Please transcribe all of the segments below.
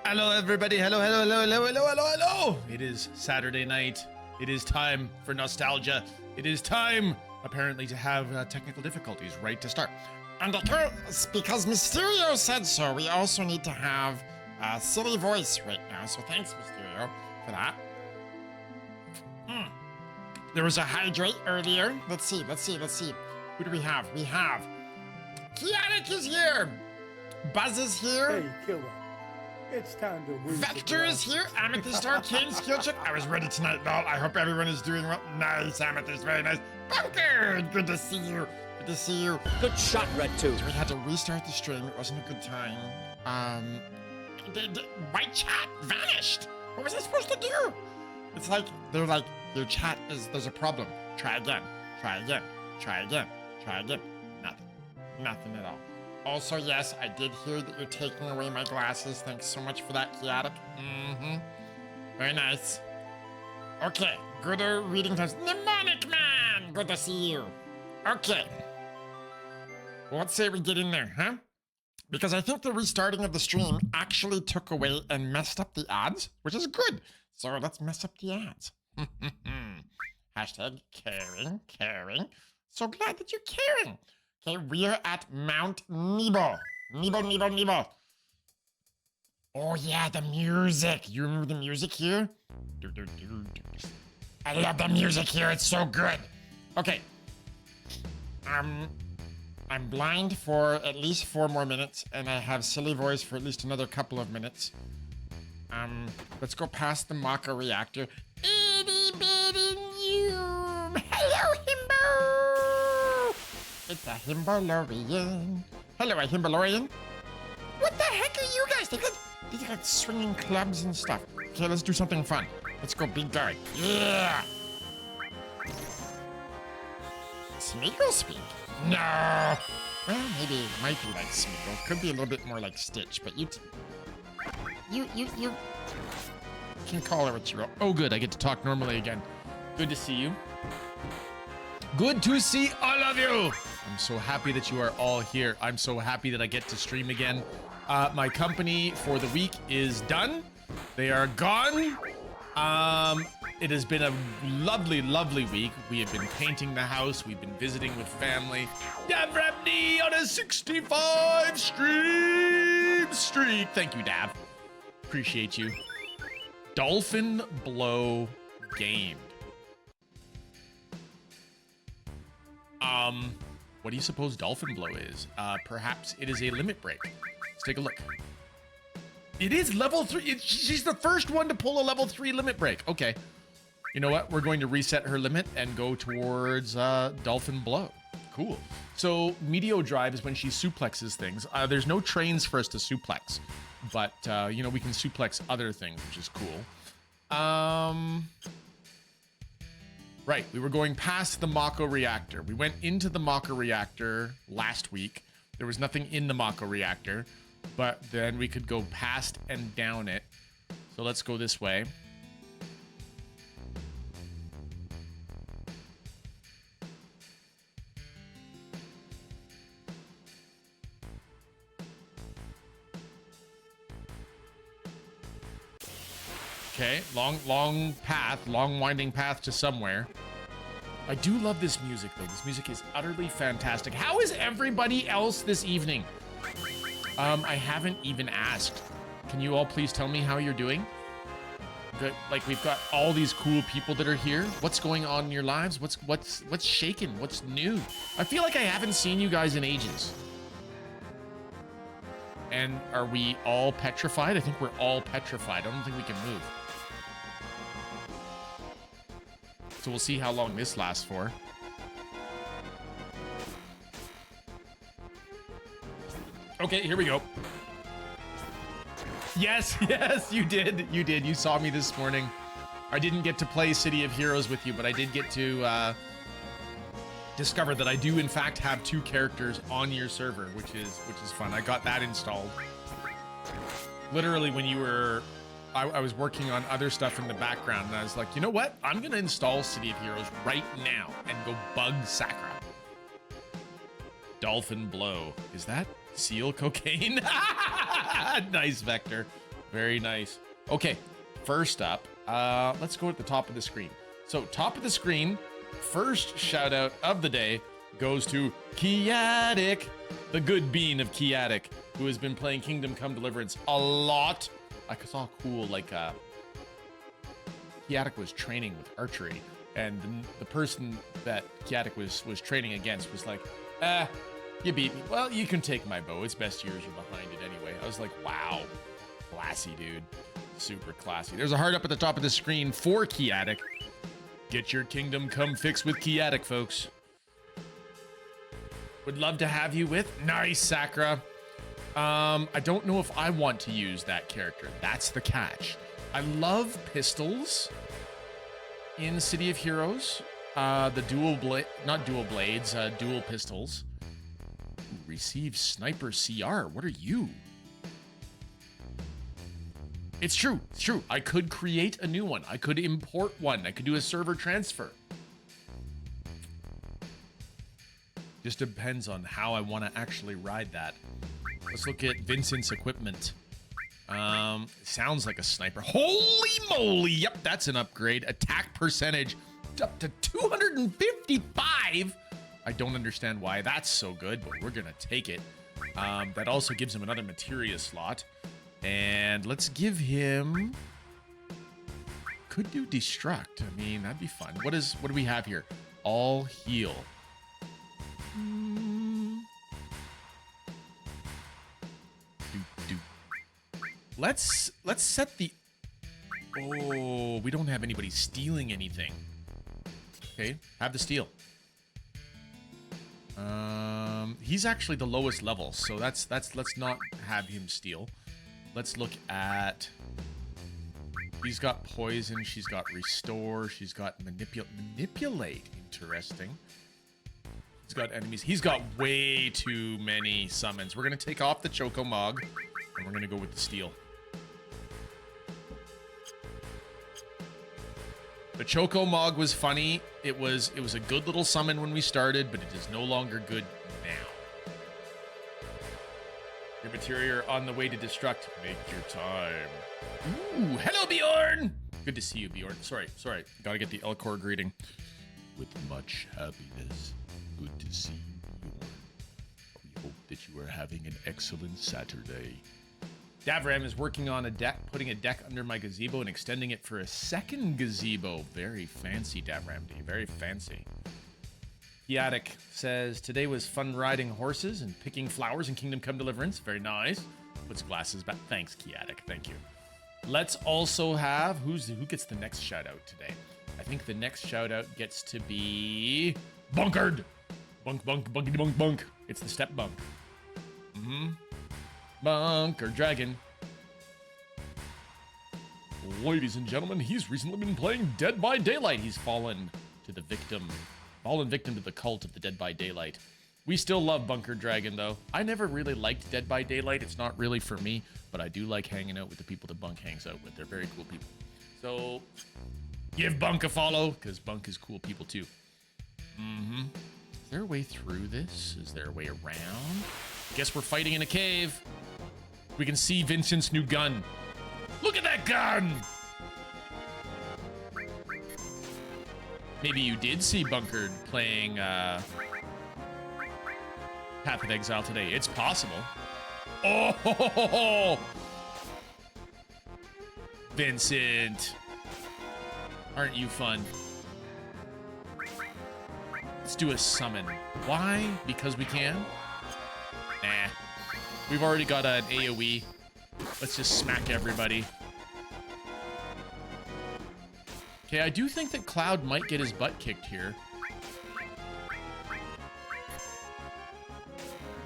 Hello, everybody. Hello, hello, hello, hello, hello, hello, hello. It is Saturday night. It is time for nostalgia. It is time, apparently, to have technical difficulties right to start. And because Mysterio said so, we also need to have a silly voice right now. So thanks, Mysterio, for that. There was a hydrate earlier. Let's see. Who do we have? We have Chaotic is here. Buzz is here. Hey, killer. It's time to win. Vector is here. Amethyst Arcane Skill Check. I was ready tonight, doll. I hope everyone is doing well. Nice, Amethyst. Very nice. Bunker! Good to see you. Good to see you. Good shot, Red 2. We had to restart the stream. It wasn't a good time. My chat vanished. What was I supposed to do? It's like, they're like, your chat is, there's a problem. Try again. Try again. Try again. Try again. Nothing. Nothing at all. Also, yes, I did hear that you're taking away my glasses. Thanks so much for that, Chaotic. Very nice. Okay, good reading times. Mnemonic Man! Good to see you. Okay. Well, let's say we get in there, huh? Because I think the restarting of the stream actually took away and messed up the ads, which is good. So let's mess up the ads. Hashtag caring. So glad that you're caring. Okay, we are at Mount Nebo. Nebo. Oh yeah, the music. You remember the music here? I love the music here. It's so good. Okay. I'm blind for at least 4 more minutes, and I have silly voice for at least another couple of minutes. Let's go past the Maka reactor. Itty bitty noob. Hello, Himbo. It's a Himbalorian. Hello, a Himbalorian. What the heck are you guys? They got swinging clubs and stuff. Okay, let's do something fun. Let's go big guy. Yeah. Smeagol speak? No. Well, maybe it might be like Smeagol. Could be a little bit more like Stitch, but you can call her what you will. Oh, good. I get to talk normally again. Good to see you. Good to see all of you. I'm so happy that you are all here. I'm so happy that I get to stream again. My company for the week is done. They are gone. It has been a lovely, lovely week. We have been painting the house. We've been visiting with family. Dav Remney on a 65 streak. Thank you, Dav. Appreciate you. Dolphin Blow gamed. What do you suppose Dolphin Blow is? Perhaps it is a limit break. Let's take a look. It is level 3. She's the first one to pull a level 3 limit break. Okay. You know what? We're going to reset her limit and go towards Dolphin Blow. Cool. So Meteor Drive is when she suplexes things. There's no trains for us to suplex, but you know, we can suplex other things, which is cool. Right, we were going past the Mako reactor. We went into the Mako reactor last week. There was nothing in the Mako reactor, but then we could go past and down it. So let's go this way. Okay, long path, long winding path to somewhere. I do love this music though. This music is utterly fantastic. How is everybody else this evening? I haven't even asked. Can you all please tell me how you're doing? Good. Like, we've got all these cool people that are here. What's going on in your lives? What's shaking? What's new? I feel like I haven't seen you guys in ages. And are we all petrified? I think we're all petrified. I don't think we can move. So we'll see how long this lasts for. Okay, here we go. Yes, you did. You saw me this morning. I didn't get to play City of Heroes with you, but I did get to discover that I do in fact have 2 characters on your server, which is fun. I got that installed. Literally when you were... I was working on other stuff in the background, and I was like, you know what? I'm gonna install City of Heroes right now and go bug Sakura. Dolphin Blow. Is that seal cocaine? Nice, Vector. Very nice. Okay, first up, let's go at the top of the screen. So, top of the screen, first shout out of the day goes to Kiatic, the good bean of Kiatic, who has been playing Kingdom Come Deliverance a lot. I saw cool, like, Kiatic was training with archery, and the person that Kiatic was training against was like, you beat me. Well, you can take my bow. Its best years are behind it anyway. I was like, wow. Classy, dude. Super classy. There's a heart up at the top of the screen for Kiatic. Get your Kingdom Come fix with Kiatic, folks. Would love to have you with. Nice, Sakura. I don't know if I want to use that character. That's the catch. I love pistols in City of Heroes. The dual pistols. Receive sniper CR. What are you? It's true. It's true. I could create a new one. I could import one. I could do a server transfer. Just depends on how I want to actually ride that. Let's look at Vincent's equipment. Sounds like a sniper. Holy moly! Yep, that's an upgrade. Attack percentage up to 255. I don't understand why that's so good, but we're gonna take it. That also gives him another materia slot. And let's give him... Could do destruct. I mean, that'd be fun. What do we have here? All heal. Let's set the... Oh, we don't have anybody stealing anything. Okay, have the steal. He's actually the lowest level, so let's not have him steal. Let's look at... He's got poison, she's got restore, she's got manipulate. Interesting. He's got enemies. He's got way too many summons. We're gonna take off the Choco Mog, and we're gonna go with the steal. The Choco Mog was funny. It was a good little summon when we started, but it is no longer good now. Your materia are on the way to destruct. Make your time. Ooh, hello, Bjorn! Good to see you, Bjorn. Sorry. Gotta get the Elcor greeting. With much happiness. Good to see you, Bjorn. We hope that you are having an excellent Saturday. Davram is working on a deck, putting a deck under my gazebo and extending it for a second gazebo. Very fancy, Davram. Very fancy. Kiatic says, today was fun riding horses and picking flowers in Kingdom Come Deliverance. Very nice. Puts glasses back. Thanks, Kiatic. Thank you. Let's also have, who gets the next shout out today? I think the next shout out gets to be Bunkered. Bunkity bunk. It's the step bunk. Bunker Dragon. Ladies and gentlemen, he's recently been playing Dead by Daylight. He's fallen victim to the cult of the Dead by Daylight. We still love Bunker Dragon, though. I never really liked Dead by Daylight. It's not really for me, but I do like hanging out with the people that Bunk hangs out with. They're very cool people. So, give Bunk a follow, because Bunk is cool people, too. Is there a way through this? Is there a way around? Guess we're fighting in a cave. We can see Vincent's new gun. Look at that gun! Maybe you did see Bunkered playing Path of Exile today. It's possible. Oh, ho, ho, ho, ho. Vincent. Aren't you fun? Let's do a summon. Why? Because we can? Nah. We've already got an AoE. Let's just smack everybody. Okay, I do think that Cloud might get his butt kicked here.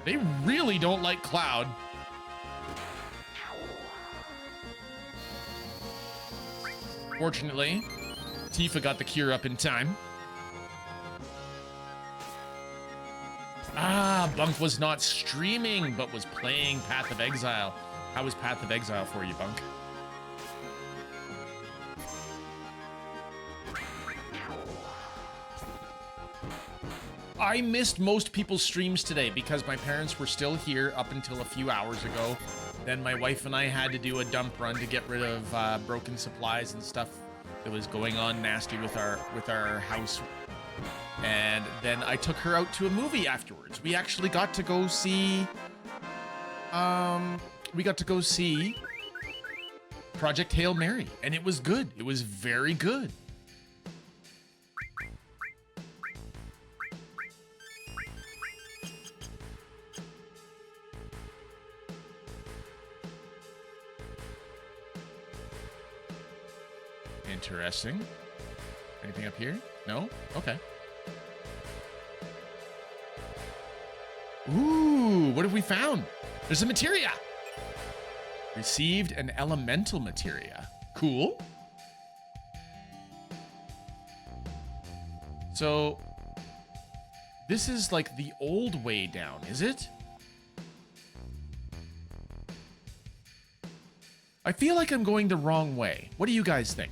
They really don't like Cloud. Fortunately, Tifa got the cure up in time. Bunk was not streaming, but was playing Path of Exile. How was Path of Exile for you, Bunk? I missed most people's streams today because my parents were still here up until a few hours ago. Then my wife and I had to do a dump run to get rid of broken supplies and stuff that was going on nasty with our house. And then I took her out to a movie afterwards. We actually got to go see Project Hail Mary, and it was good. It was very good. Interesting. Anything up here? No? Okay. Ooh, what have we found? There's a materia. Received an elemental materia. Cool. So, this is like the old way down, is it? I feel like I'm going the wrong way. What do you guys think?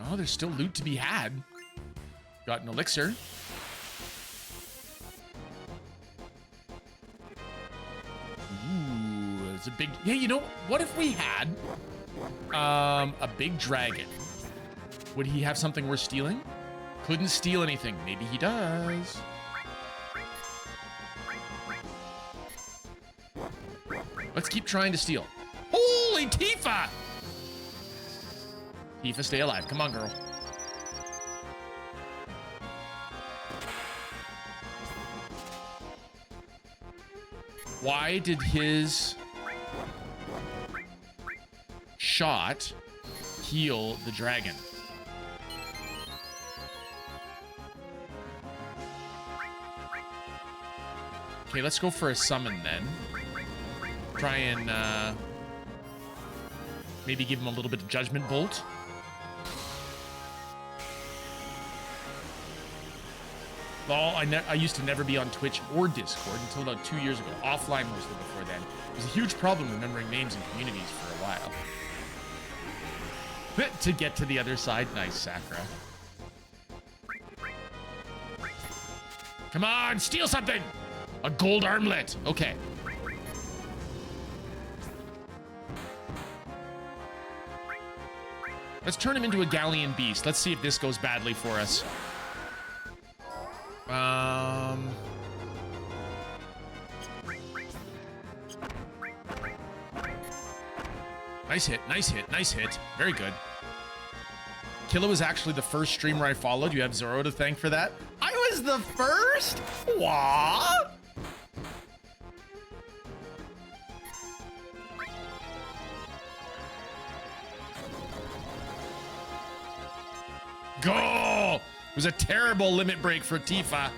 Oh, there's still loot to be had. Got an elixir. Ooh, it's a big... Yeah, you know, what if we had a big dragon? Would he have something worth stealing? Couldn't steal anything. Maybe he does. Let's keep trying to steal. Holy Tifa! Tifa, stay alive. Come on, girl. Why did his shot heal the dragon? Okay, let's go for a summon then. Try and maybe give him a little bit of Judgment Bolt. Well, I used to never be on Twitch or Discord until about 2 years ago. Offline mostly before then. It was a huge problem remembering names and communities for a while. But to get to the other side, nice, Sakura. Come on, steal something! A gold armlet. Okay. Let's turn him into a Galleon beast. Let's see if this goes badly for us. Nice hit, nice hit, nice hit. Very good. Killa was actually the first streamer I followed. You have Zoro to thank for that. I was the first? What? Go! It was a terrible limit break for Tifa.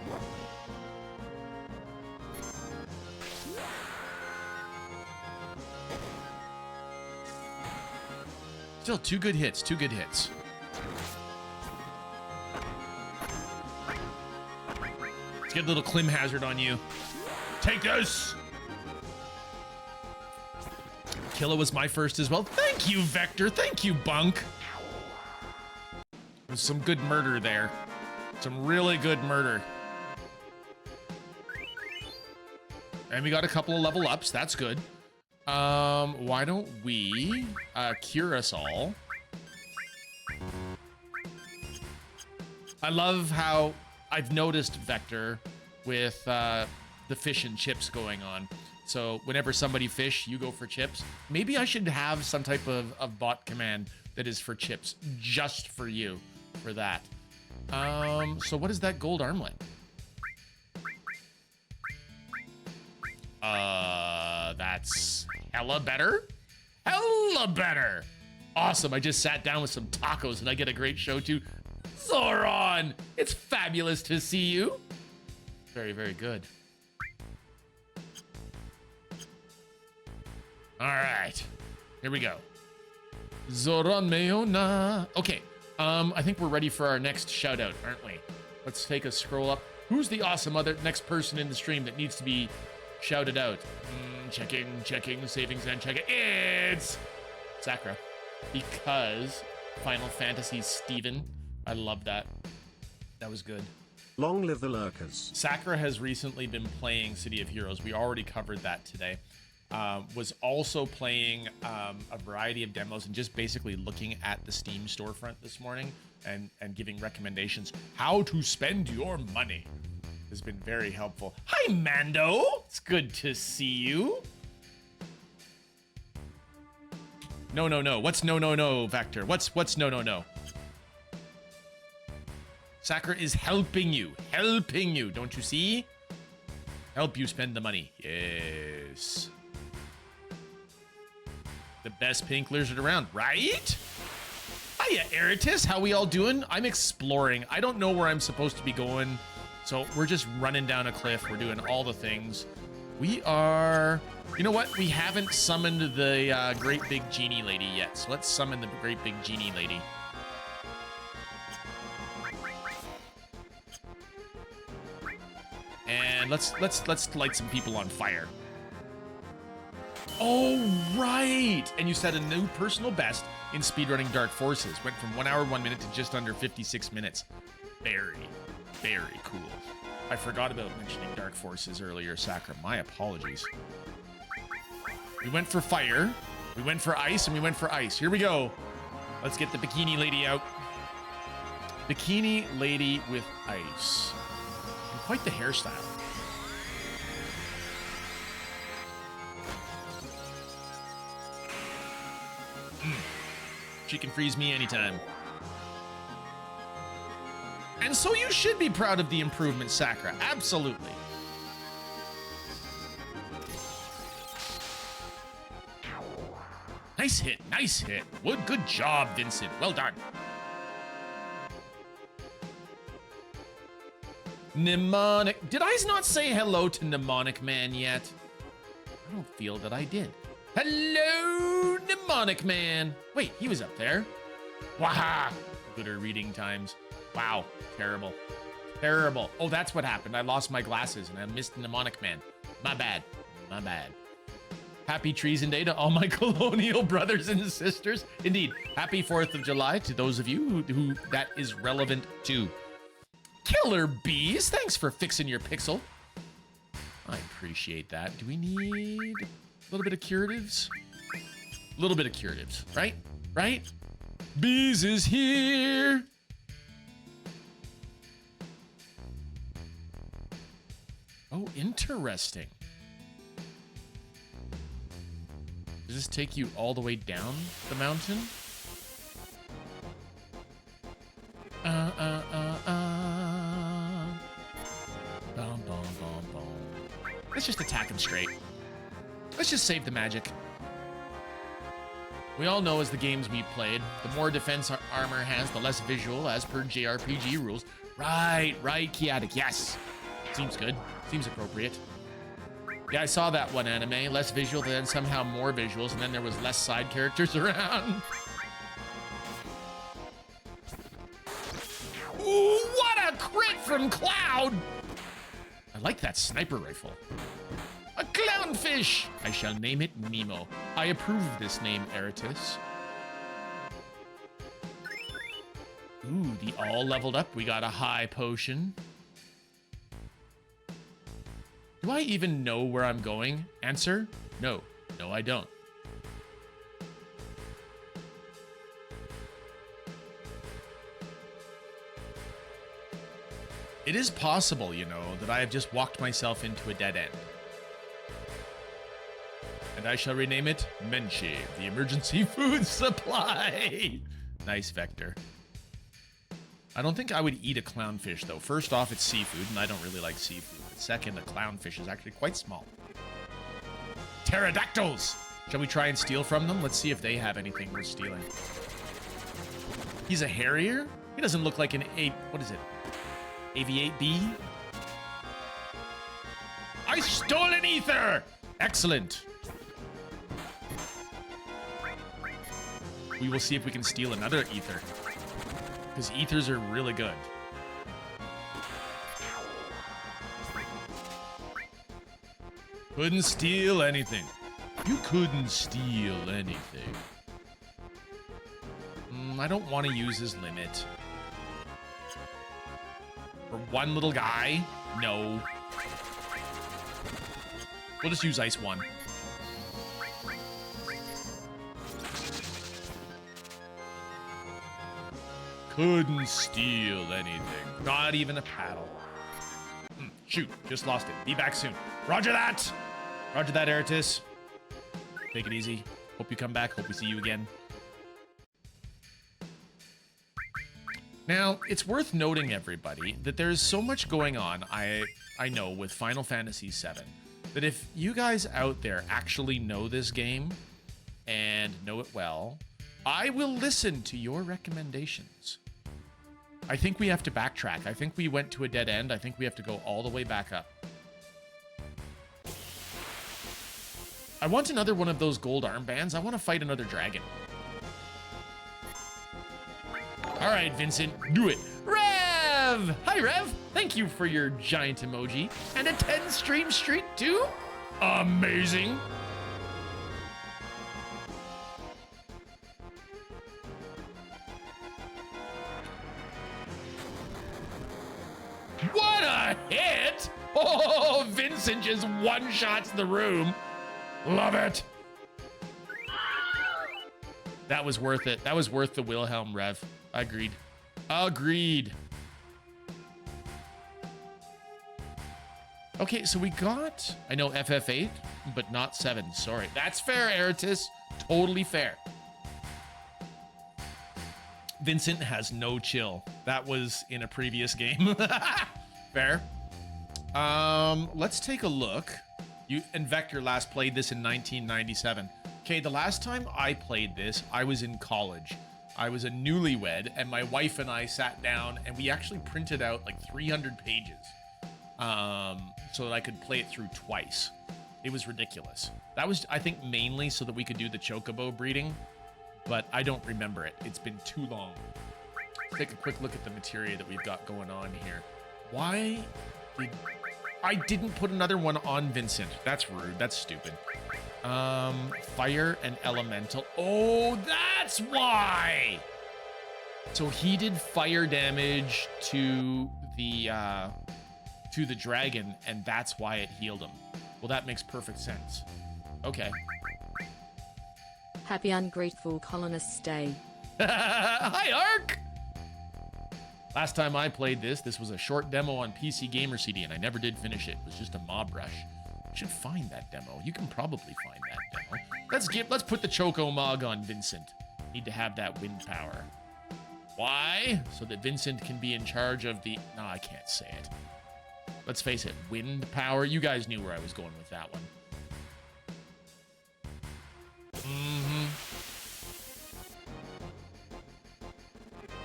Still, two good hits, two good hits. Let's get a little Clim Hazard on you. Take this! Killa was my first as well. Thank you, Vector. Thank you, Bunk. There's some good murder there. Some really good murder. And we got a couple of level ups. That's good. Why don't we cure us all? I love how I've noticed, Vector, with the fish and chips going on. So whenever somebody fish, you go for chips. Maybe I should have some type of bot command that is for chips, just for you, for that. So what is that gold armlet? That's hella better. Hella better. Awesome. I just sat down with some tacos and I get a great show too. Zoran, it's fabulous to see you. Very, very good. All right, here we go. Zoran Meona. Okay, I think we're ready for our next shout out, aren't we? Let's take a scroll up. Who's the awesome other next person in the stream that needs to be shouted out? Checking, savings and checking. It's Sakura. Because Final Fantasy Steven. I love that. That was good. Long live the lurkers. Sakura has recently been playing City of Heroes. We already covered that today. Was also playing a variety of demos and just basically looking at the Steam storefront this morning and giving recommendations how to spend your money. Has been very helpful. Hi, Mando. It's good to see you. No. What's no, Vector? What's no? Sakura is helping you. Don't you see? Help you spend the money. Yes. The best pink lizard around, right? Hiya, Eritus. How we all doing? I'm exploring. I don't know where I'm supposed to be going. So we're just running down a cliff. We're doing all the things. We are... You know what? We haven't summoned the great big genie lady yet. So let's summon the great big genie lady. And let's light some people on fire. Oh, right. And you set a new personal best in speedrunning Dark Forces. Went from 1 hour, 1 minute to just under 56 minutes. Very cool. I forgot about mentioning Dark Forces earlier, Sakura. My apologies. We went for fire, we went for ice, and we went for ice. Here we go. Let's get the bikini lady out. Bikini lady with ice. And quite the hairstyle. She can freeze me anytime. And so you should be proud of the improvement, Sakura. Absolutely. Nice hit. Wood, good job, Vincent. Well done. Mnemonic. Did I not say hello to Mnemonic Man yet? I don't feel that I did. Hello, Mnemonic Man. Wait, he was up there. Waha. Gooder reading times. Wow, terrible. Oh, that's what happened. I lost my glasses and I missed Mnemonic Man. My bad. Happy Treason Day to all my colonial brothers and sisters. Indeed, happy 4th of July to those of you who that is relevant to. Killer Bees, thanks for fixing your pixel. I appreciate that. Do we need a little bit of curatives? A little bit of curatives, right? Bees is here. Oh, interesting. Does this take you all the way down the mountain? Let's just attack him straight. Let's just save the magic. We all know as the games we've played, the more defense our armor has, the less visual as per JRPG rules. Right, Kiatic, yes. Seems good, seems appropriate. Yeah, I saw that one anime, less visual, then somehow more visuals, and then there was less side characters around. Ooh, what a crit from Cloud! I like that sniper rifle. A clownfish! I shall name it Nemo. I approve of this name, Eritus. Ooh, the all leveled up. We got a high potion. Do I even know where I'm going? Answer, no. No, I don't. It is possible, you know, that I have just walked myself into a dead end. And I shall rename it Menchi, the emergency food supply. Nice, Vector. I don't think I would eat a clownfish, though. First off, it's seafood, and I don't really like seafood. But second, a clownfish is actually quite small. Pterodactyls! Shall we try and steal from them? Let's see if they have anything worth stealing. He's a harrier? He doesn't look like an what is it? AV8B? I stole an ether! Excellent. We will see if we can steal another ether. Because ethers are really good. Couldn't steal anything. You couldn't steal anything. I don't want to use his limit. For one little guy? No. We'll just use Ice 1. Couldn't steal anything. Not even a paddle. Shoot, just lost it. Be back soon. Roger that! Roger that, Eratus. Take it easy. Hope you come back. Hope we see you again. Now, it's worth noting, everybody, that there's so much going on, I know, with Final Fantasy VII, that if you guys out there actually know this game and know it well, I will listen to your recommendations. I think we have to backtrack. I think we went to a dead end. I think we have to go all the way back up. I want another one of those gold armbands. I want to fight another dragon. All right, Vincent, do it. Rev! Hi, Rev. Thank you for your giant emoji. And a 10 stream streak, too? Amazing. What a hit! Oh, Vincent just one-shots the room. Love it. That was worth it. That was worth the Wilhelm Rev. Agreed. Agreed. Okay, so we got, I know FF8, but not 7. Sorry. That's fair, Eratus. Totally fair. Vincent has no chill. That was in a previous game. Fair. Let's take a look. You and Vector last played this in 1997. Okay, the last time I played this, I was in college. I was a newlywed, and my wife and I sat down, and we actually printed out like 300 pages so that I could play it through twice. It was ridiculous. That was, I think, mainly so that we could do the chocobo breeding, but I don't remember it. It's been too long. Let's take a quick look at the materia that we've got going on here. Why did... I didn't put another one on Vincent. That's rude. That's stupid. Fire and elemental. Oh, that's why. So he did fire damage to the dragon, and that's why it healed him. Well, that makes perfect sense. Okay. Happy Ungrateful Colonists Day. Hi, Ark. Last time I played this was a short demo on PC Gamer CD, and I never did finish it. It was just a mob rush. I should find that demo. You can probably find that demo. Let's put the Choco Mog on Vincent. Need to have that wind power. Why? So that Vincent can be in charge of the... No, I can't say it. Let's face it, wind power. You guys knew where I was going with that one.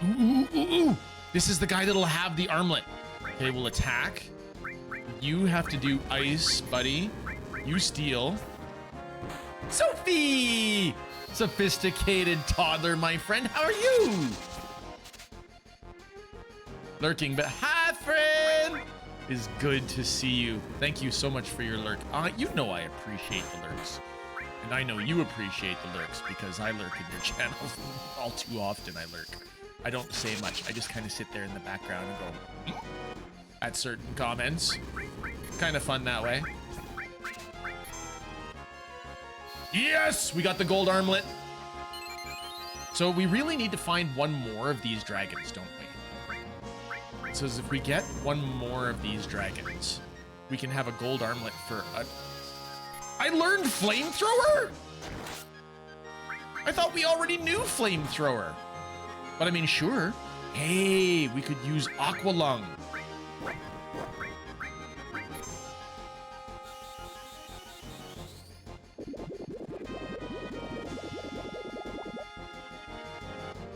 Ooh. This is the guy that'll have the armlet. Okay, we'll attack. You have to do ice, buddy. You steal. Sophie! Sophisticated toddler, my friend. How are you? Lurking, but hi, friend! It's good to see you. Thank you so much for your lurk. You know I appreciate the lurks. And I know you appreciate the lurks because I lurk in your channels. All too often I lurk. I don't say much. I just kind of sit there in the background and go at certain comments. Kind of fun that way. Yes! We got the gold armlet. So we really need to find one more of these dragons, don't we? So if we get one more of these dragons, we can have a gold armlet for a... I learned flamethrower? I thought we already knew flamethrower. But I mean, sure. Hey, we could use Aqua Lung.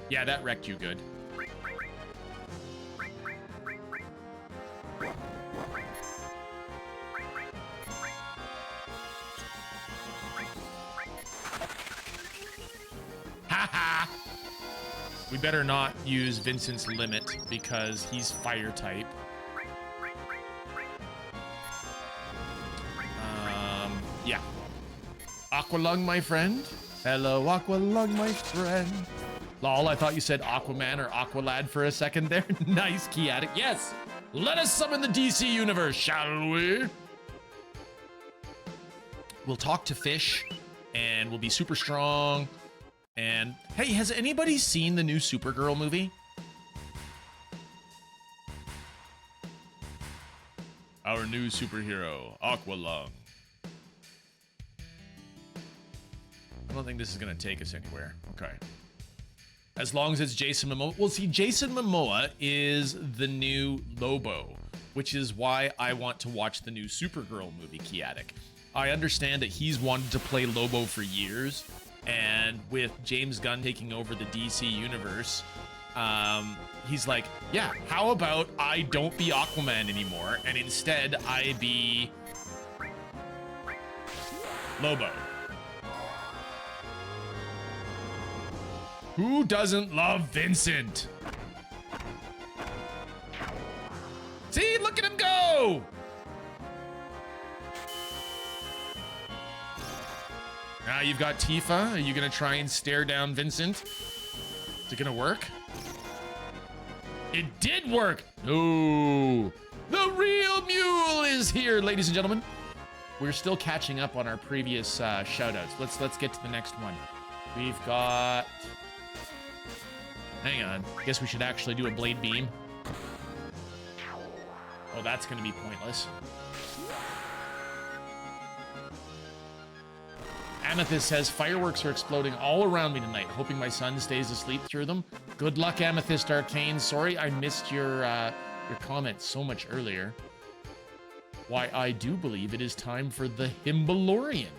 Yeah, that wrecked you good. Haha! We better not use Vincent's limit because he's fire type. Yeah. Aqualung, my friend. Hello, Aqualung, my friend. Lol, I thought you said Aquaman or Aqualad for a second there. Nice, key addict. Yes, Let us summon the DC universe, shall we? We'll talk to fish, and we'll be super strong. And hey, has anybody seen the new Supergirl movie? Our new superhero, Aqualung. I don't think this is gonna take us anywhere. Okay. As long as it's Jason Momoa. Well, see, Jason Momoa is the new Lobo, which is why I want to watch the new Supergirl movie, Kiatic. I understand that he's wanted to play Lobo for years, and with James Gunn taking over the DC universe, he's like, yeah, how about I don't be Aquaman anymore, and instead I be Lobo. Who doesn't love Vincent? See, look at him go! Now you've got Tifa. Are you gonna try and stare down Vincent? Is it gonna work? It did work! No! The real mule is here, ladies and gentlemen. We're still catching up on our previous shoutouts. Let's get to the next one. We've got... Hang on. Guess we should actually do a blade beam. Oh, that's gonna be pointless. Amethyst says, fireworks are exploding all around me tonight, hoping my son stays asleep through them. Good luck, Amethyst Arcane. Sorry I missed your comment so much earlier. Why, I do believe it is time for the Himbalorian.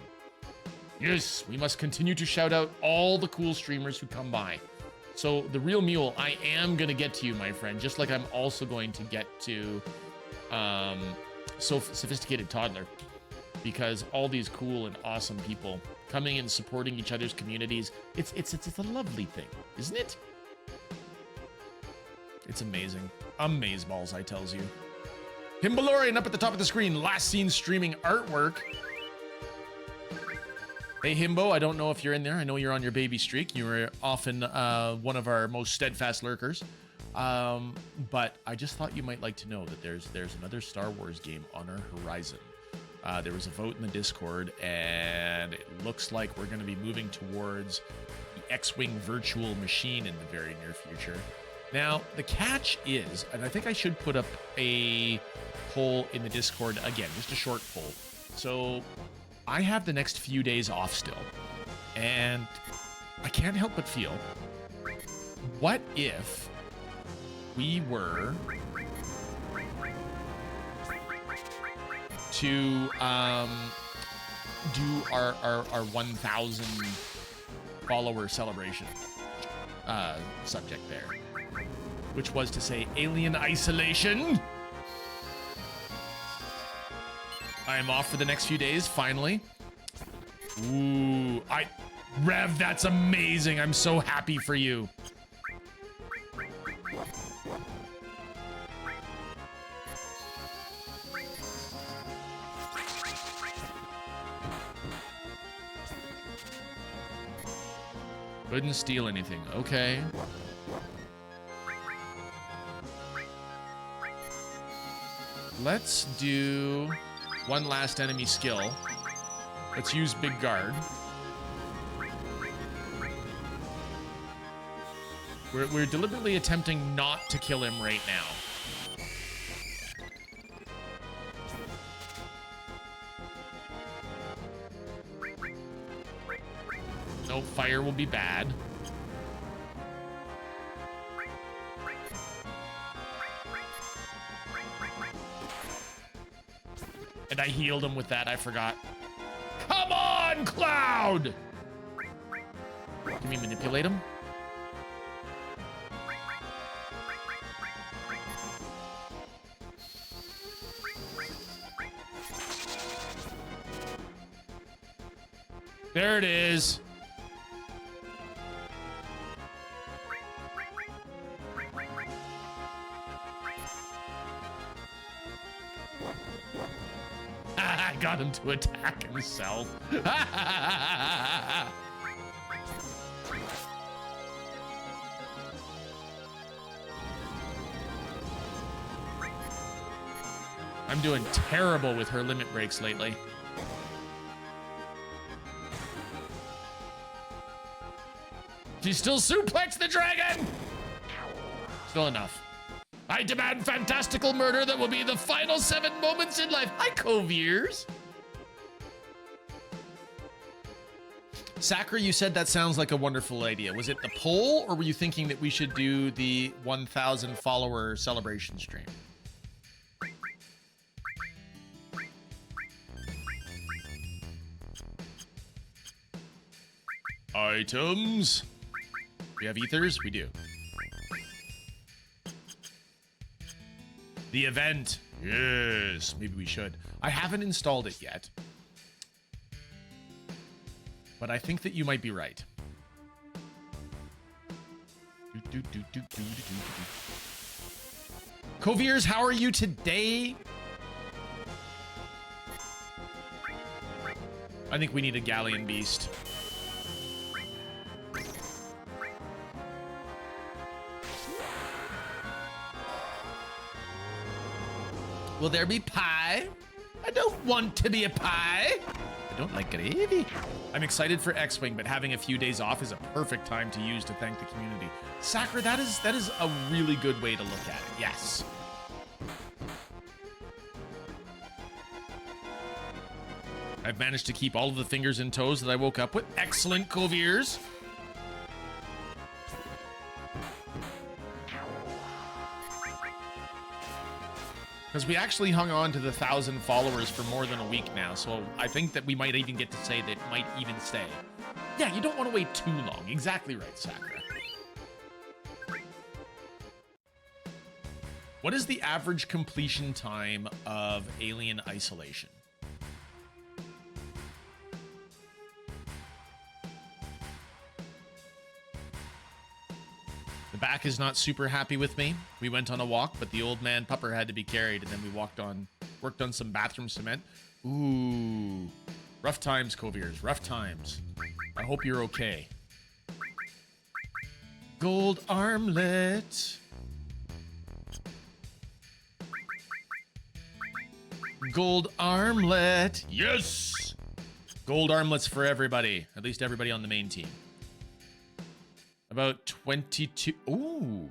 Yes, we must continue to shout out all the cool streamers who come by. So, the real mule, I am going to get to you, my friend, just like I'm also going to get to Sophisticated Toddler. Because all these cool and awesome people coming and supporting each other's communities, it's a lovely thing, isn't it? It's amazing. Amazeballs, I tells you. Himbalorian up at the top of the screen, last seen streaming artwork. Hey Himbo, I don't know if you're in there. I know you're on your baby streak. You were often one of our most steadfast lurkers. But I just thought you might like to know that there's another Star Wars game on our horizon. There was a vote in the Discord, and it looks like we're going to be moving towards the X-Wing virtual machine in the very near future. Now, the catch is, and I think I should put up a poll in the Discord again, just a short poll. So I have the next few days off still, and I can't help but feel, what if we were to do our 1,000 follower celebration subject there, which was to say alien isolation. I am off for the next few days, finally. Ooh, Rev, that's amazing. I'm so happy for you. Couldn't steal anything. Okay. Let's do one last enemy skill. Let's use Big Guard. We're deliberately attempting not to kill him right now. No, fire will be bad. And I healed him with that, I forgot. Come on, Cloud! Can we manipulate him? There it is. I got him to attack himself. I'm doing terrible with her limit breaks lately. She still suplexed the dragon! Still enough. I demand fantastical murder that will be the final 7 moments in life. Hi, Coviers. Sakura, you said that sounds like a wonderful idea. Was it the poll, or were you thinking that we should do the 1,000 follower celebration stream? Items. We have ethers? We do. The event. Yes, maybe we should. I haven't installed it yet. But I think that you might be right. Coviers, how are you today? I think we need a galleon beast. Will there be pie? I don't want to be a pie. I don't like gravy. I'm excited for X-Wing, but having a few days off is a perfect time to use to thank the community. Sakura, that is a really good way to look at it. Yes. I've managed to keep all of the fingers and toes that I woke up with. Excellent, Coviers. Because we actually hung on to the 1,000 followers for more than a week now, so I think that we might even get to say that it might even stay. Yeah, you don't want to wait too long. Exactly right, Sakura. What is the average completion time of Alien Isolation? The back is not super happy with me. We went on a walk, but the old man pupper had to be carried, and then we worked on some bathroom cement. Ooh. Rough times, Coviers. Rough times. I hope you're okay. Gold armlet. Gold armlet. Yes! Gold armlets for everybody. At least everybody on the main team. About 22. Ooh.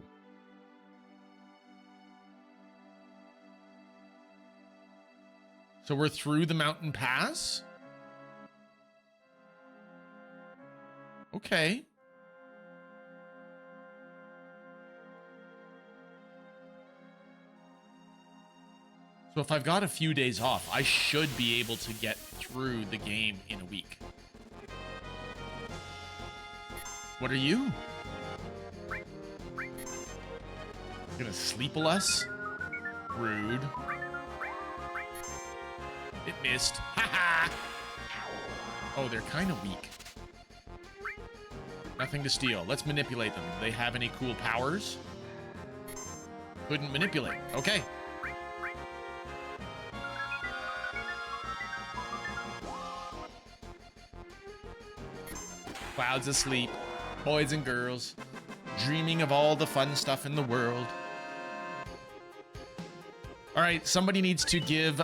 So we're through the mountain pass? Okay. So if I've got a few days off, I should be able to get through the game in a week. What are you? Gonna sleeple us? Rude. It missed. Haha! Oh, they're kind of weak. Nothing to steal. Let's manipulate them. Do they have any cool powers? Couldn't manipulate. Okay. Cloud's asleep. Boys and girls. Dreaming of all the fun stuff in the world. All right, somebody needs to give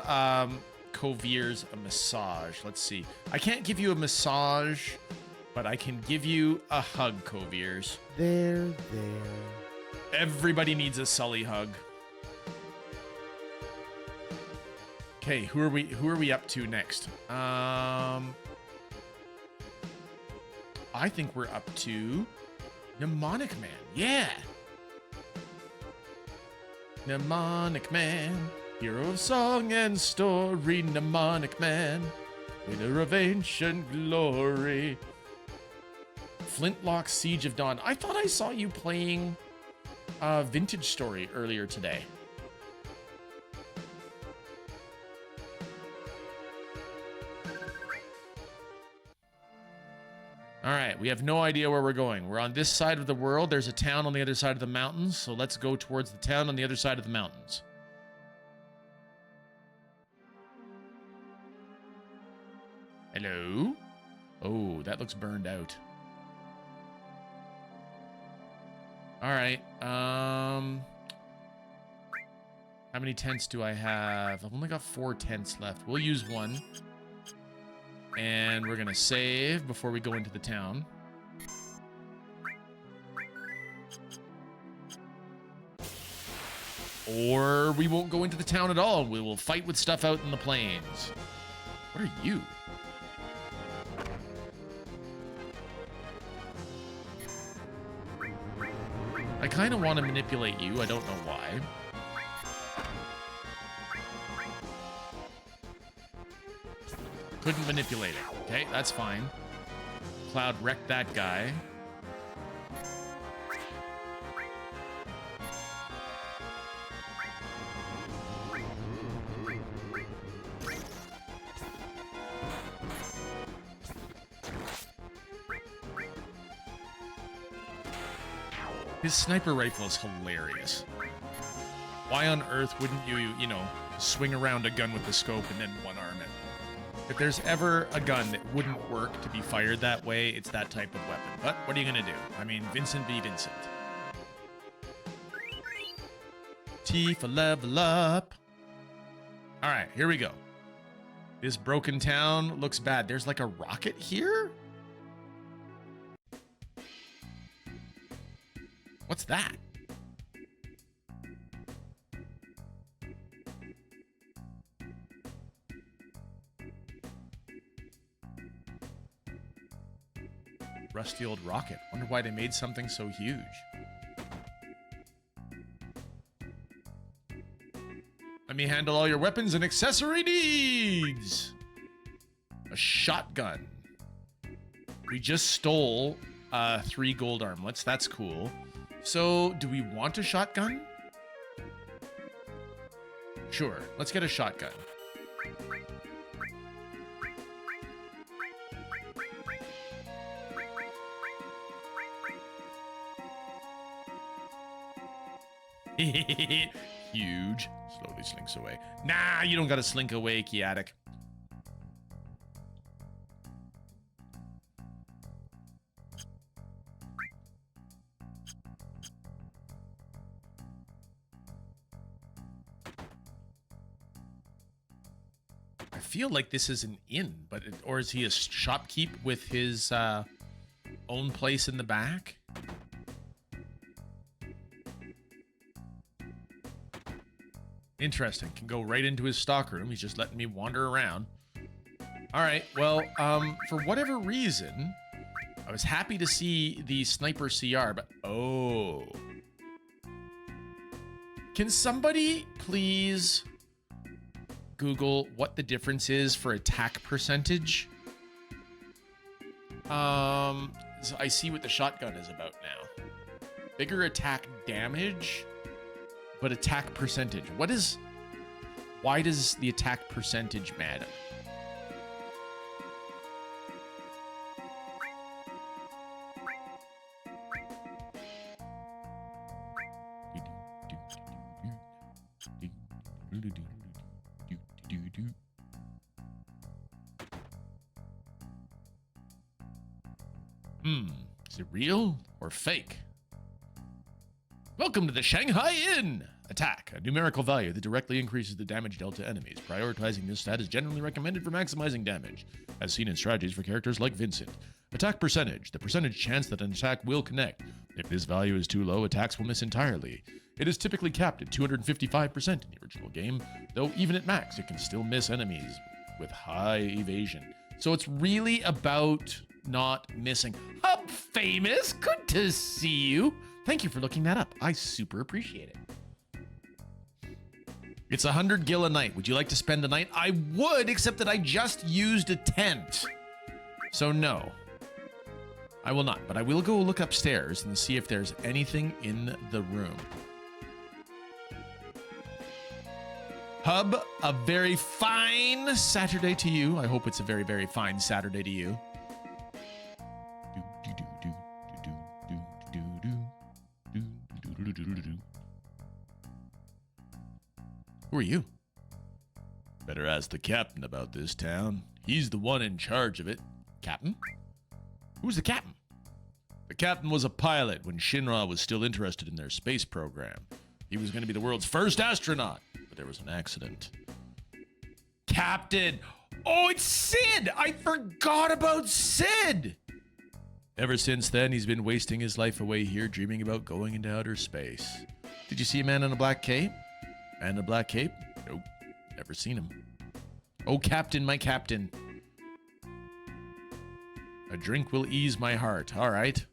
Coviers a massage. Let's see. I can't give you a massage, but I can give you a hug, Coviers. There. Everybody needs a Sully hug. Okay, who are we up to next? I think we're up to Mnemonic Man. Yeah. Mnemonic Man, hero of song and story. Mnemonic Man, leader of ancient glory. Flintlock Siege of Dawn. I thought I saw you playing Vintage Story earlier today. All right, we have no idea where we're going. We're on this side of the world. There's a town on the other side of the mountains, so let's go towards the town on the other side of the mountains. Hello? Oh, that looks burned out. All right, How many tents do I have? I've only got 4 tents left. We'll use one. And we're gonna save before we go into the town. Or we won't go into the town at all. We will fight with stuff out in the plains. What are you? I kind of want to manipulate you. I don't know why. Couldn't manipulate it. Okay, that's fine. Cloud wrecked that guy. His sniper rifle is hilarious. Why on earth wouldn't you know, swing around a gun with the scope and then one-arm it? If there's ever a gun that wouldn't work to be fired that way, it's that type of weapon. But what are you gonna do? I mean, Vincent v. Vincent. T for level up. All right, here we go. This broken town looks bad. There's like a rocket here? What's that? Rusty old rocket. Wonder why they made something so huge. Let me handle all your weapons and accessory needs. A shotgun. We just stole 3 gold armlets. That's cool. So, do we want a shotgun? Sure, let's get a shotgun. Huge. Slowly slinks away. Nah, you don't gotta slink away, Kiatic. I feel like this is an inn, but or is he a shopkeep with his own place in the back? Interesting. Can go right into his stockroom. He's just letting me wander around. All right. Well, for whatever reason, I was happy to see the sniper CR, but oh. Can somebody please Google what the difference is for attack percentage? So I see what the shotgun is about now. Bigger attack damage, but attack percentage. Why does the attack percentage matter? Is it real or fake? Welcome to the Shanghai Inn! Attack, a numerical value that directly increases the damage dealt to enemies. Prioritizing this stat is generally recommended for maximizing damage, as seen in strategies for characters like Vincent. Attack percentage, the percentage chance that an attack will connect. If this value is too low, attacks will miss entirely. It is typically capped at 255% in the original game, though even at max, it can still miss enemies with high evasion. So it's really about not missing. Hub Famous, good to see you. Thank you for looking that up. I super appreciate it. It's 100 gil a night. Would you like to spend the night? I would, except that I just used a tent. So no, I will not. But I will go look upstairs and see if there's anything in the room. Hub, a very fine Saturday to you. I hope it's a very, very fine Saturday to you. Who are you? Better ask the captain about this town. He's the one in charge of it. Captain? Who's the captain? The captain was a pilot when Shinra was still interested in their space program. He was going to be the world's first astronaut. but there was an accident. Captain! Oh, it's Sid! I forgot about Sid! Ever since then, he's been wasting his life away here, dreaming about going into outer space. Did you see a man in a black cape? Man in a black cape? Nope. Never seen him. Oh, Captain, my Captain. A drink will ease my heart. All right.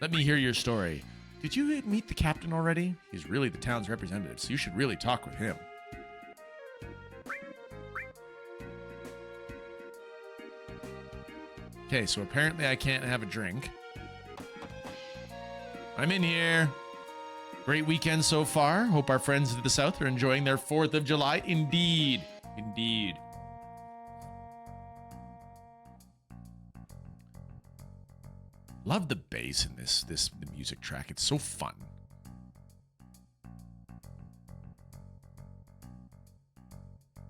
Let me hear your story. Did you meet the captain already? He's really the town's representative, so you should really talk with him. Okay, so apparently I can't have a drink. I'm in here. Great weekend so far. Hope our friends to the south are enjoying their 4th of July. Indeed. Indeed. Love the bass in the music track. It's so fun.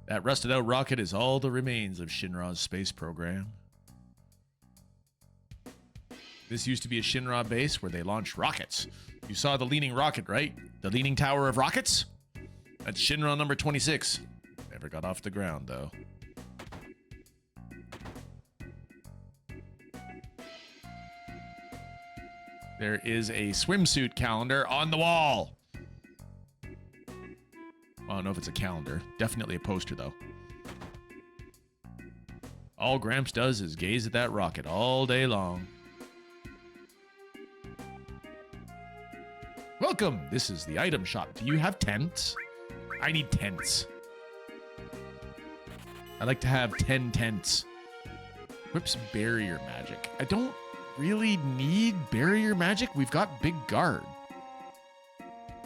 That rusted out rocket is all the remains of Shinra's space program. This used to be a Shinra base where they launched rockets. You saw the leaning rocket, right? The leaning tower of rockets? That's Shinra number 26. Never got off the ground, though. There is a swimsuit calendar on the wall. I don't know if it's a calendar. Definitely a poster, though. All Gramps does is gaze at that rocket all day long. Welcome. This is the item shop. Do you have tents? I need tents. I like to have 10 tents. Whips barrier magic. I don't really need barrier magic. We've got big guard.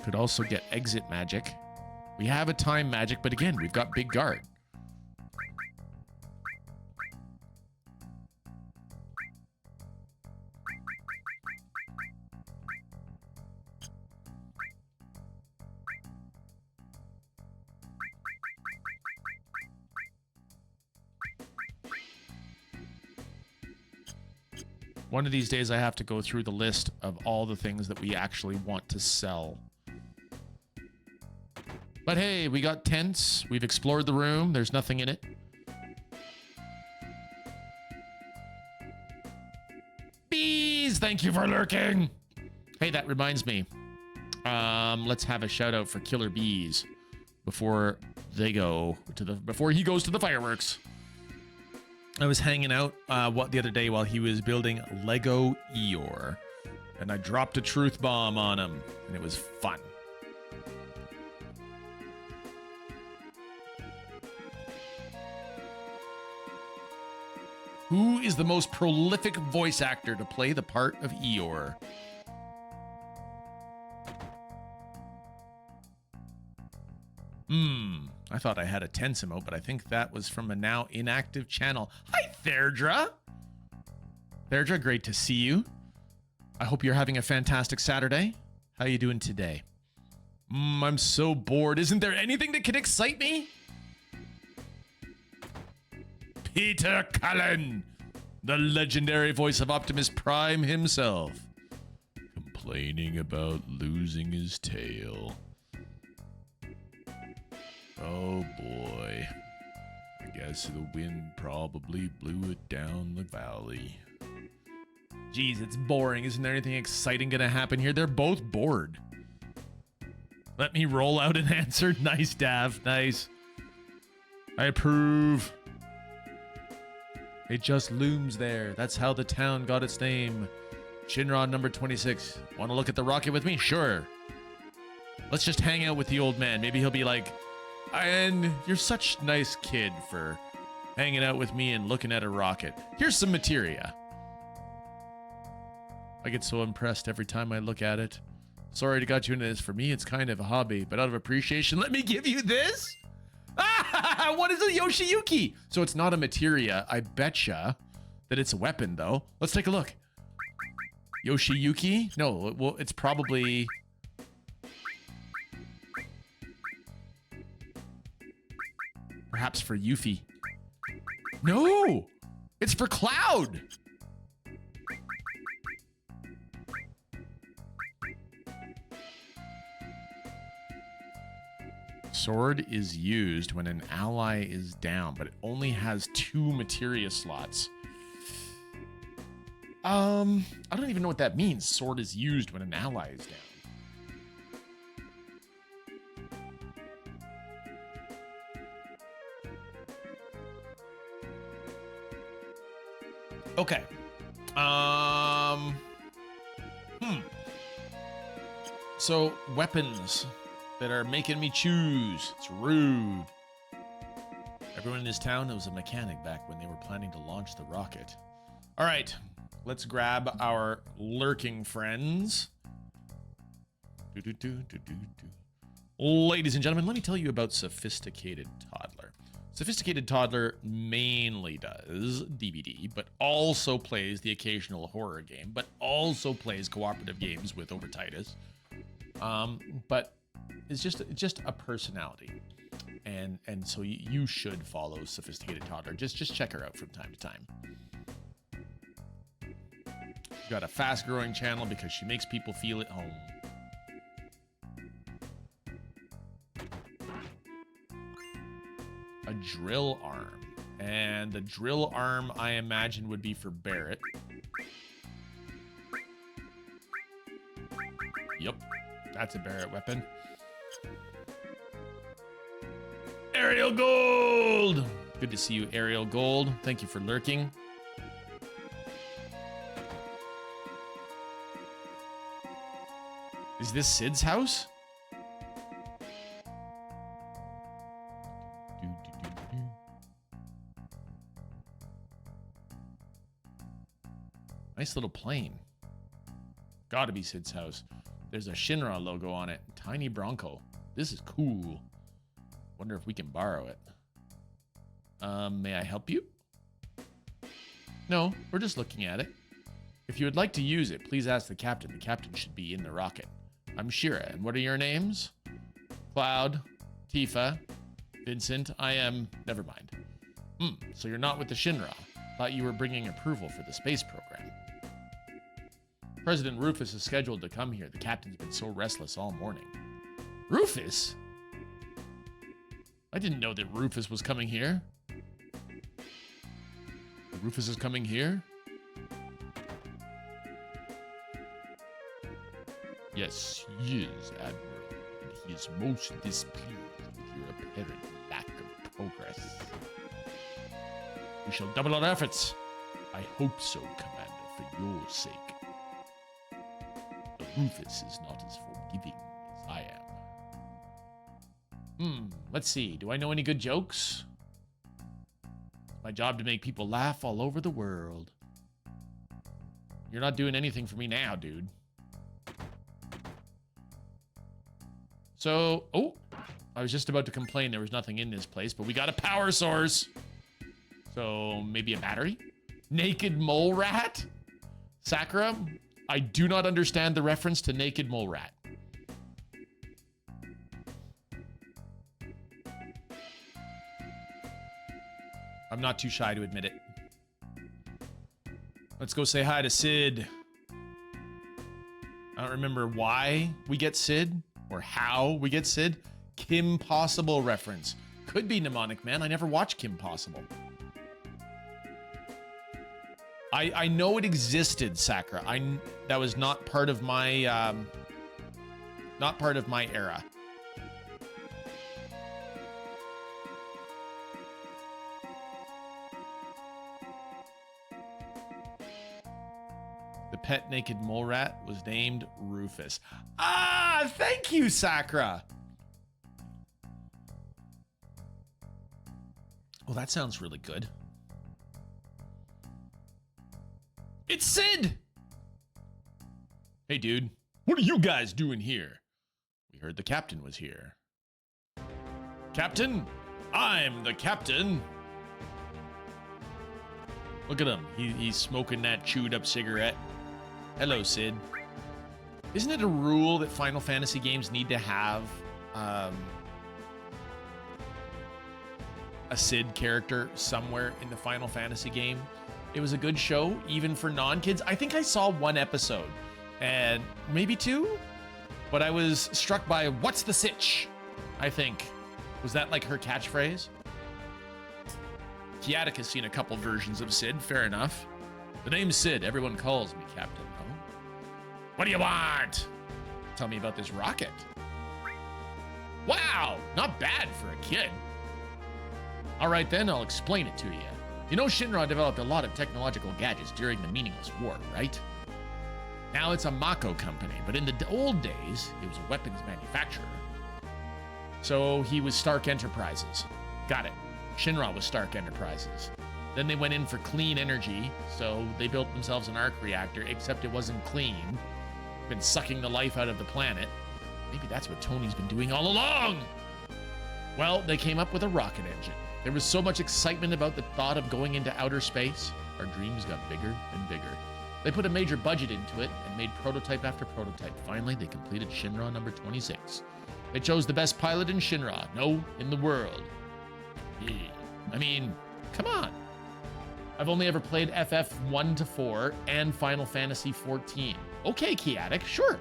Could also get exit magic. We have a time magic, but again, we've got big guard. One of these days I have to go through the list of all the things that we actually want to sell. But hey, we got tents. We've explored the room. There's nothing in it. Bees, thank you for lurking. Hey, that reminds me. Let's have a shout out for Killer Bees before they go to before he goes to the fireworks. I was hanging out the other day while he was building Lego Eeyore, and I dropped a truth bomb on him, and it was fun. Who is the most prolific voice actor to play the part of Eeyore? I thought I had a tense emote, but I think that was from a now inactive channel. Hi, Therdra. Therdra, great to see you. I hope you're having a fantastic Saturday. How you doing today? I'm so bored. Isn't there anything that can excite me? Peter Cullen, the legendary voice of Optimus Prime himself, complaining about losing his tail. Oh boy. I guess the wind probably blew it down the valley. Jeez, it's boring. Isn't there anything exciting gonna happen here? They're both bored. Let me roll out an answer. Nice, Dav. Nice. I approve. It just looms there. That's how the town got its name. Shinra number 26. Want to look at the rocket with me? Sure. Let's just hang out with the old man. Maybe he'll be like, and you're such a nice kid for hanging out with me and looking at a rocket. Here's some materia. I get so impressed every time I look at it. Sorry to got you into this. For me, it's kind of a hobby, but out of appreciation, let me give you this. Ah, what is a Yoshiyuki? So it's not a materia. I betcha that it's a weapon, though. Let's take a look. Yoshiyuki? No, well, it's probably... perhaps for Yuffie. No! It's for Cloud! Sword is used when an ally is down, but it only has 2 materia slots. I don't even know what that means. Sword is used when an ally is down. Okay. So, weapons that are making me choose. It's rude. Everyone in this town knows a mechanic back when they were planning to launch the rocket. All right, let's grab our lurking friends. Ladies and gentlemen, let me tell you about Sophisticated Toddler. Sophisticated Toddler mainly does DVD, but also plays the occasional horror game, but also plays cooperative games with Overtitus. But it's just a personality, and so you should follow Sophisticated Toddler. Just check her out from time to time. She's got a fast-growing channel because she makes people feel at home. A drill arm, and the drill arm I imagine would be for Barrett. Yep, that's a Barrett weapon. Ariel Gold! Good to see you, Ariel Gold. Thank you for lurking. Is this Sid's house? Nice little plane. Gotta be Sid's house. There's a Shinra logo on it. Tiny Bronco. This is cool. Wonder if we can borrow it. May I help you? No, we're just looking at it. If you would like to use it, please ask the captain. The captain should be in the rocket. I'm Shira, and what are your names? Cloud, Tifa, Vincent. I am... Never mind. So you're not with the Shinra. Thought you were bringing approval for the space program. President Rufus is scheduled to come here. The captain's been so restless all morning. Rufus? I didn't know that Rufus was coming here. Rufus is coming here? Yes, he is, Admiral, and he is most displeased with your apparent lack of progress. We shall double our efforts. I hope so, Commander, for your sake. But Rufus is not as forgiving as I am. Let's see. Do I know any good jokes? It's my job to make people laugh all over the world. You're not doing anything for me now, dude. So, I was just about to complain there was nothing in this place, but we got a power source. So, maybe a battery? Naked mole rat? Sakura, I do not understand the reference to naked mole rat. I'm not too shy to admit it. Let's go say hi to Sid. I don't remember why we get Sid or how we get Sid. Kim Possible reference. Could be Mnemonic Man. I never watched Kim Possible. I know it existed, Sakura. That was not part of my era. The pet naked mole rat was named Rufus. Ah, thank you, Sakura. Well, that sounds really good. It's Sid! Hey, dude. What are you guys doing here? We heard the captain was here. Captain? I'm the captain. Look at him. He's smoking that chewed up cigarette. Hello, Sid. Isn't it a rule that Final Fantasy games need to have a Sid character somewhere in the Final Fantasy game? It was a good show, even for non-kids. I think I saw one episode, and maybe two, but I was struck by what's the sitch, I think. Was that like her catchphrase? Kiatic has seen a couple versions of Sid, fair enough. The name's Sid, everyone calls me Captain, though. What do you want? Tell me about this rocket. Wow, not bad for a kid. All right then, I'll explain it to you. You know Shinra developed a lot of technological gadgets during the meaningless war, right? Now it's a Mako company, but in the old days, it was a weapons manufacturer. So he was Stark Enterprises. Got it. Shinra was Stark Enterprises. Then they went in for clean energy, so they built themselves an arc reactor, except it wasn't clean. Been sucking the life out of the planet. Maybe that's what Tony's been doing all along! Well, they came up with a rocket engine. There was so much excitement about the thought of going into outer space, our dreams got bigger and bigger. They put a major budget into it and made prototype after prototype. Finally, they completed Shinra number 26. They chose the best pilot in Shinra, no, in the world. Yeah. I mean, come on. I've only ever played FF 1 to 4 and Final Fantasy 14. Okay, Kiatic, sure.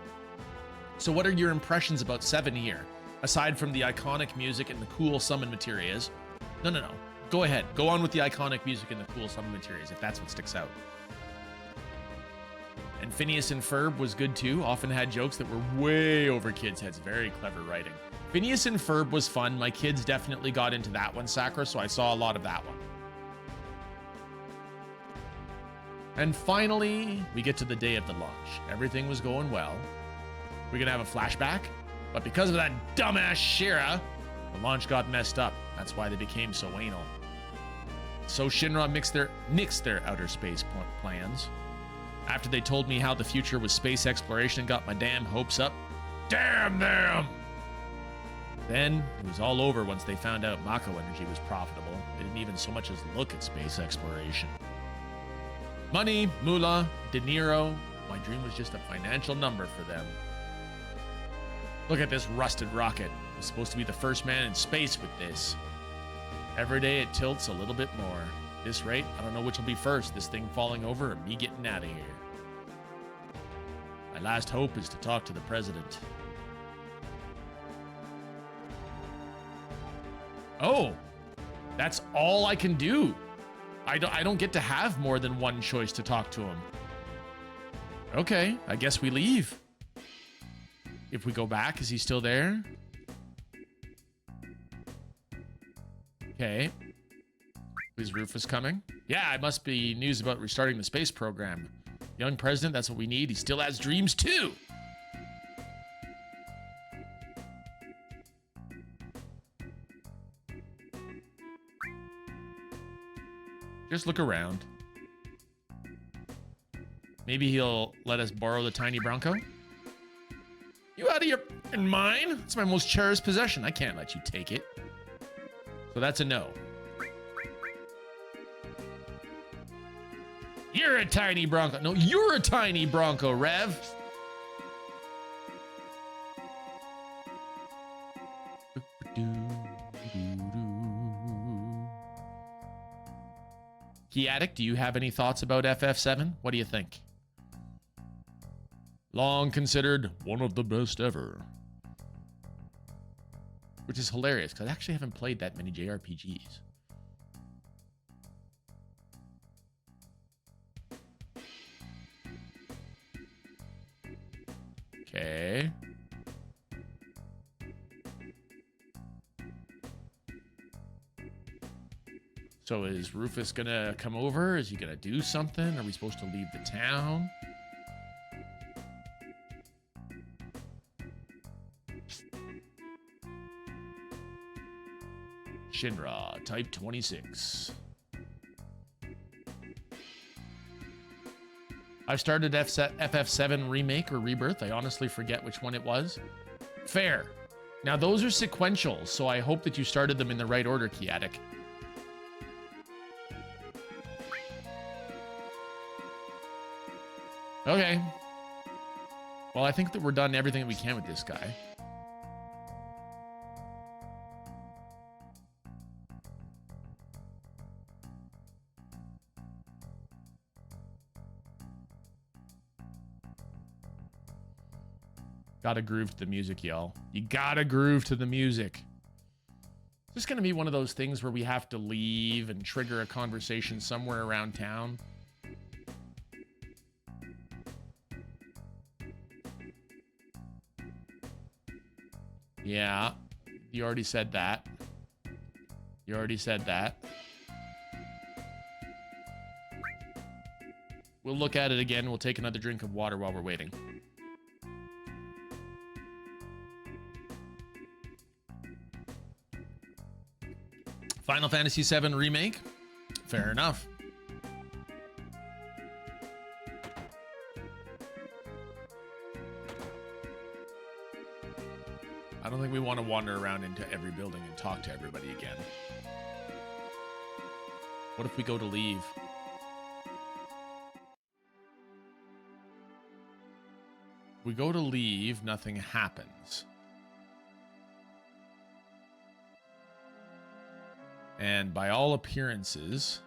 So what are your impressions about 7 here? Aside from the iconic music and the cool summon materials. No. Go ahead. Go on with the iconic music and the cool summon materials, if that's what sticks out. And Phineas and Ferb was good too. Often had jokes that were way over kids' heads. Very clever writing. Phineas and Ferb was fun. My kids definitely got into that one, Sakura, so I saw a lot of that one. And finally, we get to the day of the launch. Everything was going well. We're gonna have a flashback, but because of that dumbass Shira, the launch got messed up. That's why they became so anal. So Shinra nixed their outer space plans. After they told me how the future was space exploration and got my damn hopes up. Damn them! Then it was all over once they found out Mako energy was profitable. They didn't even so much as look at space exploration. Money, moolah, dinero. My dream was just a financial number for them. Look at this rusted rocket. I was supposed to be the first man in space with this. Every day it tilts a little bit more. At this rate, I don't know which will be first, this thing falling over or me getting out of here. My last hope is to talk to the president. Oh, that's all I can do. I don't get to have more than one choice to talk to him. Okay, I guess we leave. If we go back, is he still there? Okay. Is Rufus coming? Yeah, it must be news about restarting the space program. Young president, that's what we need. He still has dreams too. Just look around. Maybe he'll let us borrow the Tiny Bronco? You out of your and mine? It's my most cherished possession. I can't let you take it. So that's a no. You're a Tiny Bronco. No, you're a Tiny Bronco, Rev. Kiatic, do you have any thoughts about FF7? What do you think? Long considered one of the best ever. Which is hilarious, because I actually haven't played that many JRPGs. Okay. So is Rufus gonna come over? Is he gonna do something? Are we supposed to leave the town? Shinra, Type 26. I've started FF7 Remake or Rebirth. I honestly forget which one it was. Fair. Now those are sequential, so I hope that you started them in the right order, Kiatic. Okay. Well, I think that we're done everything that we can with this guy. Gotta groove to the music, y'all. You gotta groove to the music. Is this going to be one of those things where we have to leave and trigger a conversation somewhere around town? Yeah, you already said that. You already said that. We'll look at it again. We'll take another drink of water while we're waiting. Final Fantasy VII Remake. Fair enough. I don't think we want to wander around into every building and talk to everybody again. What if we go to leave? We go to leave, nothing happens. And by all appearances...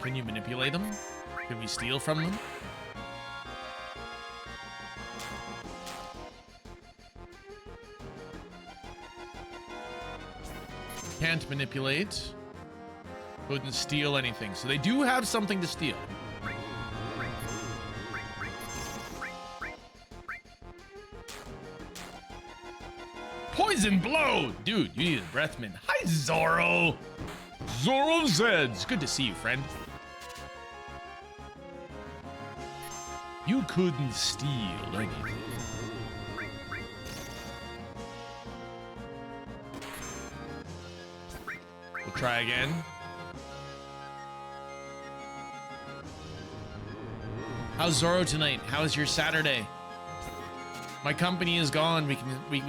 Can you manipulate them? Can we steal from them? Can't manipulate. Couldn't steal anything. So they do have something to steal. Poison blow! Dude, you need a breath mint. Hi, Zoro! Zoro Zeds! Good to see you, friend. You couldn't steal anything. We'll try again. How's Zoro tonight? How's your Saturday? My company is gone. We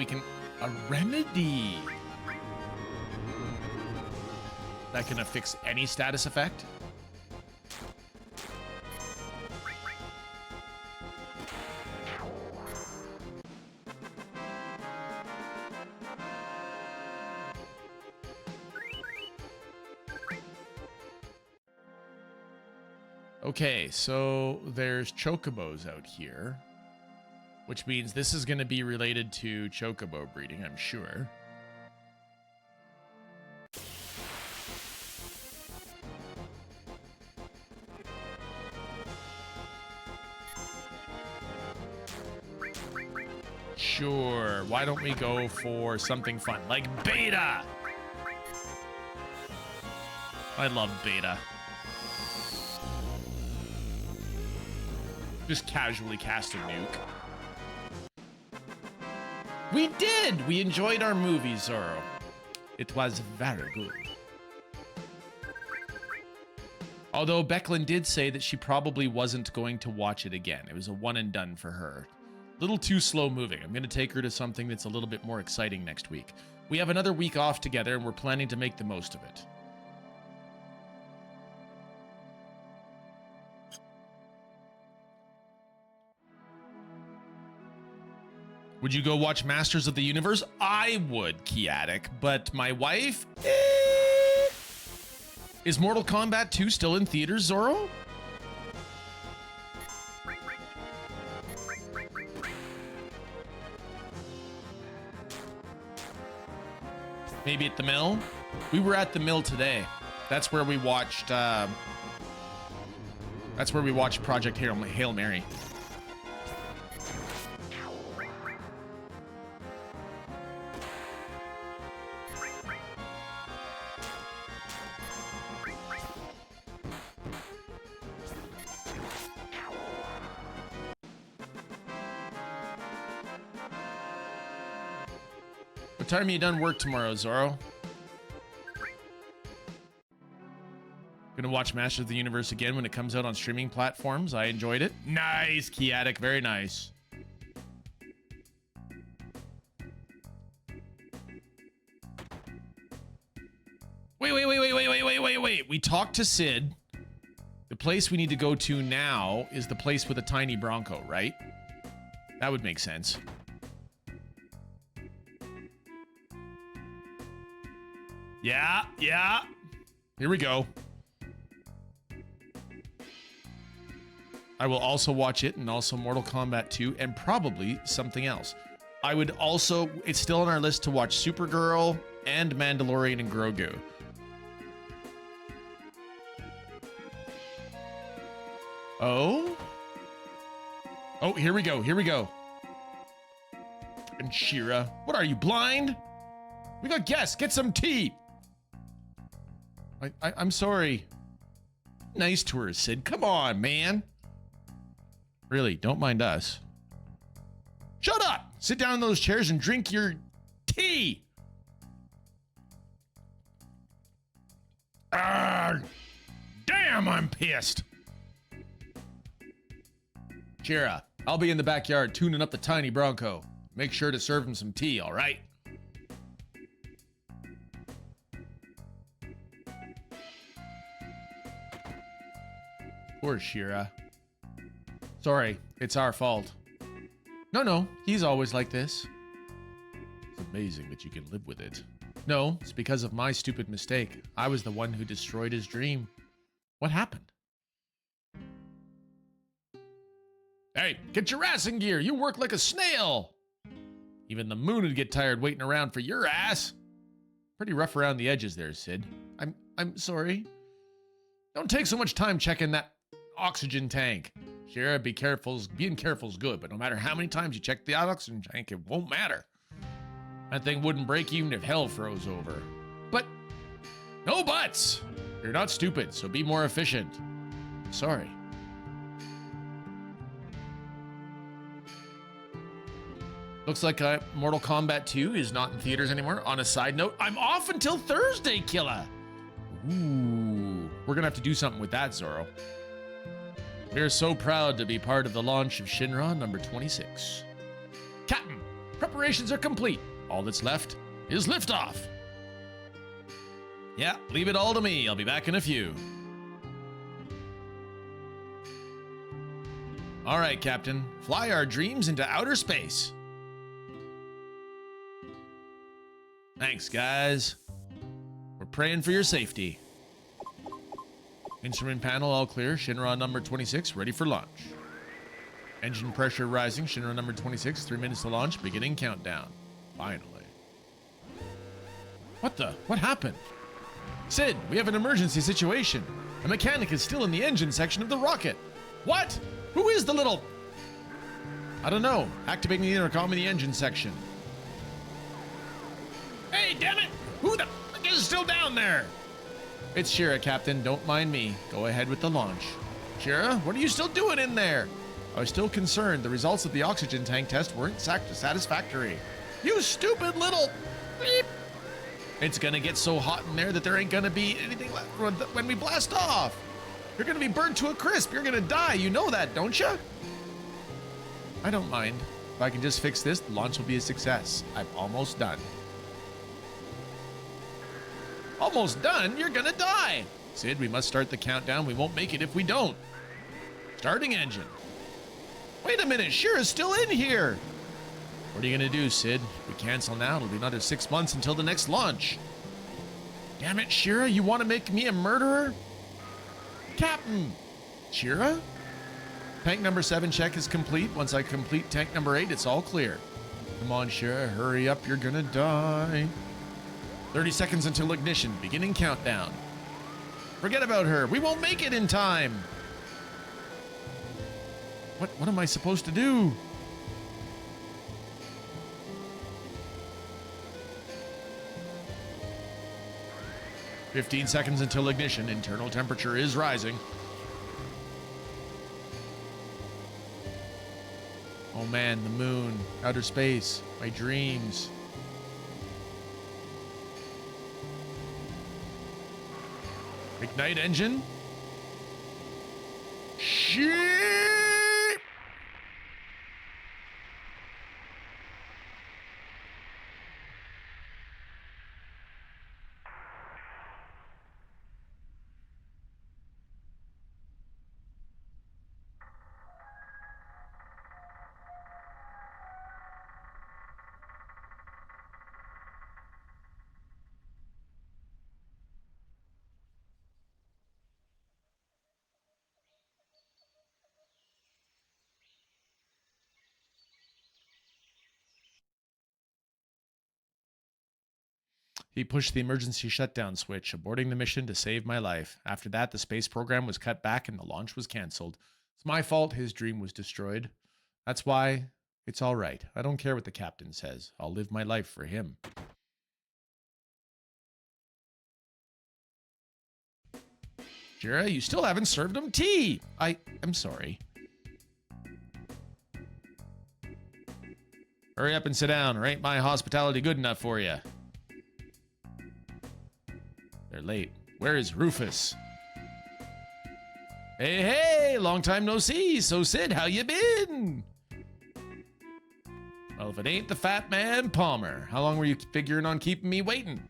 can a remedy that can affix any status effect. Okay, so there's chocobos out here, which means this is going to be related to chocobo breeding, I'm sure. Sure, why don't we go for something fun, like beta? I love beta. Just casually cast a nuke. We did! We enjoyed our movie, Zoro. It was very good. Although Becklin did say that she probably wasn't going to watch it again. It was a one and done for her. A little too slow moving. I'm going to take her to something that's a little bit more exciting next week. We have another week off together and we're planning to make the most of it. Would you go watch Masters of the Universe? I would, Kiatic, but my wife? Is Mortal Kombat 2 still in theaters, Zoro? Maybe at the mill? We were at the mill today. That's where we watched, Project Hail Mary. What time are you done work tomorrow, Zoro? Gonna watch Masters of the Universe again when it comes out on streaming platforms. I enjoyed it. Nice, Kiatic. Very nice. Wait. We talked to Sid. The place we need to go to now is the place with a Tiny Bronco, right? That would make sense. Yeah, yeah. Here we go. I will also watch it and also Mortal Kombat 2 and probably something else. I would also, it's still on our list to watch Supergirl and Mandalorian and Grogu. Oh? Oh, here we go, here we go. And Shira, what are you, blind? We got guests, get some tea. I'm sorry. Nice to her, Sid. Come on, man. Really, don't mind us. Shut up! Sit down in those chairs and drink your tea. Damn, I'm pissed. Shira, I'll be in the backyard tuning up the Tiny Bronco. Make sure to serve him some tea, all right? Poor Shira. Sorry, it's our fault. No, he's always like this. It's amazing that you can live with it. No, it's because of my stupid mistake. I was the one who destroyed his dream. What happened? Hey, get your ass in gear. You work like a snail. Even the moon would get tired waiting around for your ass. Pretty rough around the edges there, Sid. I'm sorry. Don't take so much time checking that oxygen tank. Sure, be careful. Being careful is good, but no matter how many times you check the oxygen tank, it won't matter. That thing wouldn't break even if hell froze over. But, no buts! You're not stupid, so be more efficient. Sorry. Looks like Mortal Kombat 2 is not in theaters anymore. On a side note, I'm off until Thursday, Killa. Ooh, we're gonna have to do something with that, Zoro. We are so proud to be part of the launch of Shinra number 26. Captain, preparations are complete. All that's left is liftoff. Yeah, leave it all to me. I'll be back in a few. All right, Captain. Fly our dreams into outer space. Thanks, guys. We're praying for your safety. Instrument panel all clear. Shinra number 26 ready for launch. Engine pressure rising. Shinra number 26, 3 minutes to launch. Beginning countdown. Finally. What happened? Sid, we have an emergency situation. A mechanic is still in the engine section of the rocket. What? Who is the little... I don't know. Activating the intercom in the engine section. Hey, damn it! Who the fuck is still down there? It's Shira, Captain. Don't mind me. Go ahead with the launch. Shira, what are you still doing in there? I was still concerned. The results of the oxygen tank test weren't satisfactory. You stupid little... Beep. It's gonna get so hot in there that there ain't gonna be anything left when we blast off. You're gonna be burnt to a crisp. You're gonna die. You know that, don't you? I don't mind. If I can just fix this, the launch will be a success. I'm almost done. Almost done? You're gonna die. Sid, we must start the countdown. We won't make it if we don't. Starting engine. Wait a minute, Shira's still in here. What are you gonna do, Sid? If we cancel now, it'll be another 6 months until the next launch. Damn it, Shira, you want to make me a murderer? Captain! Shira? Tank number 7 check is complete. Once I complete tank number 8, it's all clear. Come on, Shira, hurry up, you're gonna die. 30 seconds until ignition, beginning countdown. Forget about her, we won't make it in time. What am I supposed to do? "15 seconds until ignition. Internal temperature is rising." Oh man, the moon, outer space, my dreams. Ignite engine. Shit! He pushed the emergency shutdown switch, aborting the mission to save my life. After that, the space program was cut back and the launch was canceled. It's my fault his dream was destroyed. That's why it's all right. I don't care what the captain says. I'll live my life for him. Jira, you still haven't served him tea. I'm sorry. Hurry up and sit down, or ain't my hospitality good enough for you? They're late. Where is Rufus? Hey, long time no see. So Sid, how you been? Well, if it ain't the fat man, Palmer. How long were you figuring on keeping me waiting?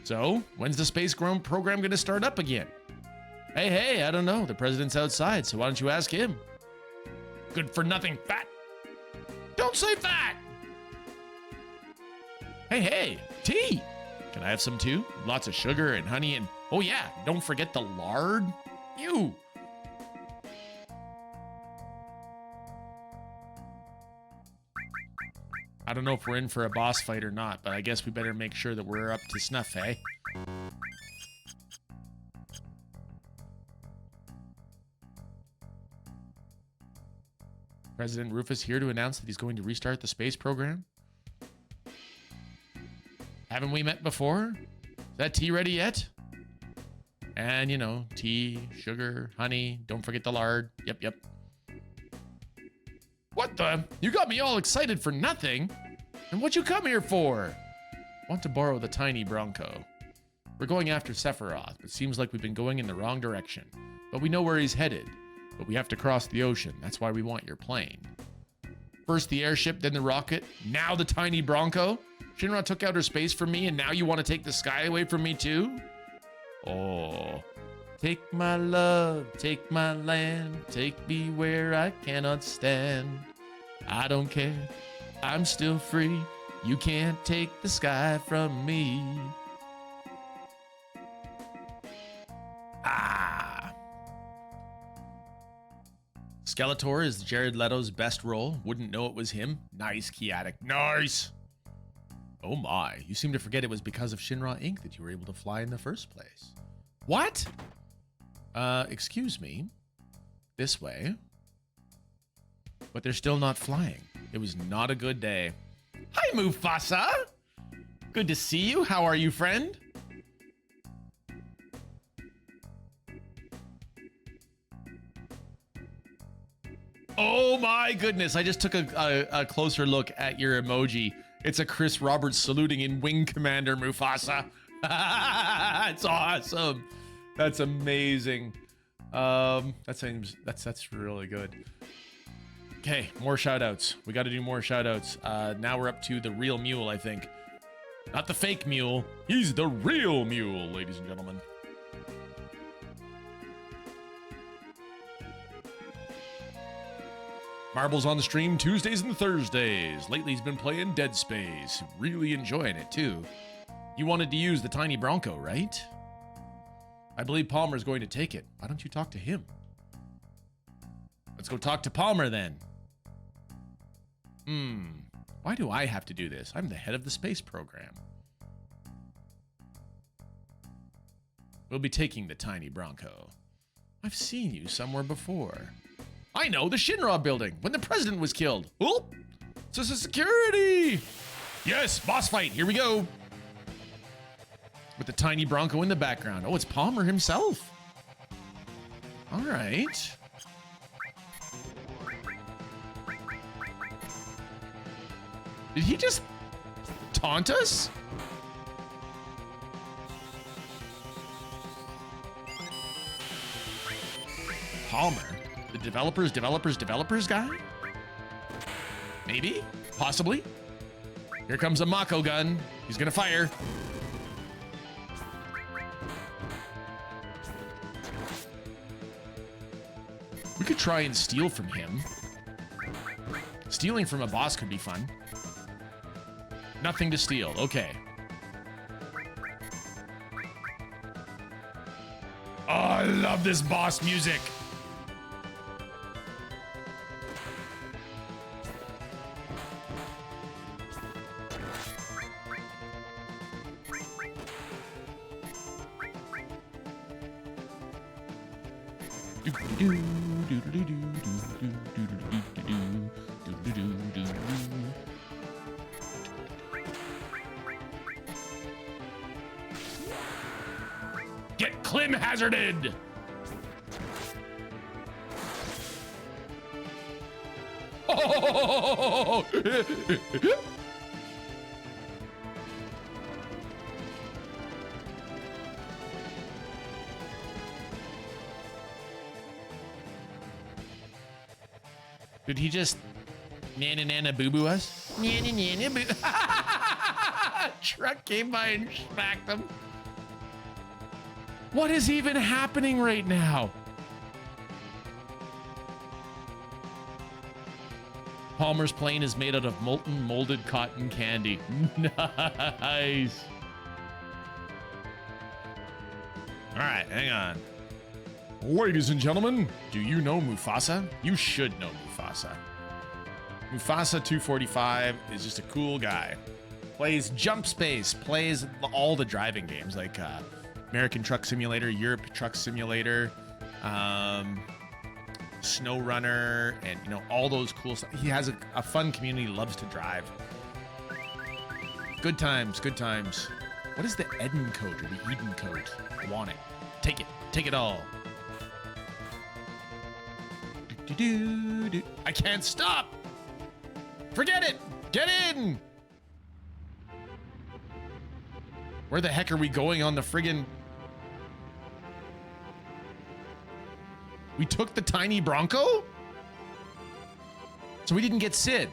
So, when's the space program gonna start up again? Hey, I don't know. The president's outside, so why don't you ask him? Good for nothing, fat. Don't say fat. Hey, tea. Can I have some too? Lots of sugar and honey and, oh yeah, don't forget the lard. Ew. I don't know if we're in for a boss fight or not, but I guess we better make sure that we're up to snuff, eh? President Rufus here to announce that he's going to restart the space program? Haven't we met before? Is that tea ready yet? And, you know, tea, sugar, honey, don't forget the lard. Yep. What the? You got me all excited for nothing. And what you come here for? Want to borrow the Tiny Bronco. We're going after Sephiroth. It seems like we've been going in the wrong direction. But we know where he's headed. But we have to cross the ocean. That's why we want your plane. First the airship, then the rocket. Now the Tiny Bronco? Shinra took out her space from me, and now you want to take the sky away from me too? Oh. Take my love, take my land, take me where I cannot stand. I don't care, I'm still free. You can't take the sky from me. Skeletor is Jared Leto's best role. Wouldn't know it was him. Nice, Kiatic. Nice! Oh my, you seem to forget it was because of Shinra Inc. that you were able to fly in the first place. What? Excuse me. This way. But they're still not flying. It was not a good day. Hi, Mufasa! Good to see you. How are you, friend? Oh my goodness, I just took a closer look at your emoji. It's a Chris Roberts saluting in Wing Commander Mufasa. It's awesome. That's amazing. That's really good. Okay, more shoutouts. We got to do more shoutouts. Now we're up to the real mule, I think. Not the fake mule. He's the real mule, ladies and gentlemen. Marbles on the stream Tuesdays and Thursdays. Lately he's been playing Dead Space. Really enjoying it too. You wanted to use the Tiny Bronco, right? I believe Palmer's going to take it. Why don't you talk to him? Let's go talk to Palmer then. Why do I have to do this? I'm the head of the space program. We'll be taking the Tiny Bronco. I've seen you somewhere before. I know, the Shinra building, when the president was killed. Oop! It's a security! Yes, boss fight, here we go. With the Tiny Bronco in the background. Oh, it's Palmer himself. All right. Did he just taunt us? Palmer? The developers guy? Maybe? Possibly? Here comes a Mako gun. He's gonna fire. We could try and steal from him. Stealing from a boss could be fun. Nothing to steal. Okay. Oh, I love this boss music. Get Clim hazarded! Oh! Did he just nana nana boo boo us? Nana nana boo. Truck came by and smacked him. What is even happening right now? Palmer's plane is made out of molten molded cotton candy. Nice. All right, hang on. Ladies and gentlemen, do you know Mufasa? You should know Mufasa. Mufasa 245 is just a cool guy. Plays Jump Space, plays all the driving games like American Truck Simulator, Europe Truck Simulator, Snow Runner, and you know, all those cool stuff. He has a fun community, loves to drive. Good times, good times. What is the Eden code or the Eden code? I want it. Take it all. I can't stop. Forget it. Get in. Where the heck are we going on the friggin'? We took the Tiny Bronco? So we didn't get Sid,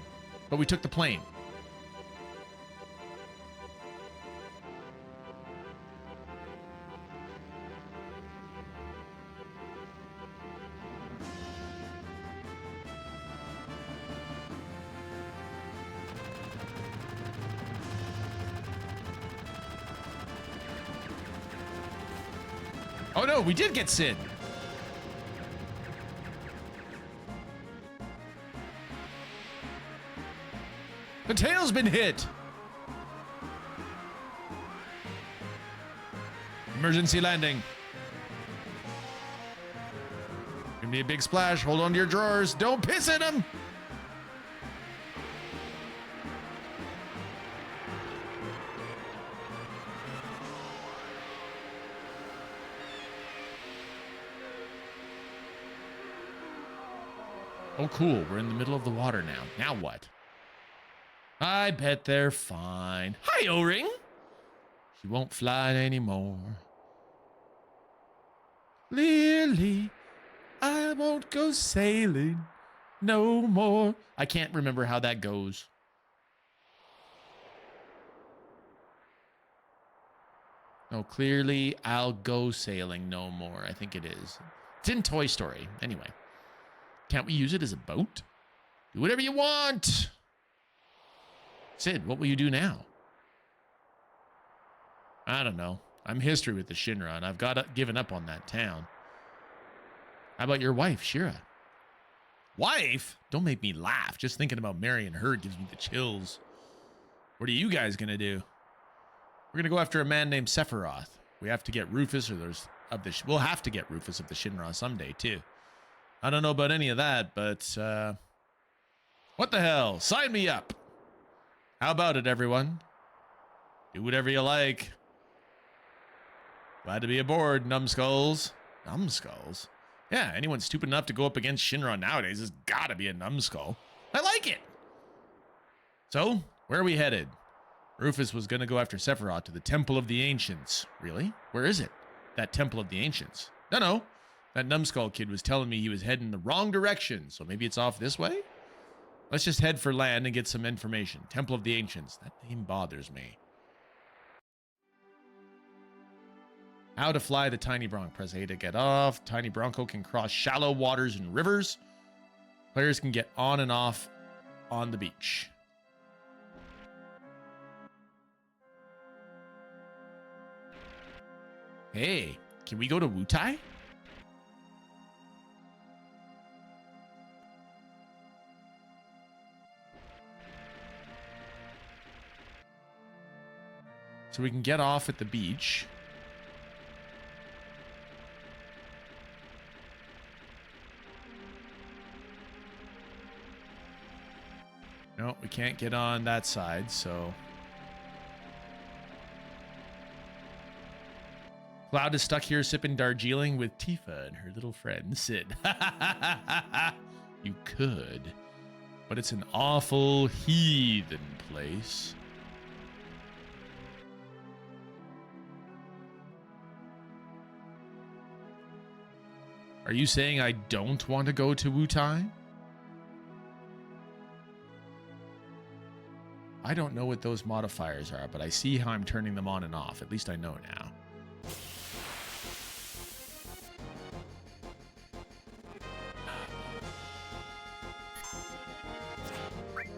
but we took the plane. Oh no, we did get Sid. The tail's been hit. Emergency landing. Gonna be a big splash. Hold on to your drawers. Don't piss in them. Oh, cool. We're in the middle of the water now. Now what? I bet they're fine. Hi, O-Ring. She won't fly anymore. Lily, I won't go sailing no more. I can't remember how that goes. No, clearly I'll go sailing no more. I think it is. It's in Toy Story. Anyway. Can't we use it as a boat? Do whatever you want. Sid, what will you do now? I don't know. I'm history with the Shinra, and I've given up on that town. How about your wife, Shira? Wife? Don't make me laugh. Just thinking about marrying her gives me the chills. What are you guys gonna do? We're gonna go after a man named Sephiroth. We have to get Rufus, we'll have to get Rufus of the Shinra someday too. I don't know about any of that, but what the hell? Sign me up. How about it, everyone? Do whatever you like. Glad to be aboard, numbskulls. Numbskulls? Yeah, anyone stupid enough to go up against Shinra nowadays has got to be a numbskull. I like it. So, where are we headed? Rufus was going to go after Sephiroth to the Temple of the Ancients. Really? Where is it? That Temple of the Ancients. No. That numbskull kid was telling me he was heading the wrong direction, so maybe it's off this way? Let's just head for land and get some information. Temple of the Ancients. That name bothers me. How to fly the Tiny Bronco. Press A to get off. Tiny Bronco can cross shallow waters and rivers. Players can get on and off on the beach. Hey, can we go to Wutai? So we can get off at the beach. No, we can't get on that side, so... Cloud is stuck here sipping Darjeeling with Tifa and her little friend Sid. You could, but it's an awful heathen place. Are you saying I don't want to go to Wutai? I don't know what those modifiers are, but I see how I'm turning them on and off. At least I know now.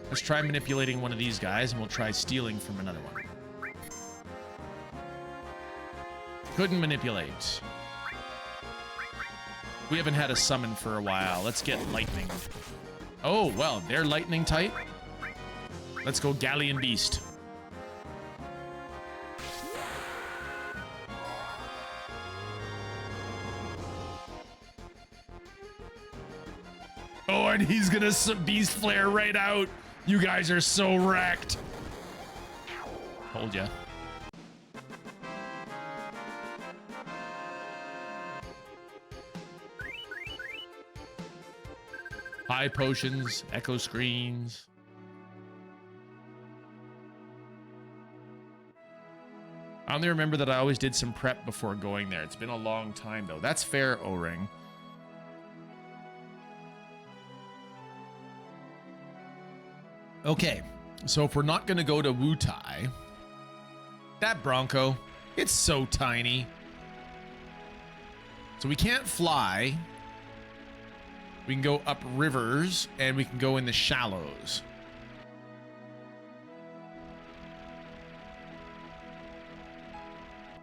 Let's try manipulating one of these guys, and we'll try stealing from another one. Couldn't manipulate. We haven't had a summon for a while. Let's get lightning. Oh, well, they're lightning type. Let's go Galleon Beast. Oh, and he's gonna Beast Flare right out. You guys are so wrecked. Told ya. High potions, echo screens. I only remember that I always did some prep before going there. It's been a long time though. That's fair, O-Ring. Okay, so if we're not gonna go to Wutai, that Bronco, it's so tiny. So we can't fly. We can go up rivers and we can go in the shallows.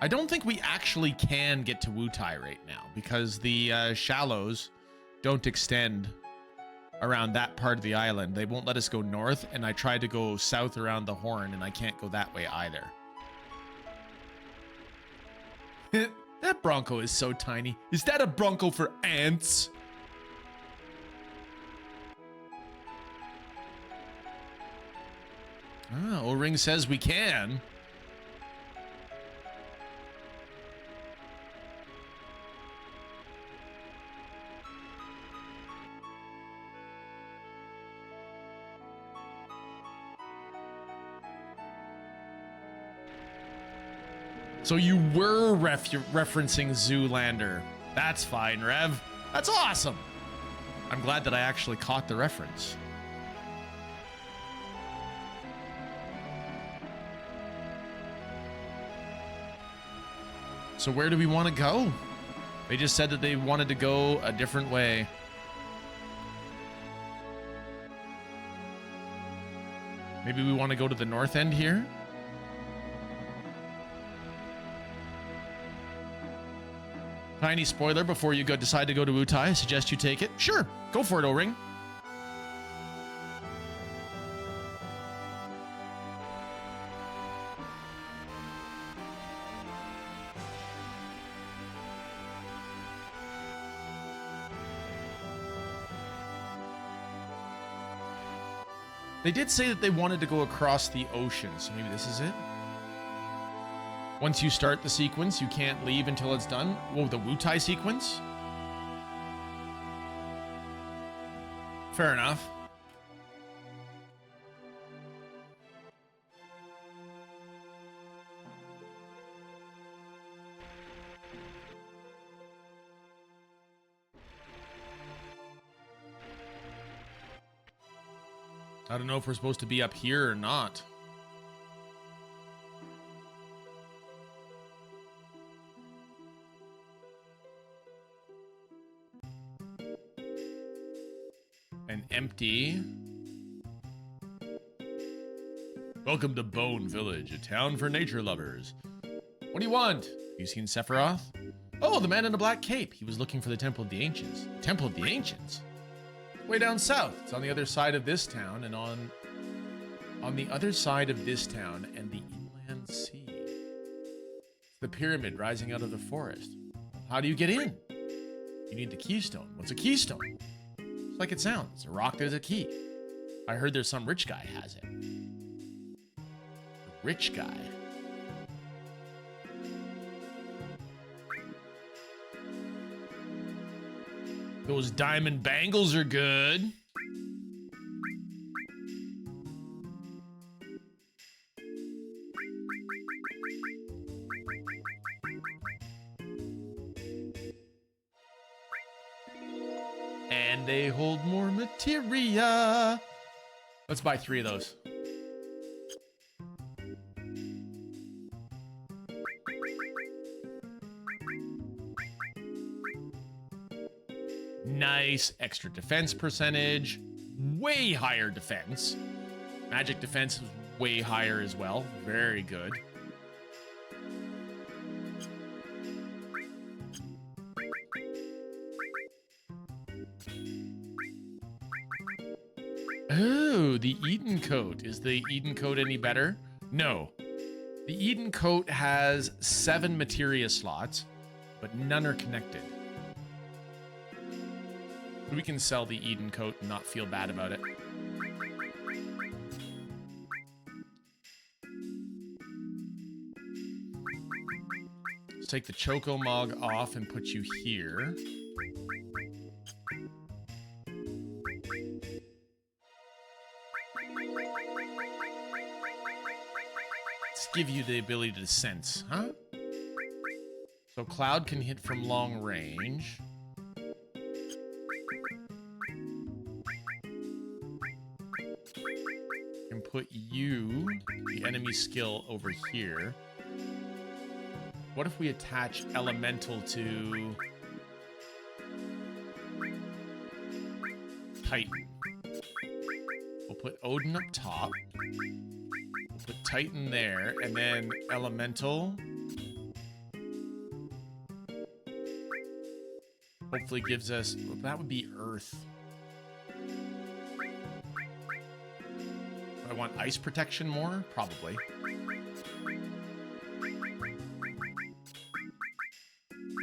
I don't think we actually can get to Wutai right now because the shallows don't extend around that part of the island. They won't let us go north, and I tried to go south around the horn, and I can't go that way either. That Bronco is so tiny. Is that a Bronco for ants? Ah, O-Ring says we can. So you were referencing Zoolander. That's fine, Rev. That's awesome. I'm glad that I actually caught the reference. So where do we want to go? They just said that they wanted to go a different way. Maybe we want to go to the north end here? Tiny spoiler before you decide to go to Wutai. I suggest you take it. Sure, go for it, O-Ring. They did say that they wanted to go across the ocean, so maybe this is it. Once you start the sequence, you can't leave until it's done. Whoa, the Wutai sequence? Fair enough. I don't know if we're supposed to be up here or not. An empty. Welcome to Bone Village, a town for nature lovers. What do you want? Have you seen Sephiroth? Oh, the man in a black cape. He was looking for the Temple of the Ancients. Temple of the Ancients? Way down south. It's on the other side of this town and on the other side of this town and the inland sea. It's the pyramid rising out of the forest. How do you get in? You need the keystone. What's a keystone? It's like it sounds. It's a rock, there's a key. I heard there's some rich guy has it. Rich guy. Those diamond bangles are good. And they hold more materia. Let's buy 3 of those. Nice. Extra defense percentage. Way higher defense. Magic defense is way higher as well. Very good. Oh, the Eden coat. Is the Eden coat any better? No. The Eden coat has 7 materia slots, but none are connected. We can sell the Eden coat and not feel bad about it. Let's take the Choco Mog off and put you here. Let's give you the ability to sense, huh? So Cloud can hit from long range. And put you, the enemy skill, over here. What if we attach Elemental to Titan? We'll put Odin up top. We'll put Titan there, and then Elemental. Hopefully gives us, well, that would be Earth. I want ice protection more? Probably.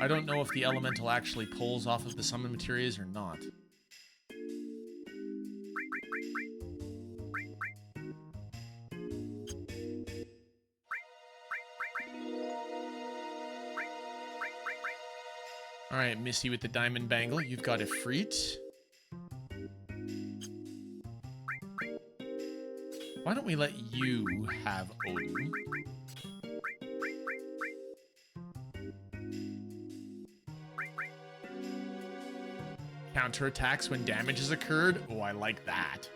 I don't know if the elemental actually pulls off of the summon materials or not. Alright, Missy with the diamond bangle. You've got a Ifrit. Why don't we let you have Odin? Counterattacks when damage has occurred? Oh, I like that.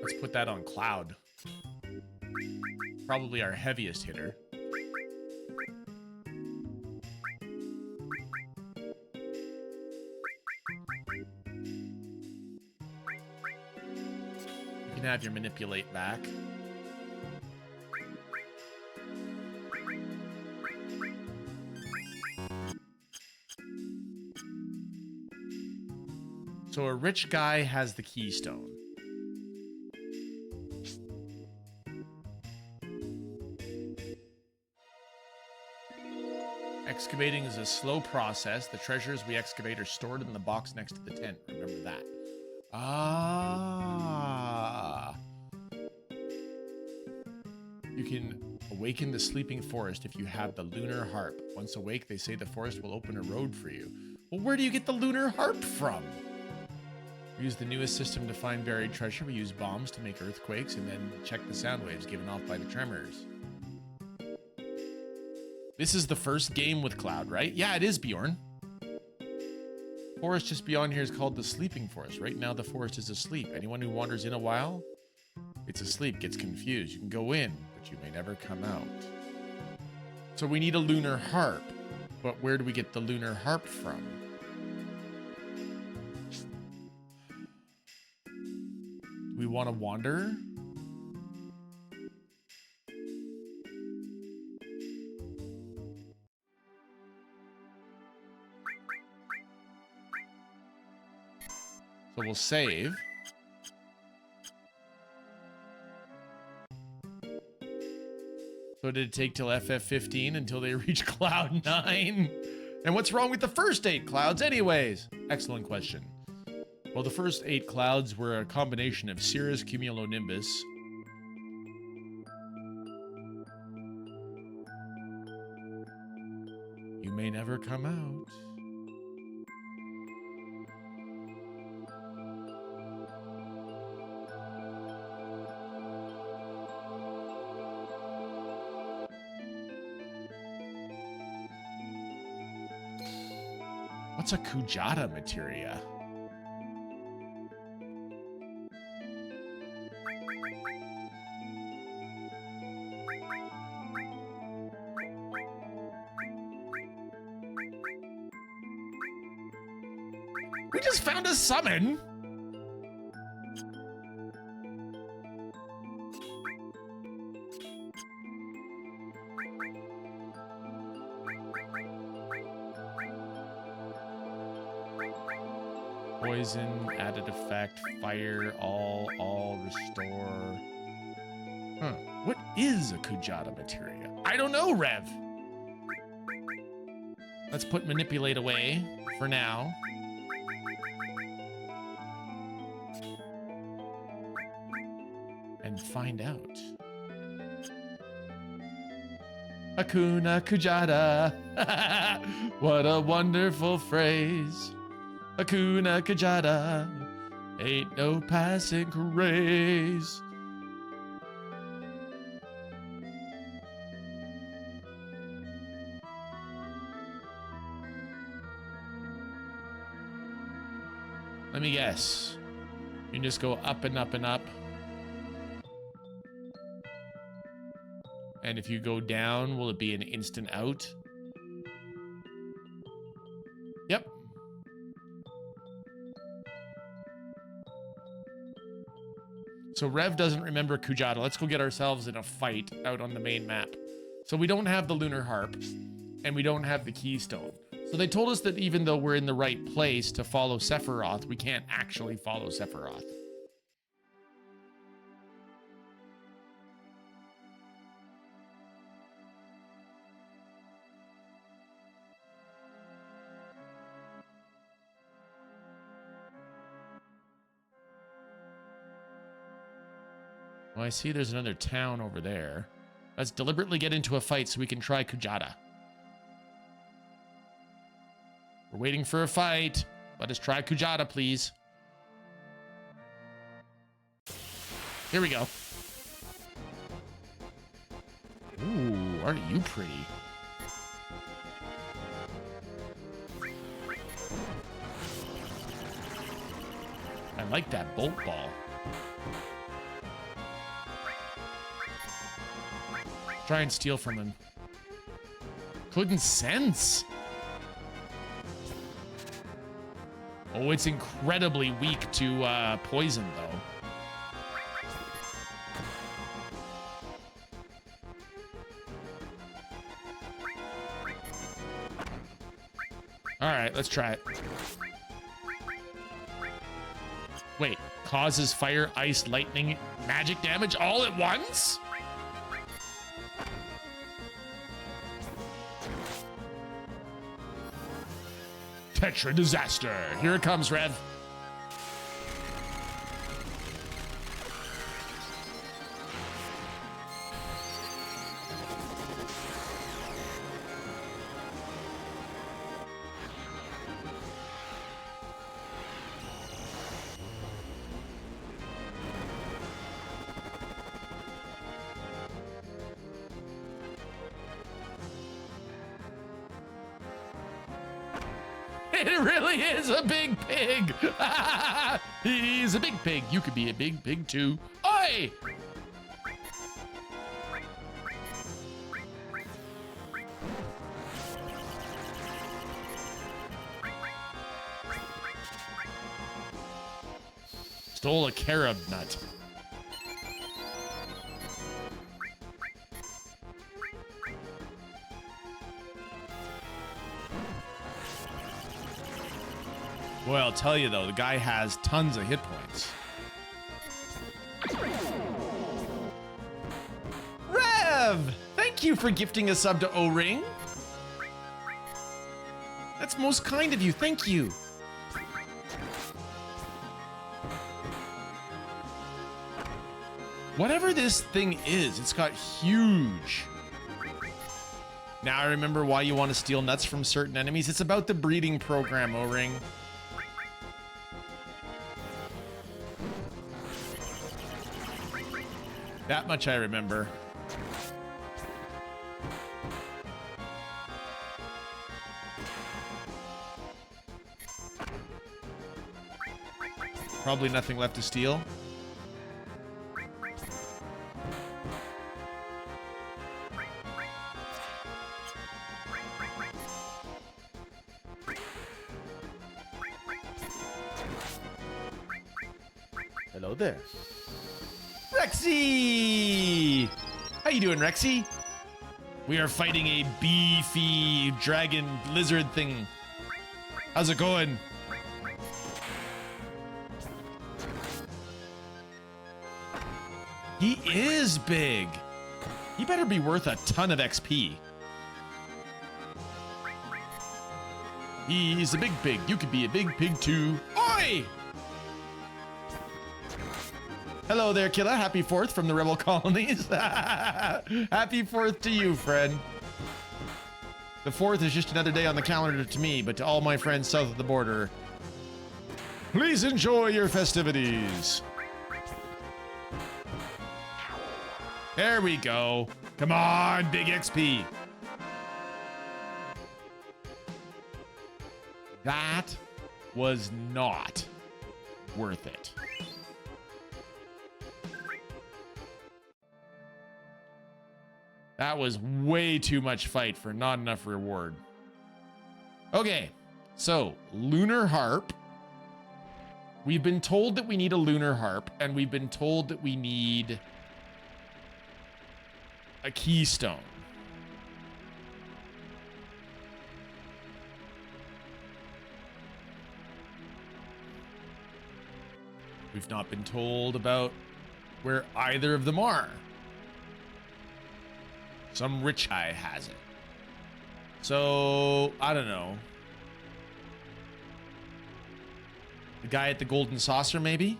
Let's put that on Cloud. Probably our heaviest hitter. You can have your manipulate back. So a rich guy has the keystone. Excavating is a slow process. The treasures we excavate are stored in the box next to the tent. Remember that. Ah. You can awaken the sleeping forest if you have the lunar harp. Once awake, they say the forest will open a road for you. Well, where do you get the lunar harp from? We use the newest system to find buried treasure. We use bombs to make earthquakes and then check the sound waves given off by the tremors. This is the first game with Cloud, right? Yeah, it is, Bjorn. Forest just beyond here is called the Sleeping Forest. Right now, the forest is asleep. Anyone who wanders in a while, it's asleep, gets confused. You can go in, but you may never come out. So we need a lunar harp. But where do we get the lunar harp from? Do we want to wander? So we'll save. So did it take till FF15 until they reach Cloud 9? And what's wrong with the first 8 clouds anyways? Excellent question. Well, the first 8 clouds were a combination of cirrus cumulonimbus, you may never come out, what's a Kujata materia? We just found a summon. Poison, added effect, fire, all, restore. Huh. What is a Kujata materia? I don't know, Rev. Let's put manipulate away for now. And find out. Hakuna Kujata. What a wonderful phrase. Hakuna Kujata. Ain't no passing craze. Let me guess. You can just go up and up and up. And if you go down, will it be an instant out? Yep. So Rev doesn't remember Kujata. Let's go get ourselves in a fight out on the main map. So we don't have the Lunar Harp, and we don't have the Keystone. So they told us that even though we're in the right place to follow Sephiroth, we can't actually follow Sephiroth. Well, I see there's another town over there. Let's deliberately get into a fight so we can try Kujata. We're waiting for a fight. Let us try Kujata, please. Here we go. Ooh, aren't you pretty? I like that bolt ball. Try and steal from him. Couldn't sense. Oh, it's incredibly weak to poison, though. All right, let's try it. Wait, causes fire, ice, lightning, magic damage all at once? Tetra disaster. Here it comes, Rev. It really is a big pig. He's a big pig. You could be a big pig too. Oi! Stole a carob nut. Boy, I'll tell you though, the guy has tons of hit points. Rev! Thank you for gifting a sub to O-Ring. That's most kind of you. Thank you. Whatever this thing is, it's got huge. Now I remember why you want to steal nuts from certain enemies. It's about the breeding program, O-Ring. That much I remember. Probably nothing left to steal. Hello there. Rexy! How you doing, Rexy? We are fighting a beefy dragon lizard thing. How's it going? He is big. He better be worth a ton of XP. He's a big pig. You could be a big pig too. Oi! Hello there, Killa. Happy 4th from the Rebel Colonies. Happy 4th to you, friend. The 4th is just another day on the calendar to me, but to all my friends south of the border, please enjoy your festivities. There we go. Come on, big XP. That was not worth it. That was way too much fight for not enough reward. Okay, so Lunar Harp. We've been told that we need a Lunar Harp, and we've been told that we need a keystone. We've not been told about where either of them are. Some rich guy has it. So, I don't know. The guy at the Golden Saucer, maybe?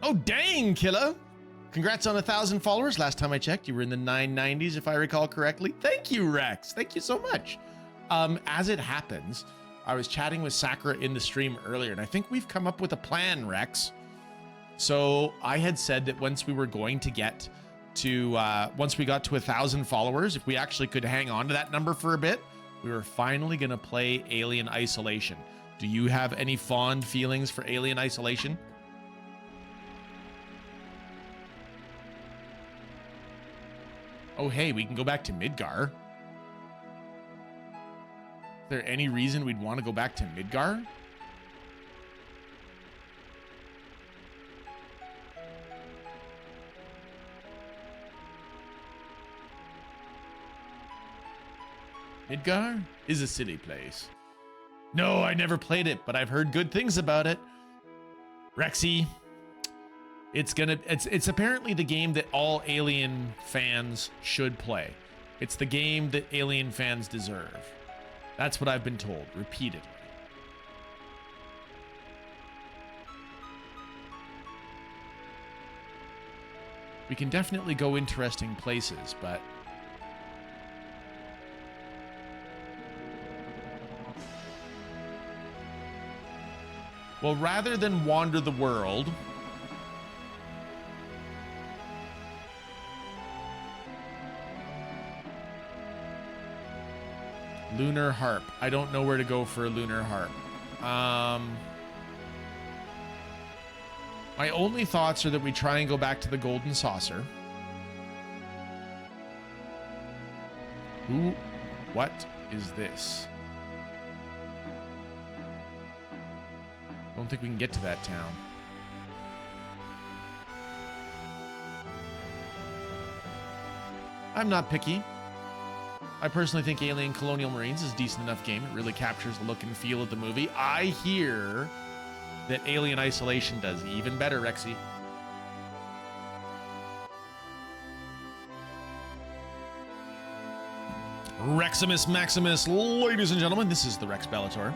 Oh, dang, Killa. Congrats on 1,000 followers. Last time I checked, you were in the 990s, if I recall correctly. Thank you, Rex. Thank you so much. As it happens, I was chatting with Sakura in the stream earlier, and I think we've come up with a plan, Rex. So I had said that once we were going to get to, once we got to 1,000 followers, if we actually could hang on to that number for a bit, we were finally going to play Alien Isolation. Do you have any fond feelings for Alien Isolation? Oh, hey, we can go back to Midgar. Is there any reason we'd want to go back to Midgar? Midgar is a silly place. No, I never played it, but I've heard good things about it. Rexy, it's apparently the game that all Alien fans should play. It's the game that Alien fans deserve. That's what I've been told repeatedly. We can definitely go interesting places, but well, rather than wander the world, Lunar Harp. I don't know where to go for a Lunar Harp. My only thoughts are that we try and go back to the Golden Saucer. What is this? Don't think we can get to that town. I'm not picky. I personally think Alien Colonial Marines is a decent enough game. It really captures the look and feel of the movie. I hear that Alien Isolation does even better, Rexy. Reximus Maximus, ladies and gentlemen, this is the Rex Bellator.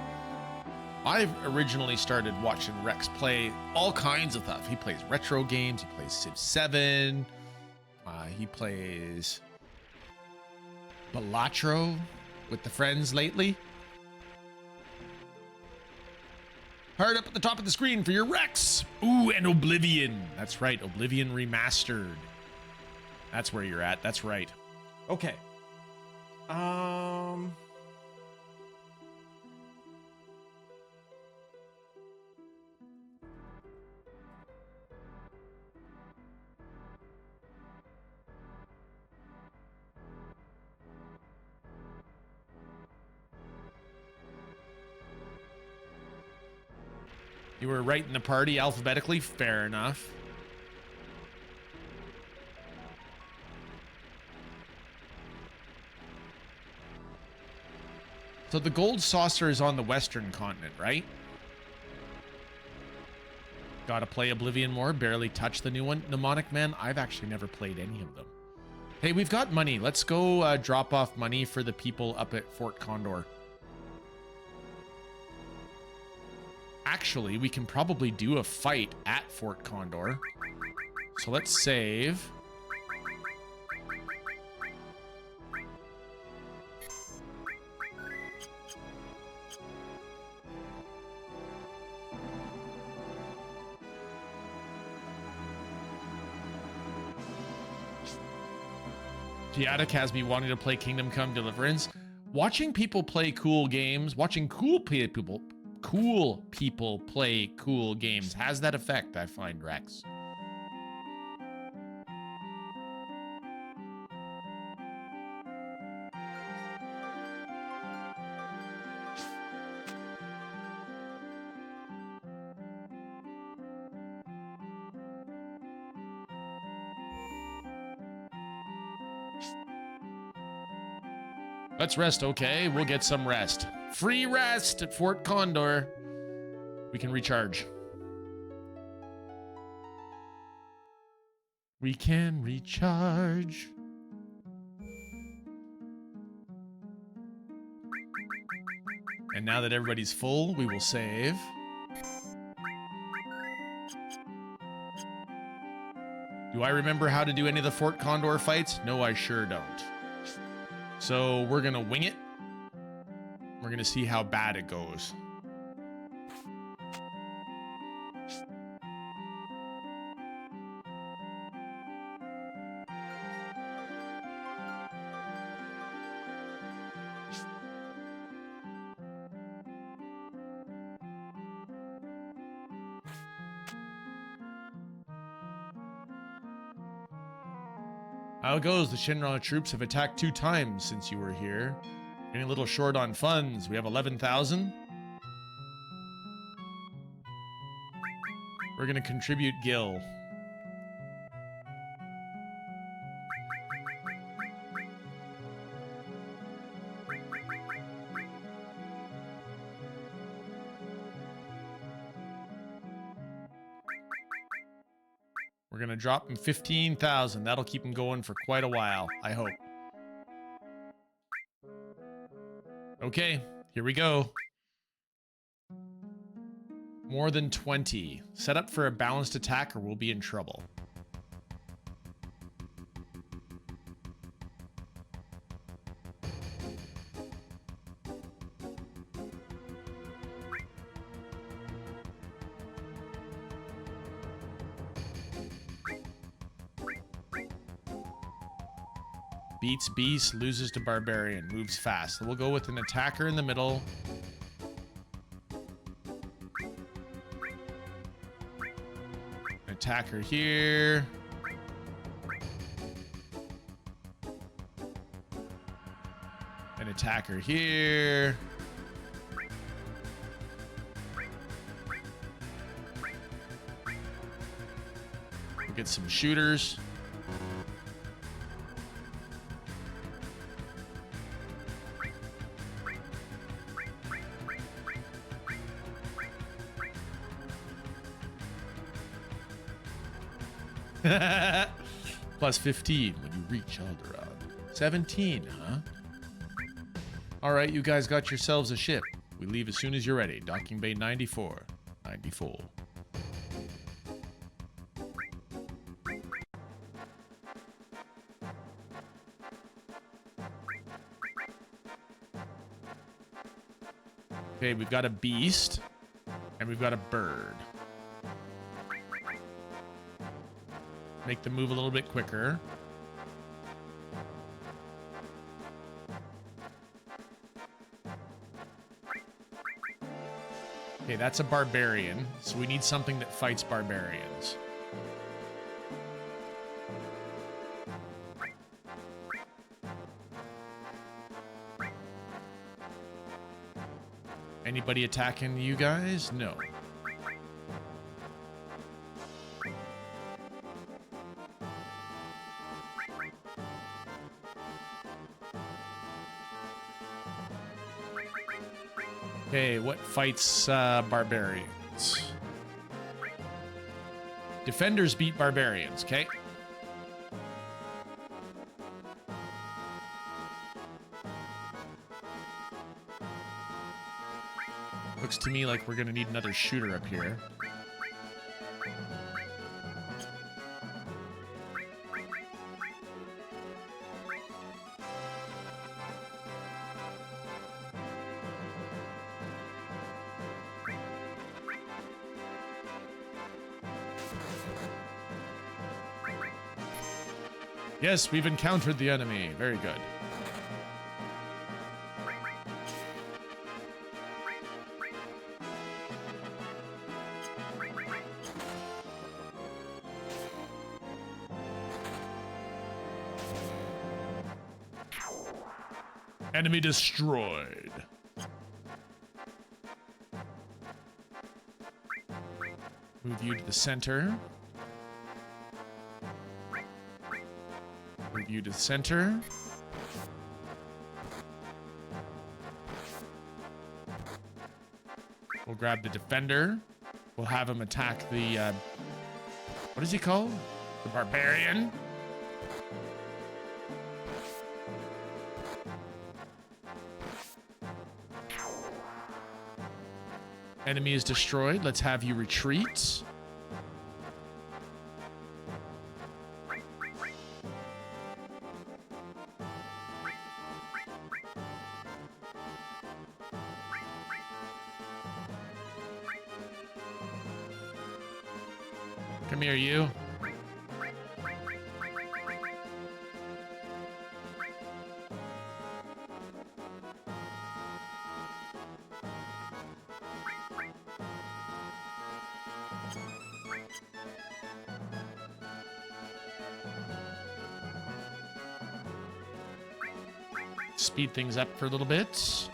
I've originally started watching Rex play all kinds of stuff. He plays retro games, he plays Civ 7, he plays Balatro with the friends lately. Hard up at the top of the screen for your Rex. Ooh, and Oblivion. That's right, Oblivion Remastered. That's where you're at, that's right. Okay. You were right in the party alphabetically, fair enough. So the gold saucer is on the western continent, right? Gotta play Oblivion more, barely touched the new one. Mnemonic Man, I've actually never played any of them. Hey, we've got money. Let's go drop off money for the people up at Fort Condor. Actually, we can probably do a fight at Fort Condor. So let's save. Giatic has me wanting to play Kingdom Come Deliverance. Watching people play cool games, watching cool people play cool games has that effect, I find, Rex. Let's rest, okay? We'll get some rest. Free rest at Fort Condor. We can recharge. We can recharge. And now that everybody's full, we will save. Do I remember how to do any of the Fort Condor fights? No, I sure don't. So we're gonna wing it. We're gonna see how bad it goes. How it goes, the Shinra troops have attacked 2 times since you were here. Getting a little short on funds. We have 11,000. We're gonna contribute Gil. We're gonna drop him 15,000. That'll keep him going for quite a while, I hope. Okay, here we go. More than 20. Set up for a balanced attack or we'll be in trouble. Beats Beast, loses to Barbarian, moves fast. So we'll go with an attacker in the middle. An attacker here. An attacker here. We'll get some shooters. Plus 15 when you reach Alderaan. 17, huh? All right, you guys got yourselves a ship. We leave as soon as you're ready. Docking bay 94. 94. Okay, we've got a beast. And we've got a bird. Make the move a little bit quicker. Okay, that's a barbarian, so we need something that fights barbarians. Anybody attacking you guys? No. Okay, what fights barbarians? Defenders beat barbarians, okay? Looks to me like we're gonna need another shooter up here. Yes, we've encountered the enemy. Very good. Enemy destroyed. Move you to the center. Move you to the center. We'll grab the defender. We'll have him attack the, what is he called? The barbarian. Enemy is destroyed. Let's have you retreat. Come here, you. Speed things up for a little bit.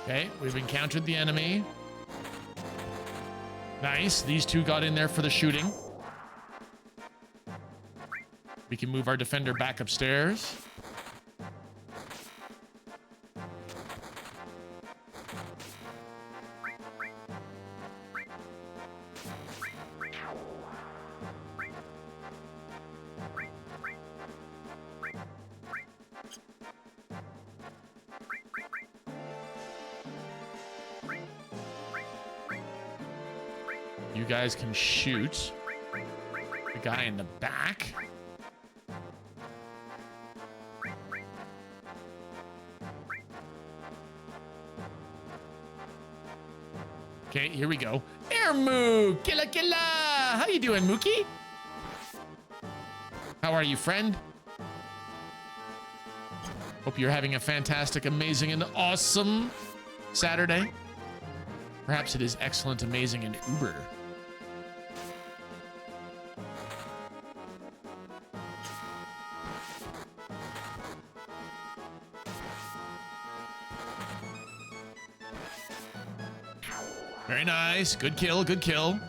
Okay, we've encountered the enemy. Nice. These two got in there for the shooting. We can move our defender back upstairs. You guys can shoot the guy in the back. Okay, here we go. Air Moo! Killa killa! How you doing, Mookie? How are you, friend? Hope you're having a fantastic, amazing, and awesome Saturday. Perhaps it is excellent, amazing, and uber. Very nice. Good kill, good kill.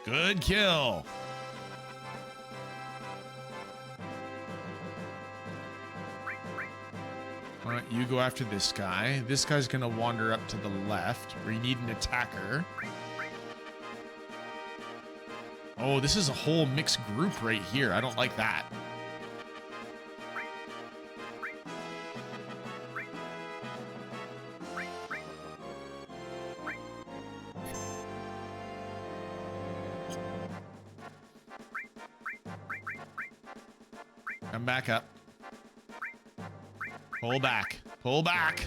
Good kill. All right, you go after this guy. This guy's gonna wander up to the left. We need an attacker. Oh, this is a whole mixed group right here. I don't like that. Come back up. Pull back. Pull back.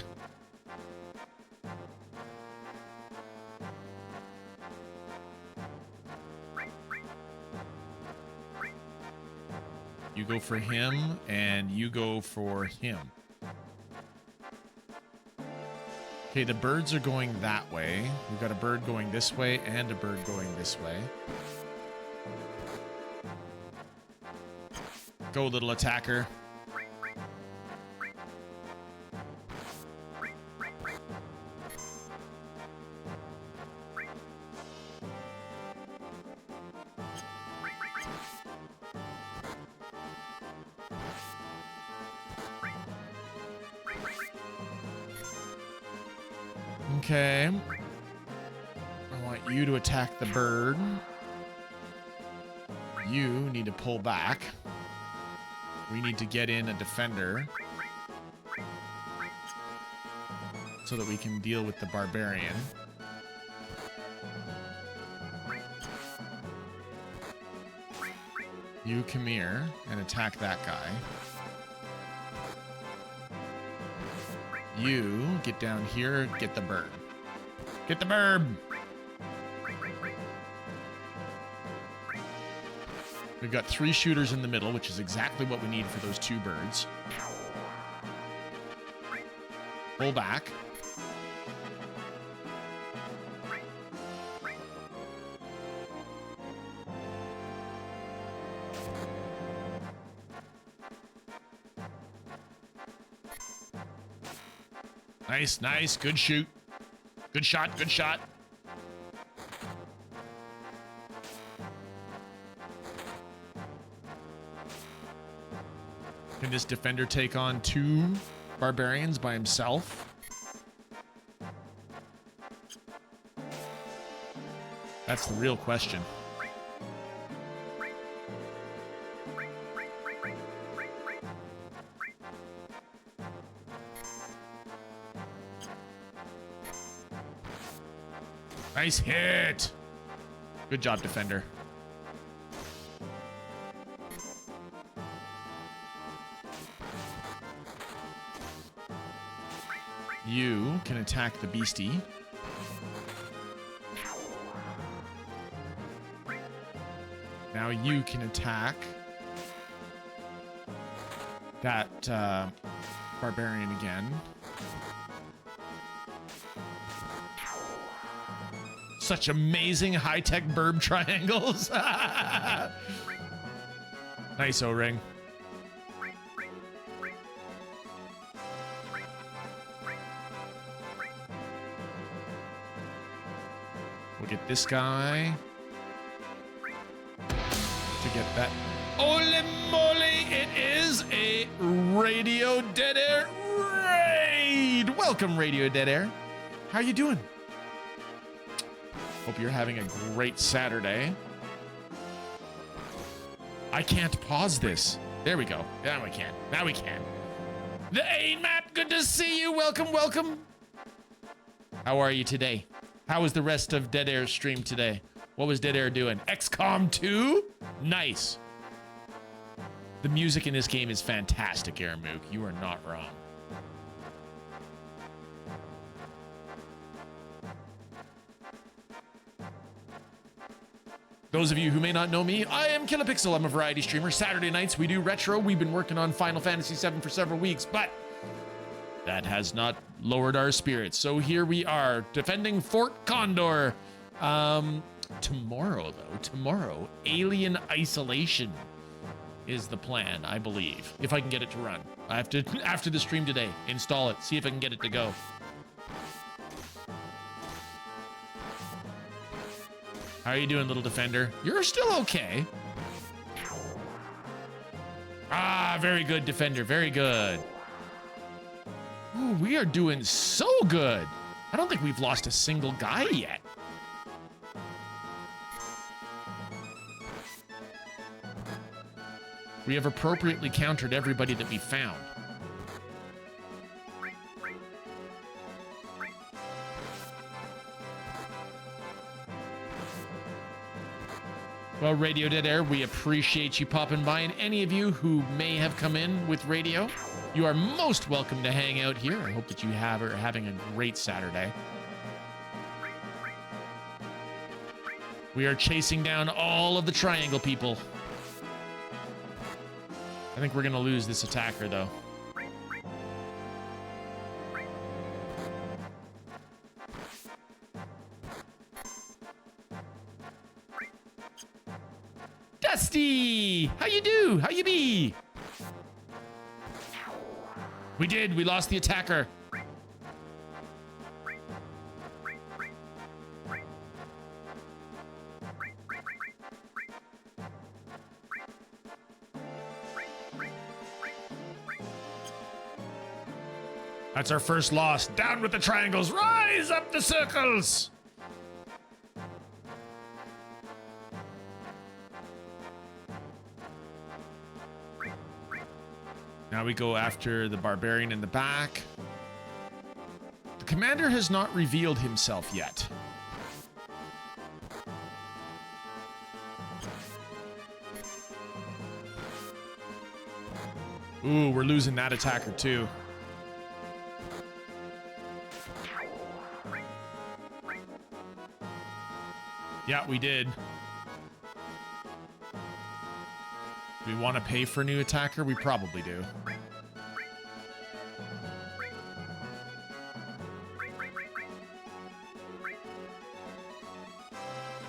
You go for him, and you go for him. Okay, the birds are going that way. We've got a bird going this way and a bird going this way. Go, little attacker. Okay. I want you to attack the bird. You need to pull back. We need to get in a defender so that we can deal with the barbarian. You come here and attack that guy. You get down here, get the bird. Get the bird! We've got 3 shooters in the middle, which is exactly what we need for those 2 birds. Pull back. Nice, nice. Good shoot. Good shot, good shot. Can this defender take on 2 barbarians by himself? That's the real question. Nice hit. Good job, defender. You can attack the beastie. Now you can attack that barbarian again. Such amazing high-tech burb triangles. Nice O-ring. We'll get this guy to get that. Holy moly, it is a Radio Dead Air raid. Welcome, Radio Dead Air. How you doing? Hope you're having a great Saturday. I can't pause this. There we go. Now we can. Now we can. The A map, good to see you. Welcome, welcome. How are you today? How was the rest of Dead Air's stream today? What was Dead Air doing? XCOM 2? Nice. The music in this game is fantastic, Aramook. You are not wrong. Those of you who may not know me, I am Kilopixel. I'm a variety streamer. Saturday nights we do retro. We've been working on Final Fantasy VII for several weeks, but that has not lowered our spirits. So here we are, defending Fort Condor. Tomorrow, Alien Isolation is the plan, I believe. If I can get it to run. I have to, after the stream today, install it, see if I can get it to go. How are you doing, little defender? You're still okay. Ah, very good, defender. Very good. Ooh, we are doing so good. I don't think we've lost a single guy yet. We have appropriately countered everybody that we found. Well, Radio Dead Air, we appreciate you popping by, and any of you who may have come in with radio, you are most welcome to hang out here. I hope that you are having a great Saturday. We are chasing down all of the triangle people. I think we're gonna lose this attacker, though. Dusty! How you do? How you be? We did. We lost the attacker. That's our first loss. Down with the triangles. Rise up the circles. Now we go after the barbarian in the back. The commander has not revealed himself yet. Ooh, we're losing that attacker too. Yeah, we did. Do we want to pay for a new attacker? We probably do.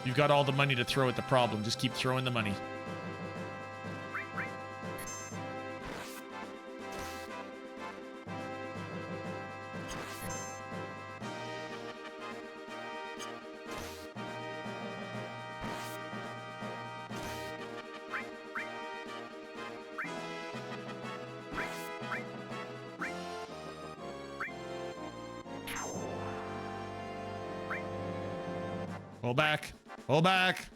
You've got all the money to throw at the problem. Just keep throwing the money. Pull back. Pull back.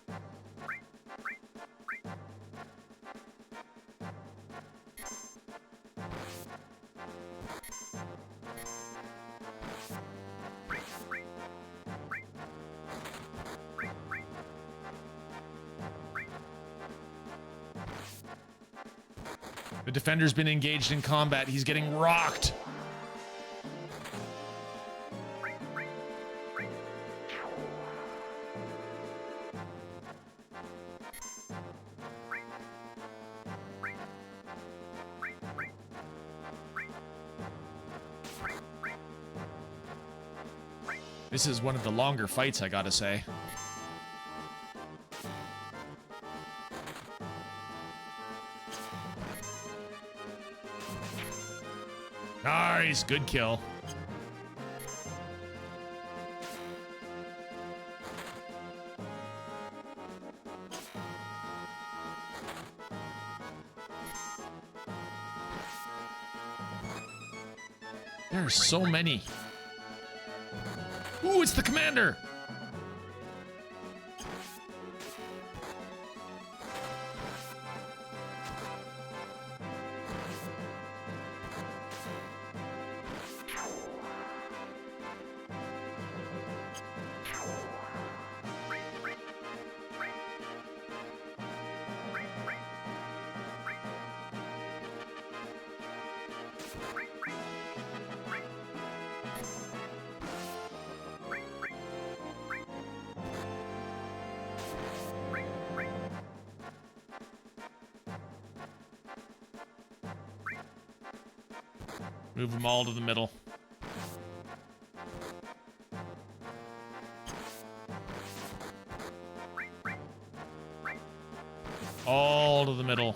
The defender's been engaged in combat. He's getting rocked. This is one of the longer fights, I gotta say. Nice, good kill. There are so many. Ooh, it's the commander! Move them all to the middle. All to the middle.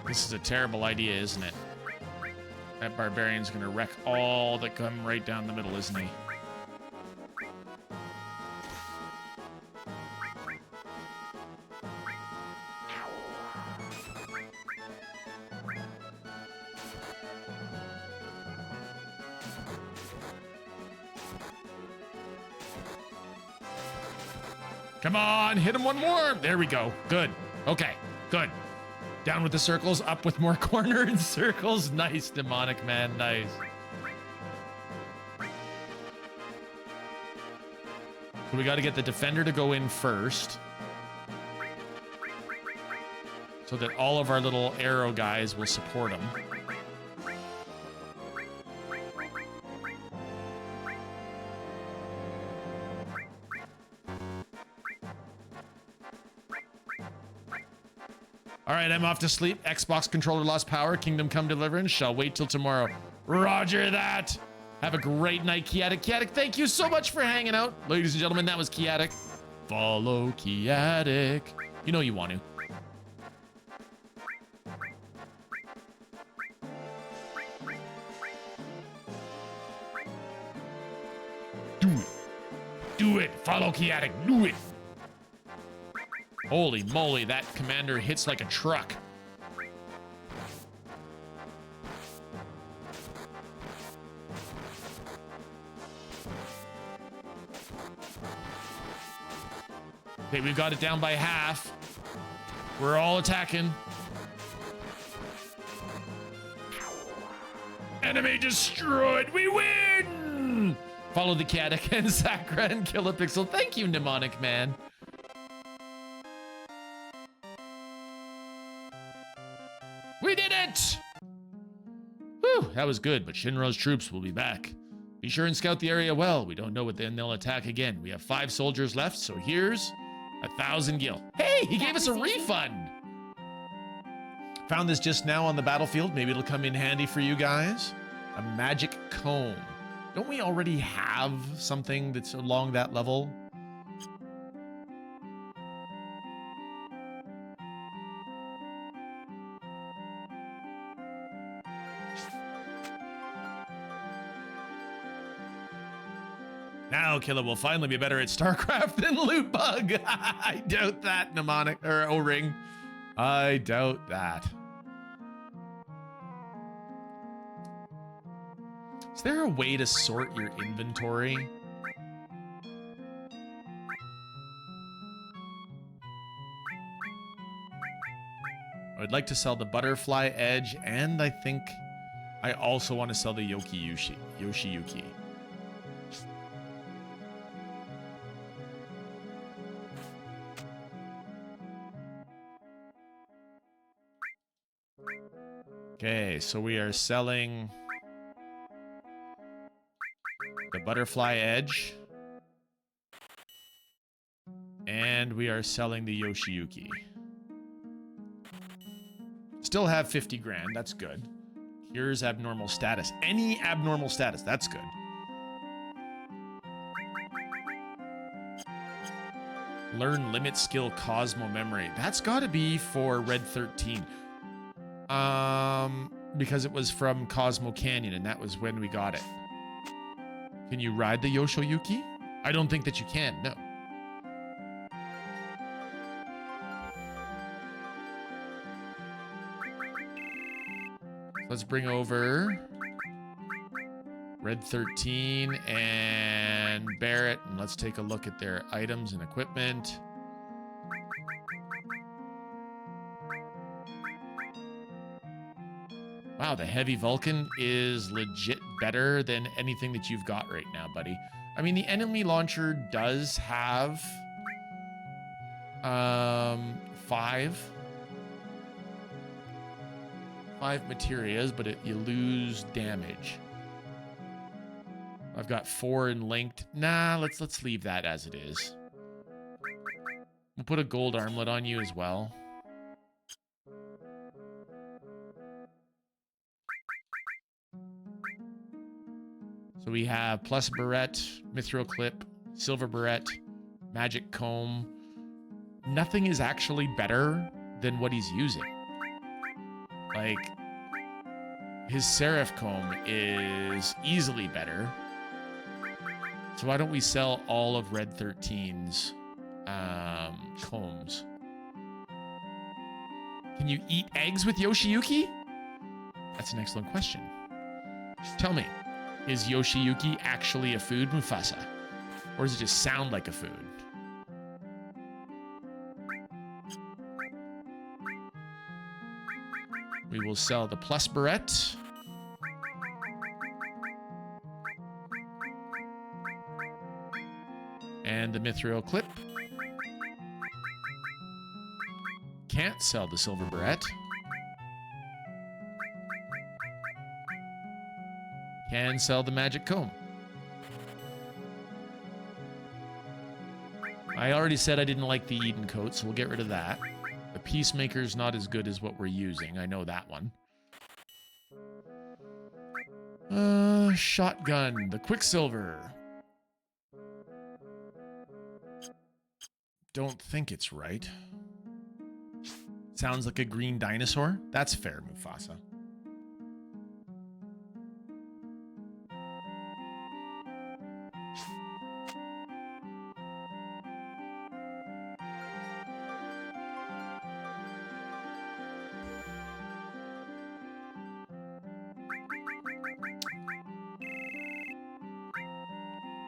This is a terrible idea, isn't it? That barbarian's gonna wreck all that come right down the middle, isn't he? Come on, hit him one more. There we go. Good. Okay, good. Down with the circles, up with more corner and circles. Nice, demonic man, nice. So we got to get the defender to go in first, so that all of our little arrow guys will support him. All right, I'm off to sleep. Xbox controller lost power. Kingdom Come Deliverance shall wait till tomorrow. Roger that. Have a great night, Kiatic. Kiatic, thank you so much for hanging out. Ladies and gentlemen, that was Kiatic. Follow Kiatic. You know you want to. Do it. Do it. Follow Kiatic. Do it. Holy moly, that commander hits like a truck. Okay, we've got it down by half. We're all attacking. Enemy destroyed. We win! Follow the Kiatic and Sakura and kill a pixel. Thank you, Mnemonic Man. We did it! Whew, that was good, but Shinra's troops will be back. Be sure and scout the area well. We don't know when they'll attack again. We have 5 soldiers left, so here's 1,000 gil. Hey, he gave us a refund! Found this just now on the battlefield. Maybe it'll come in handy for you guys. A magic comb. Don't we already have something that's along that level? Now Killer will finally be better at StarCraft than Loot Bug. I doubt that, Mnemonic or O-Ring. I doubt that. Is there a way to sort your inventory? I would like to sell the Butterfly Edge, and I think I also want to sell the Yoshiyuki. Okay, so we are selling the Butterfly Edge, and we are selling the Yoshiyuki. Still have 50 grand, that's good. Here's abnormal status. Any abnormal status, that's good. Learn limit skill Cosmo memory. That's gotta be for Red 13. Because it was from Cosmo Canyon, and that was when we got it. Can you ride the Yoshiyuki? I don't think that you can, no. Let's bring over Red 13 and Barrett, and let's take a look at their items and equipment. Wow, the Heavy Vulcan is legit better than anything that you've got right now, buddy. I mean, the enemy launcher does have 5 materias, but you lose damage. I've got 4 in linked. Nah, let's leave that as it is. We'll put a gold armlet on you as well. So we have plus barrette, mithril clip, silver barrette, magic comb. Nothing is actually better than what he's using. Like, his Seraph comb is easily better. So why don't we sell all of Red 13's combs? Can you eat eggs with Yoshiyuki? That's an excellent question. Tell me, is Yoshiyuki actually a food, Mufasa? Or does it just sound like a food? We will sell the plus barrette. And the mithril clip. Can't sell the silver barrette. Can sell the magic comb. I already said I didn't like the Eden coat, so we'll get rid of that. The Peacemaker's not as good as what we're using. I know that one. Shotgun. The Quicksilver. Don't think it's right. Sounds like a green dinosaur. That's fair, Mufasa.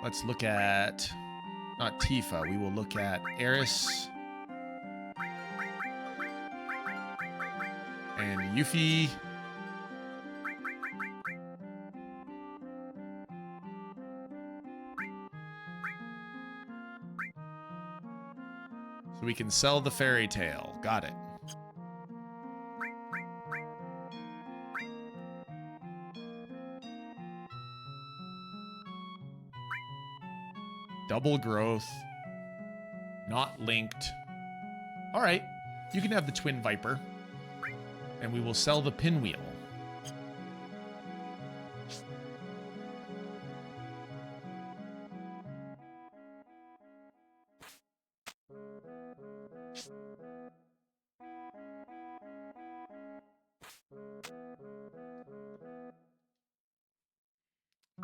Let's look at, not Tifa, we will look at Eris and Yuffie. So we can sell the fairy tale. Got it. Double growth. Not linked. All right. You can have the Twin Viper. And we will sell the Pinwheel.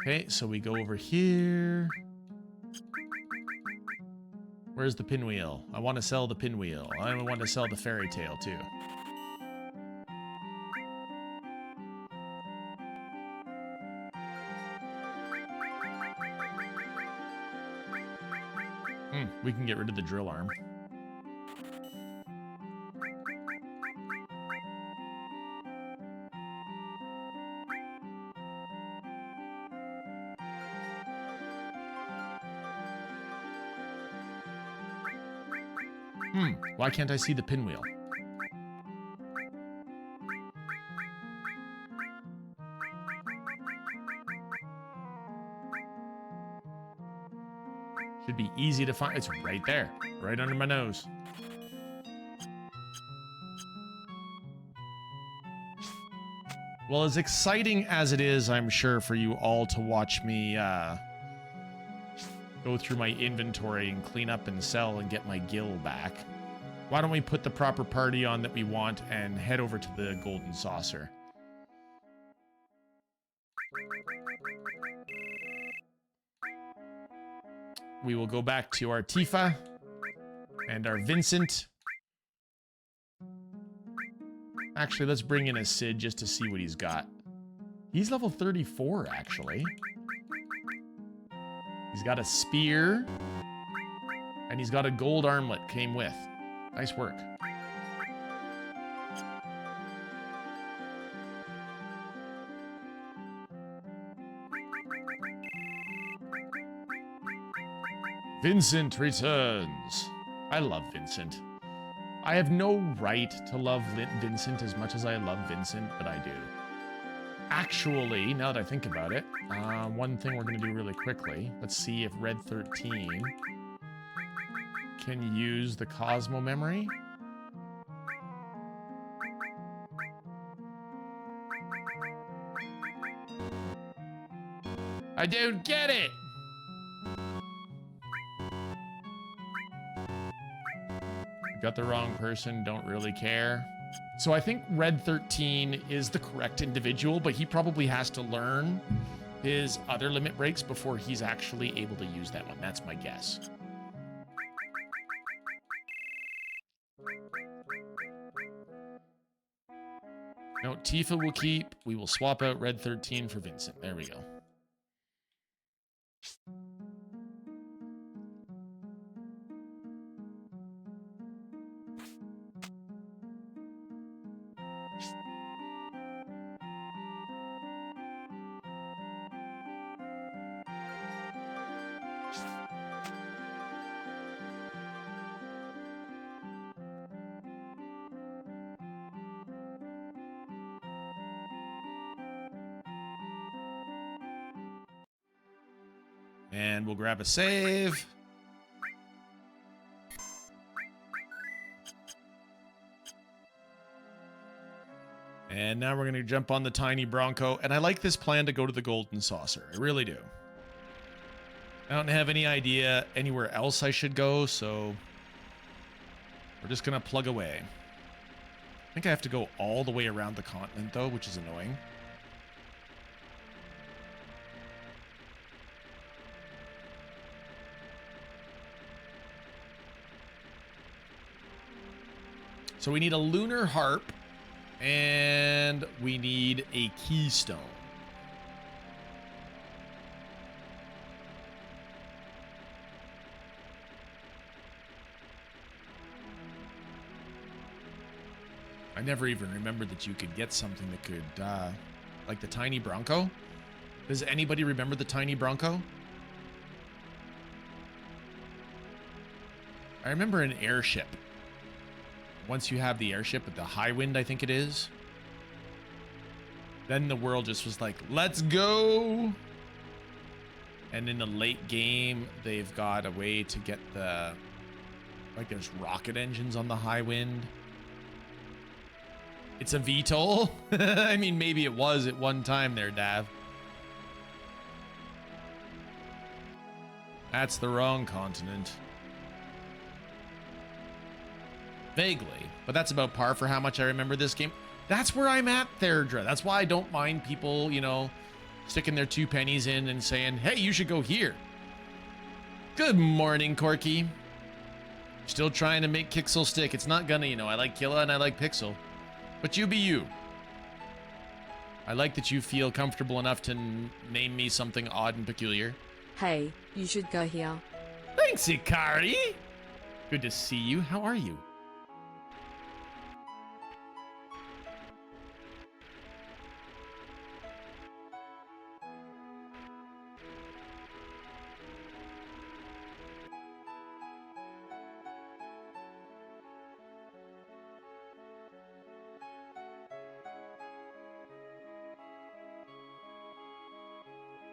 Okay, so we go over here. Where's the Pinwheel? I want to sell the Pinwheel. I want to sell the fairy tale too. We can get rid of the drill arm. Why can't I see the Pinwheel? Should be easy to find. It's right there, right under my nose. Well, as exciting as it is, I'm sure, for you all to watch me go through my inventory and clean up and sell and get my gil back, why don't we put the proper party on that we want and head over to the Golden Saucer? We will go back to our Tifa and our Vincent. Actually, let's bring in a Sid just to see what he's got. He's level 34, actually. He's got a spear. And he's got a gold armlet came with. Nice work. Vincent returns. I love Vincent. I have no right to love Vincent as much as I love Vincent, but I do. Actually, now that I think about it, one thing we're going to do really quickly. Let's see if Red 13 can use the Cosmo memory. I don't get it! Got the wrong person, don't really care. So I think Red 13 is the correct individual, but he probably has to learn his other limit breaks before he's actually able to use that one. That's my guess. No, Tifa will keep. We will swap out Red 13 for Vincent. There we go. And we'll grab a save. And now we're going to jump on the Tiny Bronco. And I like this plan to go to the Golden Saucer. I really do. I don't have any idea anywhere else I should go, so we're just going to plug away. I think I have to go all the way around the continent, though, which is annoying. So we need a lunar harp, and we need a keystone. I never even remembered that you could get something that could, like the Tiny Bronco. Does anybody remember the Tiny Bronco? I remember an airship. Once you have the airship with the high wind, I think it is, then the world just was like, let's go. And in the late game, they've got a way to get the, like there's rocket engines on the high wind. It's a VTOL. I mean, maybe it was at one time there, Dav. That's the wrong continent. Vaguely, but that's about par for how much I remember this game. That's where I'm at there, Dre. That's why I don't mind people, you know, sticking their 2 pennies in and saying, hey, you should go here. Good morning, Corky. Still trying to make Kixel stick. It's not gonna, you know, I like Killa and I like Pixel. But you be you. I like that you feel comfortable enough to name me something odd and peculiar. Hey, you should go here. Thanks, Ikari. Good to see you. How are you?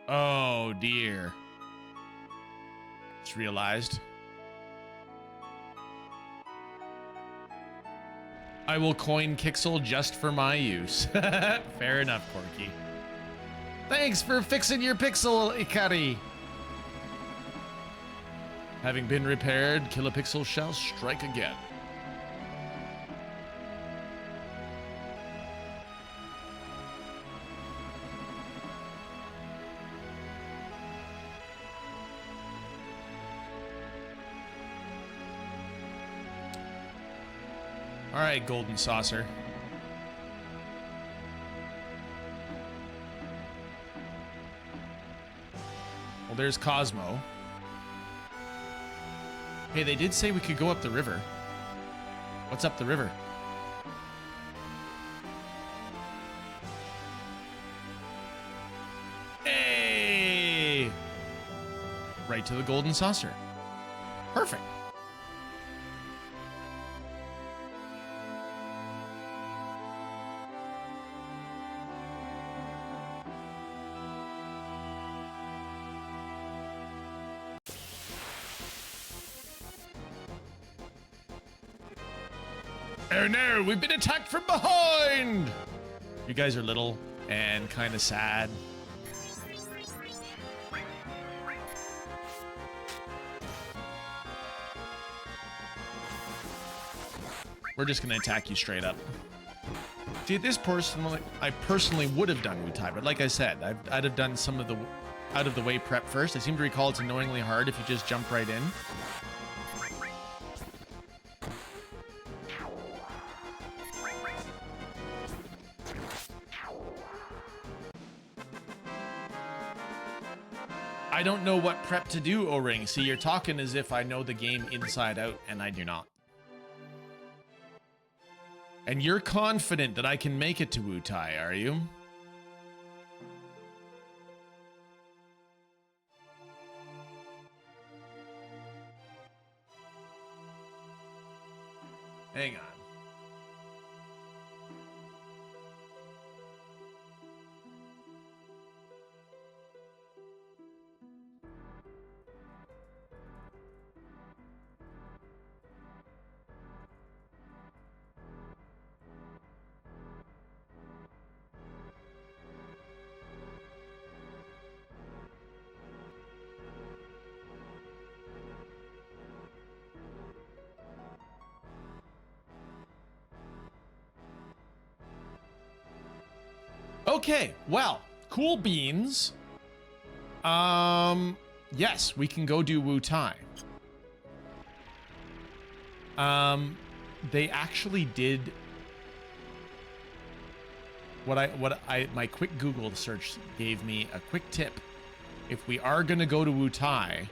Oh dear. Just realized. I will coin Kixel just for my use. Fair enough, Corky. Thanks for fixing your pixel, Ikari. Having been repaired, Kilopixel shall strike again. All right, Golden Saucer. Well, there's Cosmo. Hey, they did say we could go up the river. What's up the river? Hey! Right to the Golden Saucer. Perfect. Oh no, we've been attacked from behind! You guys are little and kind of sad. We're just gonna attack you straight up. See, this personally, I personally would have done Wutai, but like I said, I'd have done some of the out of the way prep first. I seem to recall it's annoyingly hard if you just jump right in. I don't know what prep to do, O-Ring. See, you're talking as if I know the game inside out, and I do not. And you're confident that I can make it to Wutai, are you? Hang on. Okay, well, cool beans. Yes, we can go do Wutai. They actually did my quick Google search gave me a quick tip. If we are gonna go to Wutai,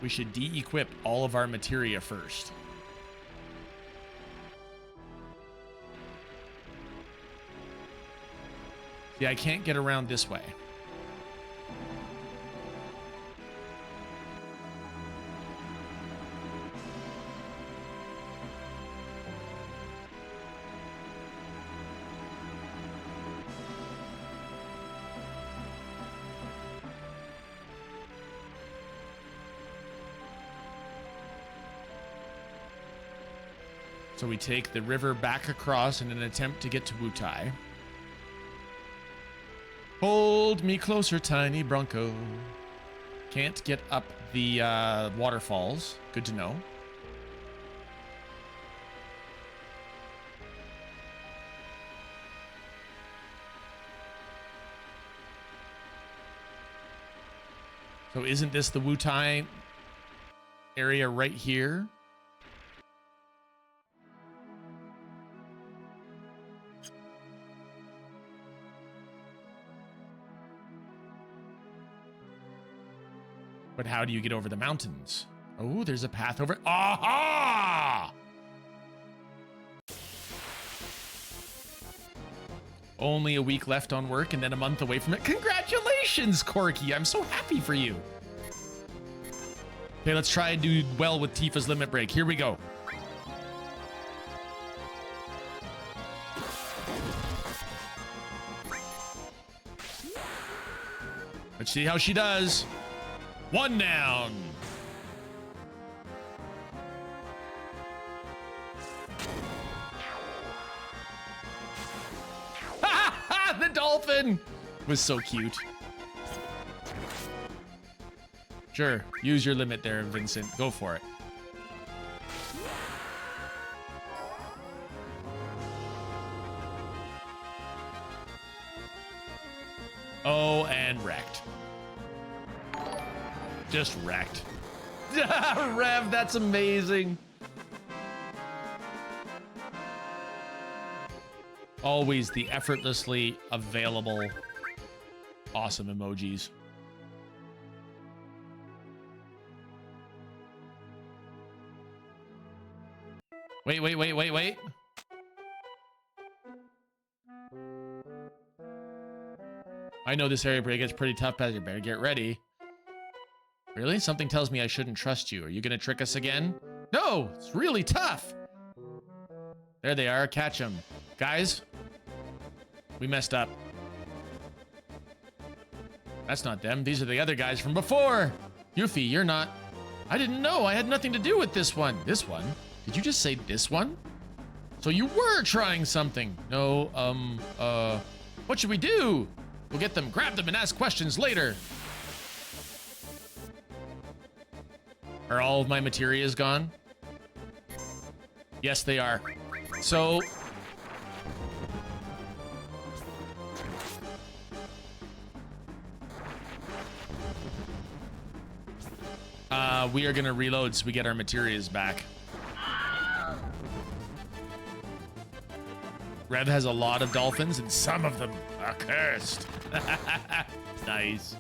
we should de-equip all of our materia first. See, I can't get around this way. So we take the river back across in an attempt to get to Wutai. Hold me closer, Tiny Bronco. Can't get up the waterfalls. Good to know. So isn't this the Wutai area right here? But how do you get over the mountains? Oh, there's a path over. Aha! Only a week left on work and then a month away from it. Congratulations, Corky. I'm so happy for you. Okay, let's try and do well with Tifa's limit break. Here we go. Let's see how she does. One down. The dolphin was so cute. Sure, use your limit there, Vincent. Go for it. Oh, and wrecked. Just wrecked. Rev, that's amazing. Always the effortlessly available awesome emojis. Wait. I know this area gets pretty tough, but you better get ready. Really? Something tells me I shouldn't trust you. Are you gonna trick us again? No, it's really tough. There they are, catch them. Guys, we messed up. That's not them. These are the other guys from before. Yuffie, you're not. I didn't know. I had nothing to do with this one. This one? Did you just say this one? So you were trying something. No, what should we do? We'll get them, grab them, and ask questions later. Are all of my materias gone? Yes, they are. So, We are gonna reload so we get our materials back. Rev has a lot of dolphins, and some of them are cursed. Nice.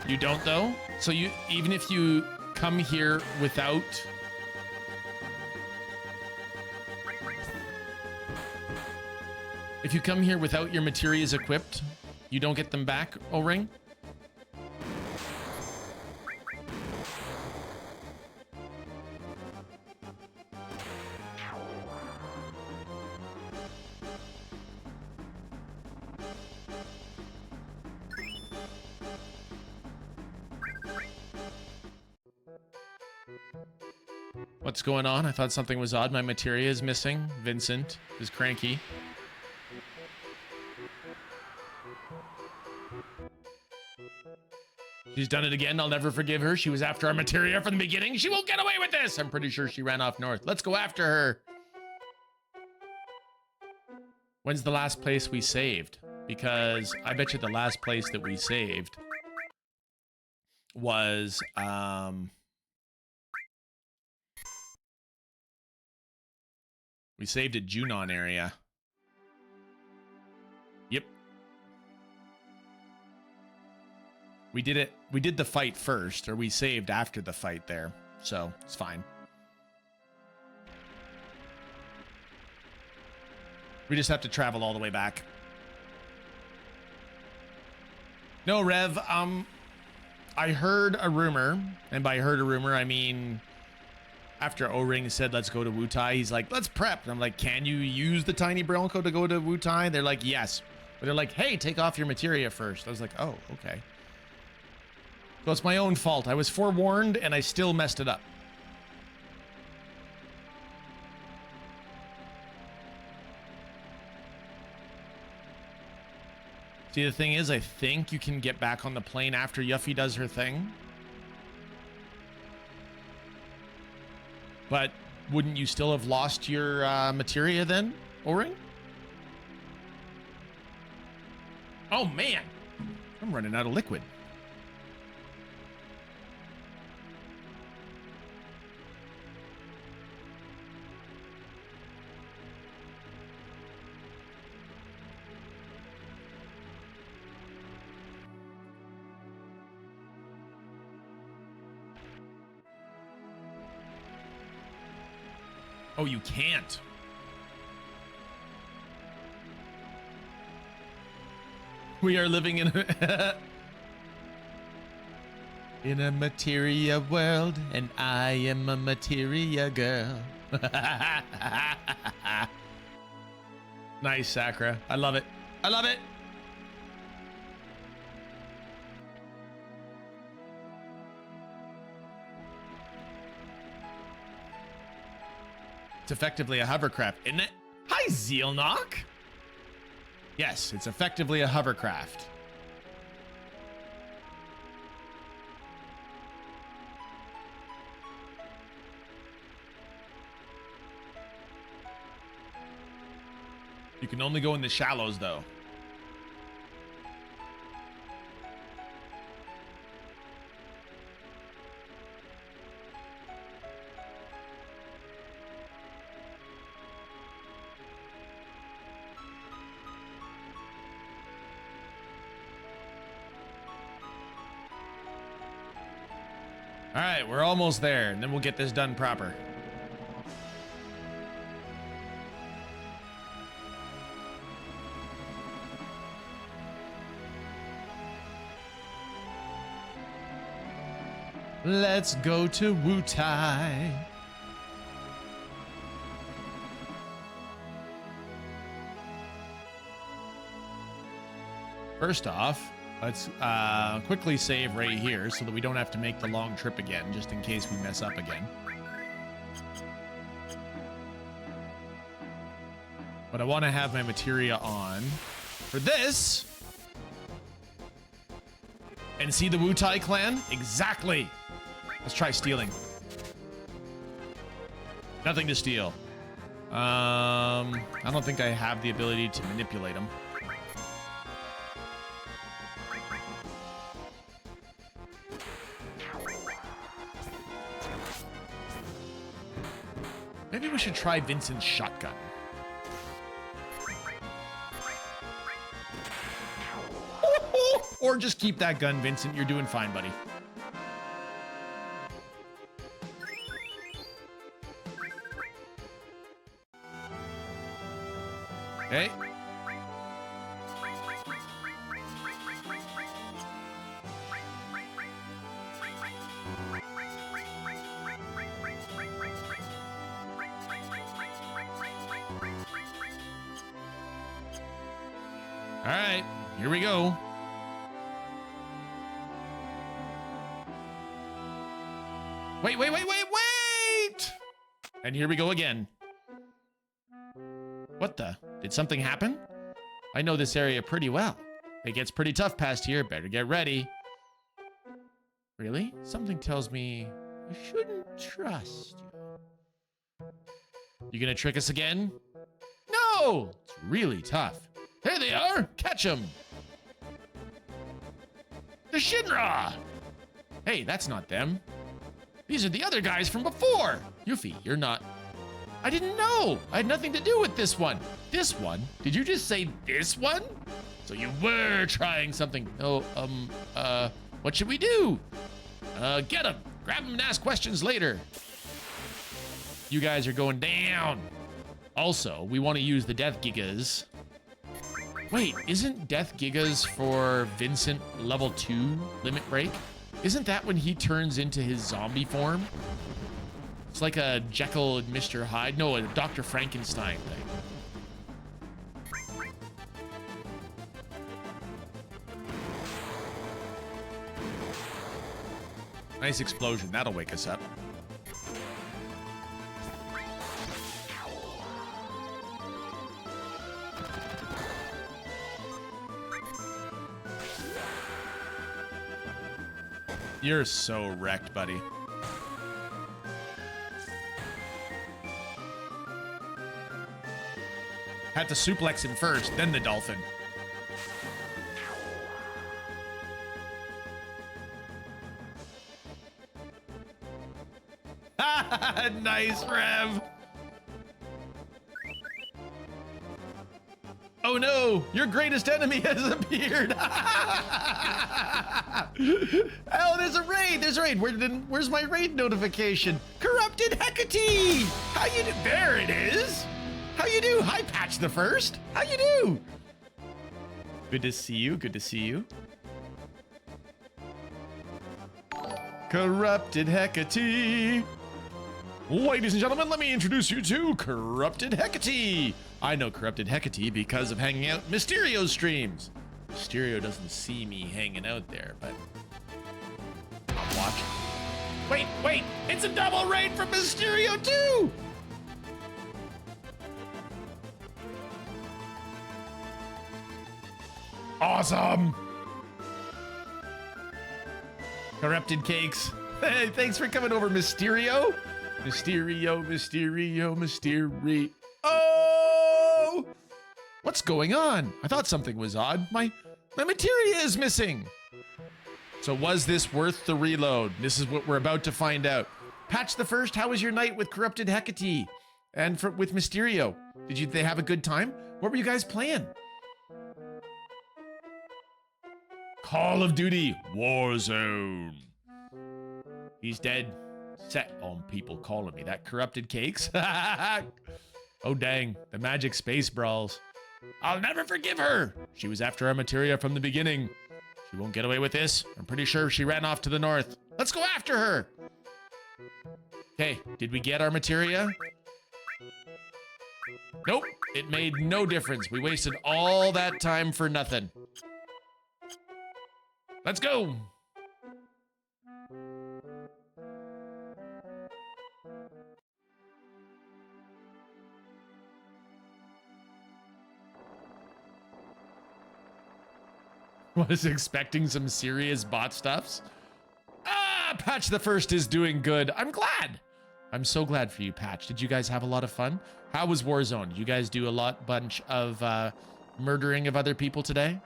You don't though? So you, even if you come here without... If you come here without your materials equipped, you don't get them back, O-Ring? What's going on? I thought something was odd. My materia is missing. Vincent is cranky. She's done it again. I'll never forgive her. She was after our materia from the beginning. She won't get away with this. I'm pretty sure she ran off north. Let's go after her. When's the last place we saved? Because I bet you the last place that we saved was, we saved at Junon area. Yep. We did it. We did the fight first, or we saved after the fight there. So it's fine. We just have to travel all the way back. No, Rev, I heard a rumor, and by heard a rumor, I mean, after O-Ring said, let's go to Wutai, he's like, let's prep. And I'm like, can you use the Tiny Bronco to go to Wutai? They're like, yes. But they're like, hey, take off your materia first. I was like, oh, okay. So it's my own fault. I was forewarned, and I still messed it up. See, the thing is, I think you can get back on the plane after Yuffie does her thing. But wouldn't you still have lost your materia then, O-Ring? Oh, man. I'm running out of liquid. Oh, you can't. We are living in a in a materia world, and I am a materia girl. Nice, Sakura. I love it. I love it. It's effectively a hovercraft, isn't it? Hi, Zealnock. Yes, it's effectively a hovercraft. You can only go in the shallows, though. All right, we're almost there, and then we'll get this done proper. Let's go to Wutai. First off, let's quickly save right here so that we don't have to make the long trip again, just in case we mess up again. But I want to have my materia on for this. And see the Wutai clan? Exactly. Let's try stealing. Nothing to steal. I don't think I have the ability to manipulate them. Maybe we should try Vincent's shotgun. Or just keep that gun, Vincent. You're doing fine, buddy. Okay. All right, here we go. Wait! And here we go again. What the? Did something happen? I know this area pretty well. It gets pretty tough past here. Better get ready. Really? Something tells me I shouldn't trust you. You gonna trick us again? No! It's really tough. Here they are! Catch them! The Shinra! Hey, that's not them. These are the other guys from before. Yuffie, you're not... I didn't know. I had nothing to do with this one. This one? Did you just say this one? So you were trying something. Oh, what should we do? Get him. Grab him and ask questions later. You guys are going down. Also, we want to use the Death Gigas. Wait, isn't Death Gigas for Vincent level 2 limit break? Isn't that when he turns into his zombie form? It's like a Jekyll and Mr. Hyde. No, a Dr. Frankenstein thing. Nice explosion. That'll wake us up. You're so wrecked, buddy. Had to suplex him first, then the dolphin. Nice, Rev. Oh no, your greatest enemy has appeared. Oh, there's a raid. There's a raid. Where's my raid notification? Corrupted Hecate. How you do? There it is. How you do? Hi, Patch the First. How you do? Good to see you. Good to see you. Corrupted Hecate. Ladies and gentlemen, let me introduce you to Corrupted Hecate. I know Corrupted Hecate because of hanging out Mysterio's streams. Mysterio doesn't see me hanging out there, but I'm watching. Wait, it's a double raid from Mysterio too! Awesome! Corrupted Cakes. Hey, thanks for coming over, Mysterio. Mysterio. Oh! What's going on? I thought something was odd. My materia is missing. So was this worth the reload? This is what we're about to find out. Patch the First, how was your night with Corrupted Hecate? And with Mysterio? Did they have a good time? What were you guys playing? Call of Duty Warzone. He's dead. Set on people calling me that. Corrupted Cakes. Oh dang, the magic space brawls. I'll never forgive her. She was after our materia from the beginning. She won't get away with this. I'm pretty sure she ran off to the north. Let's go after her. Okay, did we get our materia? Nope, it made no difference. We wasted all that time for nothing. Let's go. Was expecting some serious bot stuffs. Ah, Patch the First is doing good. I'm glad. I'm so glad for you, Patch. Did you guys have a lot of fun? How was Warzone? Did you guys do a bunch of murdering of other people today?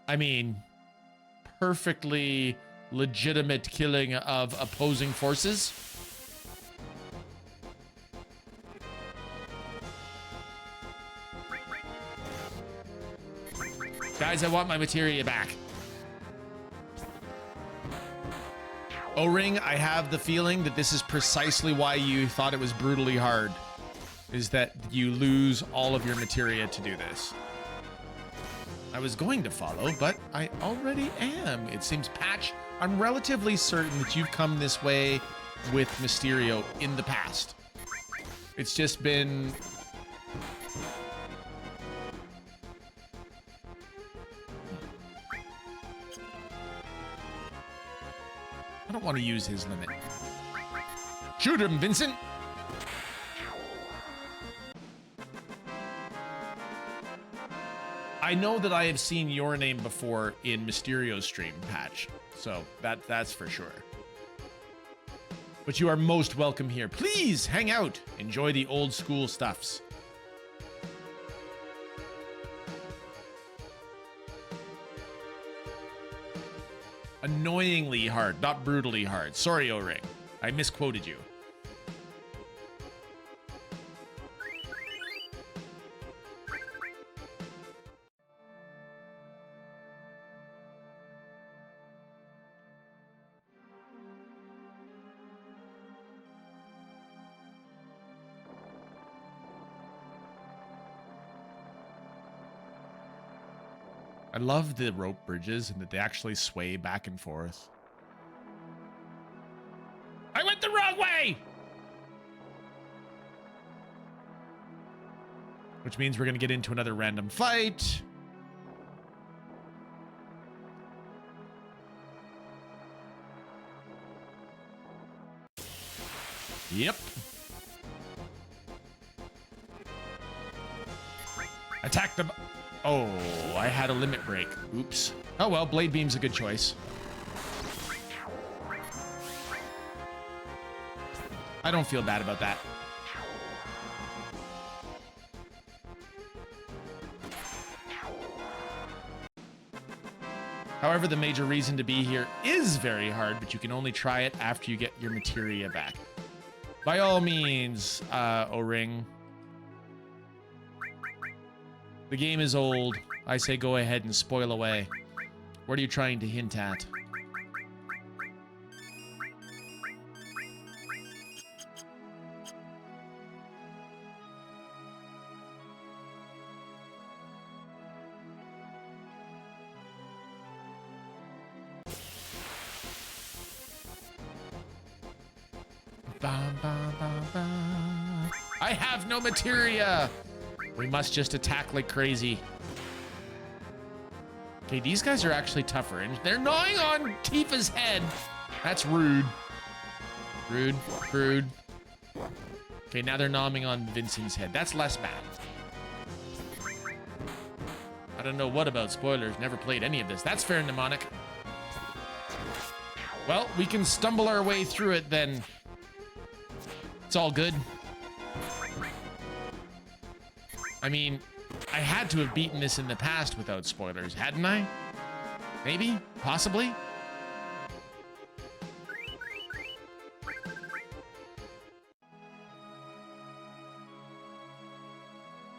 I mean, perfectly legitimate killing of opposing forces. Guys, I want my materia back. O-Ring, I have the feeling that this is precisely why you thought it was brutally hard, is that you lose all of your materia to do this. I was going to follow, but I already am. It seems, Patch, I'm relatively certain that you've come this way with Mysterio in the past. It's just been... I don't want to use his limit. Shoot him, Vincent! I know that I have seen your name before in Mysterio's stream, Patch. So that's for sure. But you are most welcome here. Please hang out. Enjoy the old school stuffs. Annoyingly hard, not brutally hard. Sorry, O-Ring. I misquoted you. I love the rope bridges and that they actually sway back and forth. I went the wrong way! Which means we're going to get into another random fight. Yep. Attack them. Oh, I had a limit break. Oops. Oh well, Blade Beam's a good choice. I don't feel bad about that. However, the major reason to be here is very hard, but you can only try it after you get your materia back. By all means, O-Ring. The game is old. I say go ahead and spoil away. What are you trying to hint at? Bum, bum, bum, bum. I have no materia! We must just attack like crazy. Okay, these guys are actually tougher, and they're gnawing on Tifa's head. That's rude. Rude, rude. Okay, now they're gnawing on Vincent's head. That's less bad. I don't know what about spoilers. Never played any of this. That's fair, Mnemonic. Well, we can stumble our way through it then. It's all good. I mean, I had to have beaten this in the past without spoilers, hadn't I? Maybe? Possibly?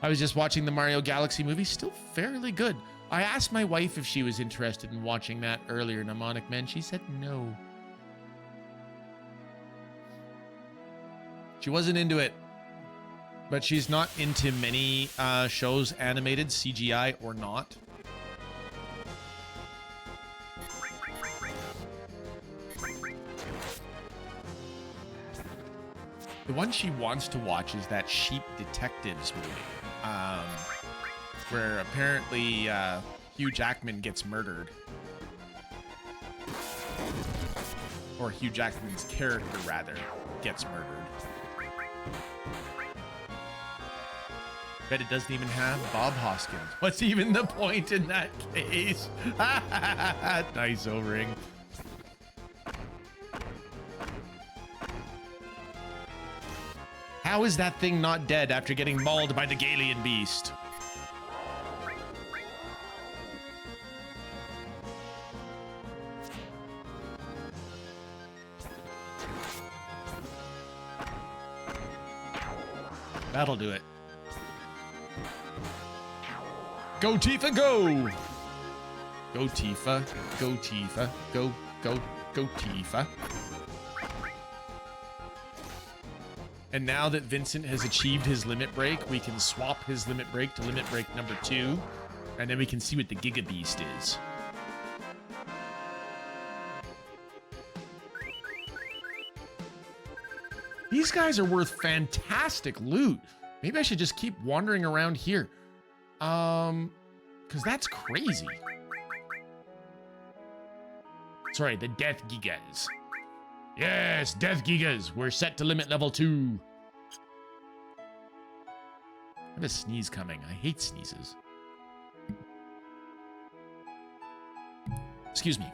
I was just watching the Mario Galaxy movie, still fairly good. I asked my wife if she was interested in watching that earlier, Mnemonic Man. She said no. She wasn't into it. But she's not into many shows, animated, CGI or not. The one she wants to watch is that Sheep Detectives movie, where apparently Hugh Jackman gets murdered. Or Hugh Jackman's character, rather, gets murdered. Bet it doesn't even have Bob Hoskins. What's even the point in that case? Nice O-ring. How is that thing not dead after getting mauled by the Galian beast? That'll do it. Go Tifa, go! Go Tifa, go Tifa, go Tifa. And now that Vincent has achieved his limit break, we can swap his limit break to limit break number 2, and then we can see what the Giga Beast is. These guys are worth fantastic loot. Maybe I should just keep wandering around here. Because that's crazy. Sorry, the Death Gigas. Yes, Death Gigas. We're set to limit level 2. I have a sneeze coming. I hate sneezes. Excuse me.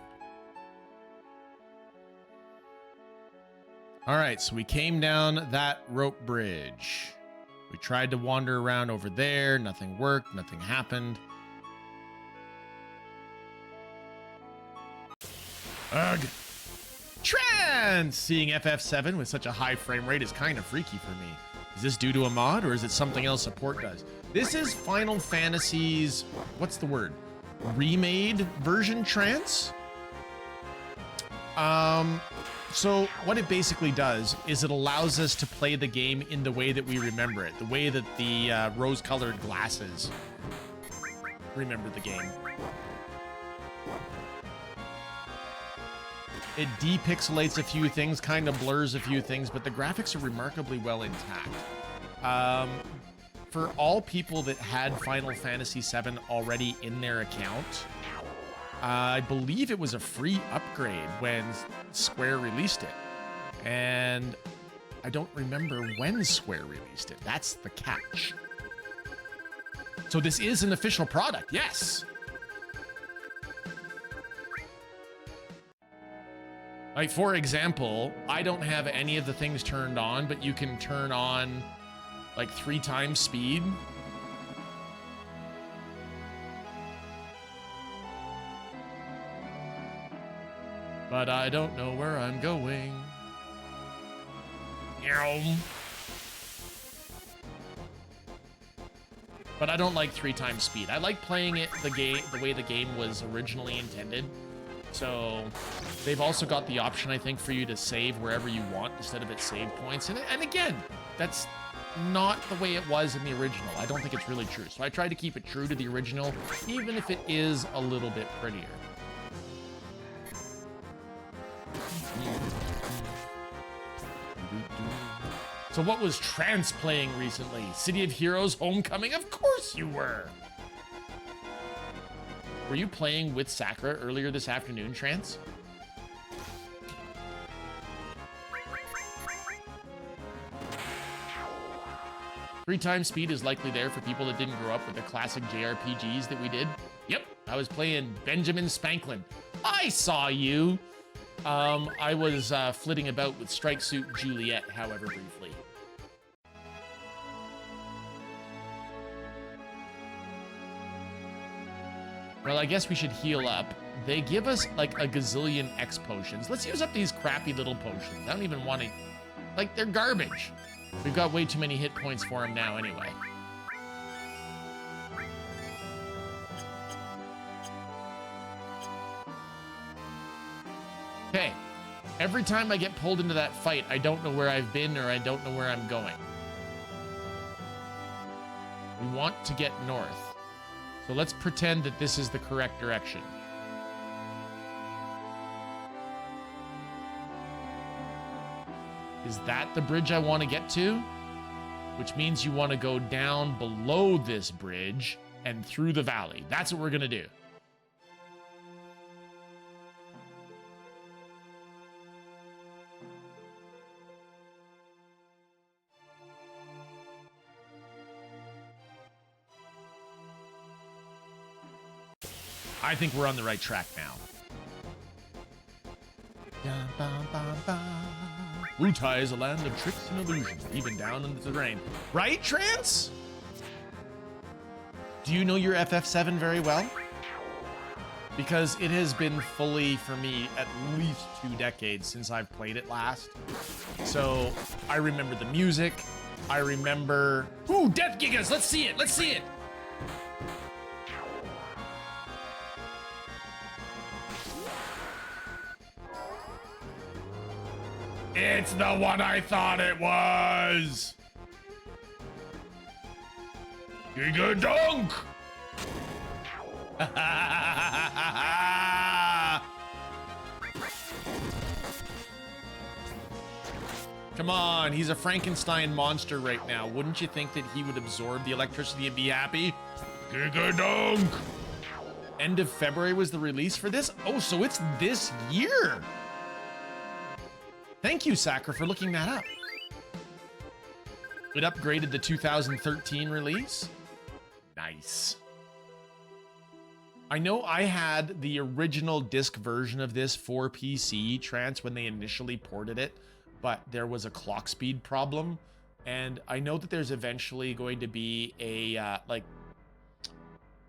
All right, so we came down that rope bridge. We tried to wander around over there. Nothing worked. Nothing happened. Ugh. Trance! Seeing FF7 with such a high frame rate is kind of freaky for me. Is this due to a mod or is it something else support does? This is Final Fantasy's, what's the word? Remade version trance? So what it basically does is it allows us to play the game in the way that we remember it, the way that the rose-colored glasses remember the game. It depixelates a few things, kind of blurs a few things, but the graphics are remarkably well intact. For all people that had Final Fantasy VII already in their account, I believe it was a free upgrade when Square released it. And I don't remember when Square released it. That's the catch. So this is an official product, yes! Like, for example, I don't have any of the things turned on, but you can turn on, like, 3 times speed. But I don't know where I'm going. But I don't like 3 times speed. I like playing it the way the game was originally intended. So they've also got the option, I think, for you to save wherever you want instead of at save points. And again, that's not the way it was in the original. I don't think it's really true. So I tried to keep it true to the original, even if it is a little bit prettier. So what was Trance playing recently? City of Heroes Homecoming? Of course you were! Were you playing with Sakura earlier this afternoon, Trance? Three times speed is likely there for people that didn't grow up with the classic JRPGs that we did. Yep, I was playing Benjamin Spanklin. I saw you! I was flitting about with Strike Suit Juliet, however briefly. Well, I guess we should heal up. They give us like a gazillion X potions. Let's use up these crappy little potions. I don't even want to... Like, they're garbage. We've got way too many hit points for them now anyway. Okay. Every time I get pulled into that fight, I don't know where I've been or I don't know where I'm going. We want to get north. So let's pretend that this is the correct direction. Is that the bridge I want to get to? Which means you want to go down below this bridge and through the valley. That's what we're going to do. I think we're on the right track now. Wutai is a land of tricks and illusions, even down in the terrain. Right, Trance? Do you know your FF7 very well? Because it has been fully, for me, at least 2 decades since I've played it last. So, I remember the music. I remember... Ooh, Death Gigas! Let's see it! Let's see it! It's the one I thought it was! Giga Dunk! Come on, he's a Frankenstein monster right now. Wouldn't you think that he would absorb the electricity and be happy? Giga Dunk! End of February was the release for this? Oh, so it's this year! Thank you, Sakura, for looking that up. It upgraded the 2013 release? Nice. I know I had the original disc version of this for PC, Trance, when they initially ported it, but there was a clock speed problem, and I know that there's eventually going to be a, like,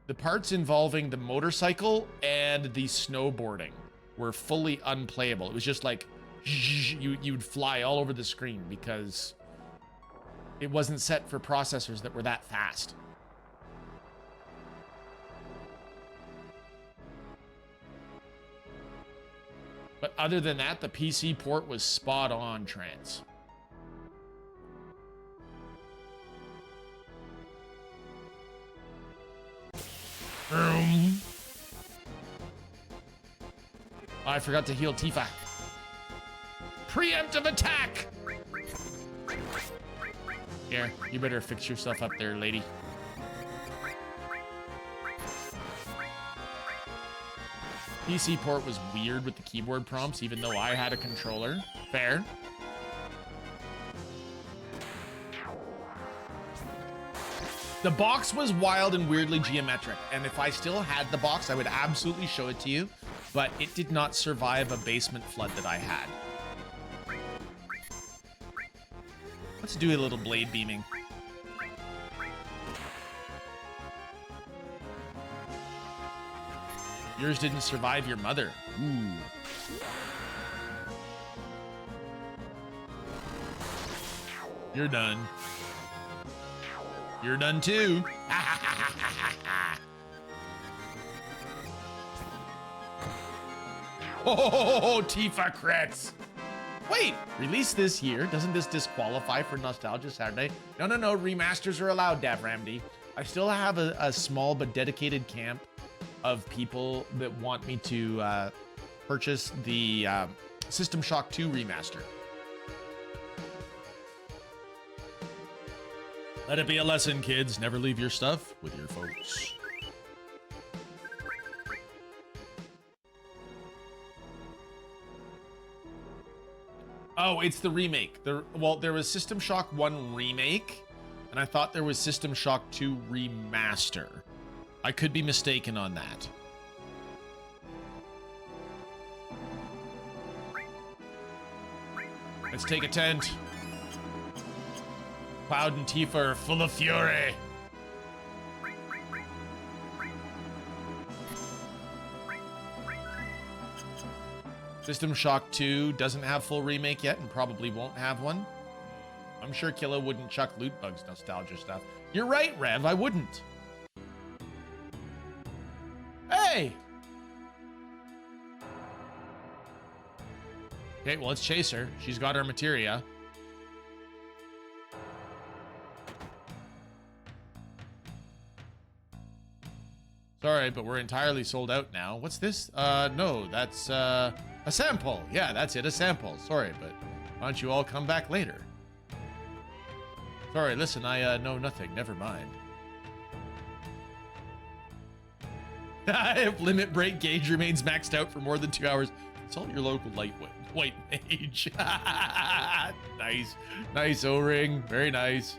the parts involving the motorcycle and the snowboarding were fully unplayable. It was just like, you'd fly all over the screen because it wasn't set for processors that were that fast. But other than that, the PC port was spot on, Trance. I forgot to heal Tifa. Preemptive attack! Here, you better fix yourself up there, lady. PC port was weird with the keyboard prompts, even though I had a controller. Fair. The box was wild and weirdly geometric, and if I still had the box, I would absolutely show it to you, but it did not survive a basement flood that I had. Let's do a little blade beaming. Yours didn't survive your mother. Ooh. You're done. You're done too. Oh, Tifa crits. Wait, release this year. Doesn't this disqualify for Nostalgia Saturday? No, no, no. Remasters are allowed, Davramdi. I still have a small but dedicated camp of people that want me to purchase the System Shock 2 remaster. Let it be a lesson, kids. Never leave your stuff with your folks. Oh, it's the remake. Well, there was System Shock 1 remake, and I thought there was System Shock 2 remaster. I could be mistaken on that. Let's take a tent. Cloud and Tifa are full of fury. System Shock 2 doesn't have full remake yet and probably won't have one. I'm sure Killa wouldn't chuck Loot Bugs nostalgia stuff. You're right, Rev, I wouldn't. Hey! Okay, well, let's chase her. She's got her materia. Sorry, but we're entirely sold out now. What's this? No, that's a sample. Yeah, that's it, a sample. Sorry, but why don't you all come back later? Sorry, listen, I know nothing. Never mind. If limit break gauge remains maxed out for more than 2 hours, consult your local lightweight white mage. Nice. Nice O-ring. Very nice.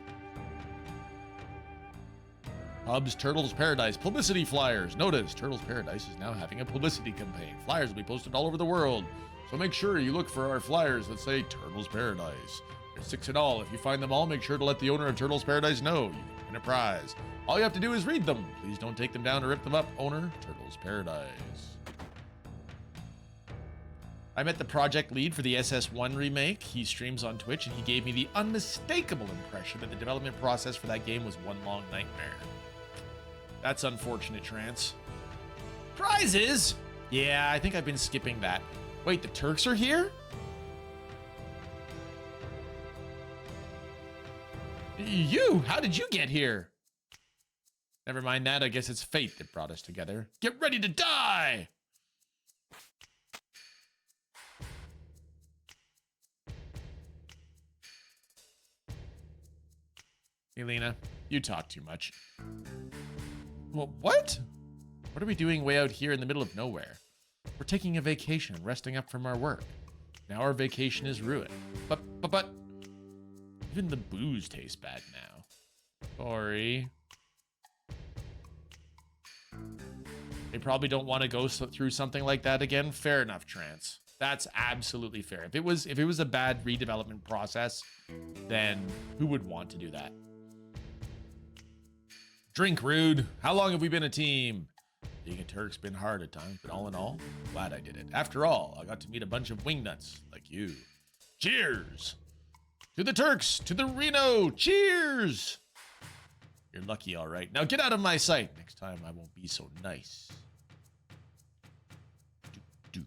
Hub's Turtles Paradise publicity flyers. Notice, Turtles Paradise is now having a publicity campaign. Flyers will be posted all over the world. So make sure you look for our flyers that say Turtles Paradise. There's 6 in all. If you find them all, make sure to let the owner of Turtles Paradise know. You can win a prize. All you have to do is read them. Please don't take them down or rip them up. Owner, Turtles Paradise. I met the project lead for the SS1 remake. He streams on Twitch, and he gave me the unmistakable impression that the development process for that game was one long nightmare. That's unfortunate, Trance. Prizes? Yeah, I think I've been skipping that. Wait, the Turks are here? You? How did you get here? Never mind that. I guess it's fate that brought us together. Get ready to die! Elena, you talk too much. Well, what? What are we doing way out here in the middle of nowhere? We're taking a vacation, resting up from our work. Now our vacation is ruined. But, even the booze tastes bad now. Sorry. They probably don't want to go through something like that again. Fair enough, Trance. That's absolutely fair. If it was a bad redevelopment process, then who would want to do that? Drink, rude. How long have we been a team? Being a Turk's been hard at times, but all in all, glad I did it. After all, I got to meet a bunch of wingnuts like you. Cheers! To the Turks! To the Reno! Cheers! You're lucky, all right. Now get out of my sight. Next time, I won't be so nice. Did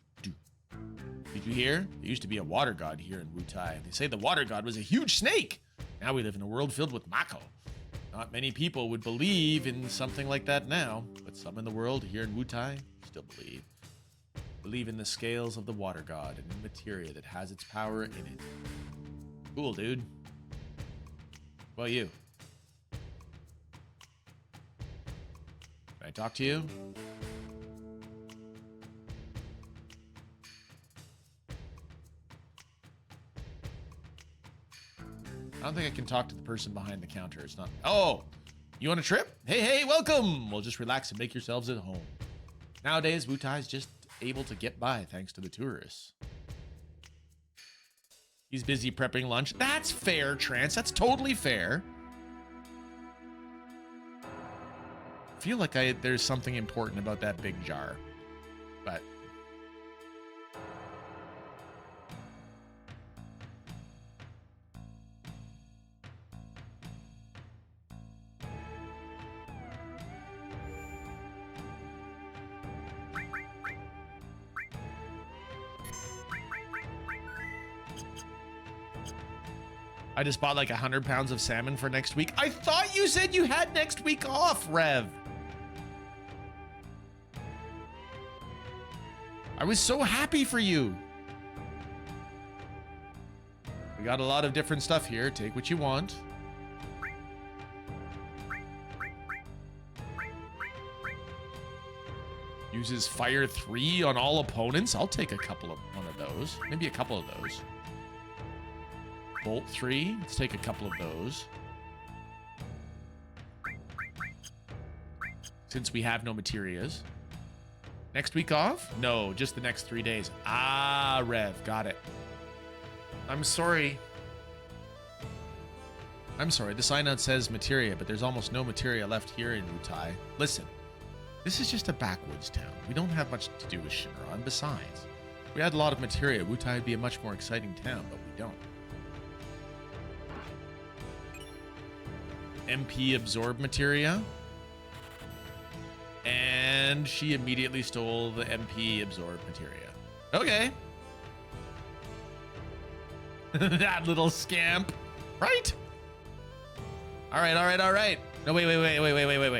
you hear? There used to be a water god here in Wutai. They say the water god was a huge snake. Now we live in a world filled with Mako. Not many people would believe in something like that now, but some in the world here in Wutai still believe. Believe in the scales of the water god and in materia that has its power in it. Cool, dude. Well, you. Can I talk to you? I don't think I can talk to the person behind the counter. It's not. Oh, you on a trip? Hey, welcome. Well, just relax and make yourselves at home. Nowadays, Wutai's just able to get by thanks to the tourists. He's busy prepping lunch. That's fair, Trance. That's totally fair. I feel like there's something important about that big jar, but. I just bought like 100 pounds of salmon for next week. I thought you said you had next week off, Rev. I was so happy for you. We got a lot of different stuff here. Take what you want. Uses fire 3 on all opponents. I'll take one of those. Maybe a couple of those. Bolt 3. Let's take a couple of those. Since we have no materias. Next week off? No, just the next 3 days. Ah, Rev. Got it. I'm sorry. The sign out says materia, but there's almost no materia left here in Wutai. Listen, this is just a backwoods town. We don't have much to do with Shinran. Besides, if we had a lot of materia, Wutai would be a much more exciting town, but we don't. MP absorb materia. And she immediately stole the MP absorb materia. Okay. That little scamp. Right? All right. No, wait.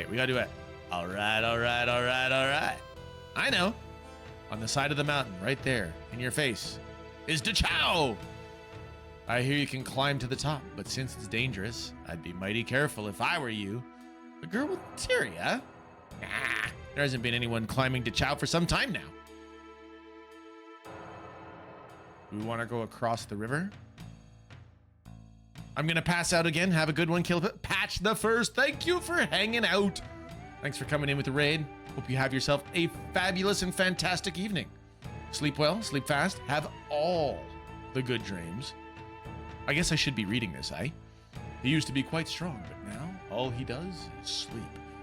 We gotta do it. All right. I know. On the side of the mountain, right there, in your face, is DeChow. I hear you can climb to the top, but since it's dangerous, I'd be mighty careful if I were you. The girl with materia? Nah, there hasn't been anyone climbing DeChow for some time now. Do we want to go across the river? I'm gonna pass out again. Have a good one, Kill Patch the First. Thank you for hanging out. Thanks for coming in with the raid. Hope you have yourself a fabulous and fantastic evening. Sleep well, sleep fast, have all the good dreams. I guess I should be reading this, eh? He used to be quite strong, but now all he does is sleep.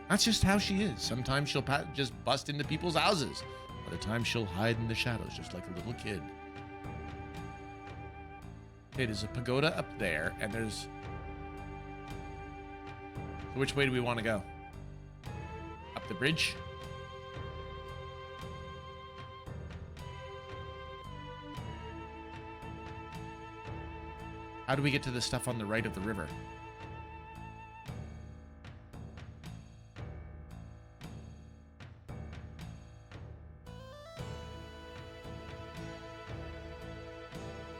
That's just how she is. Sometimes she'll just bust into people's houses. Other times she'll hide in the shadows just like a little kid. Hey, there's a pagoda up there, and there's... So which way do we want to go? Up the bridge? How do we get to the stuff on the right of the river?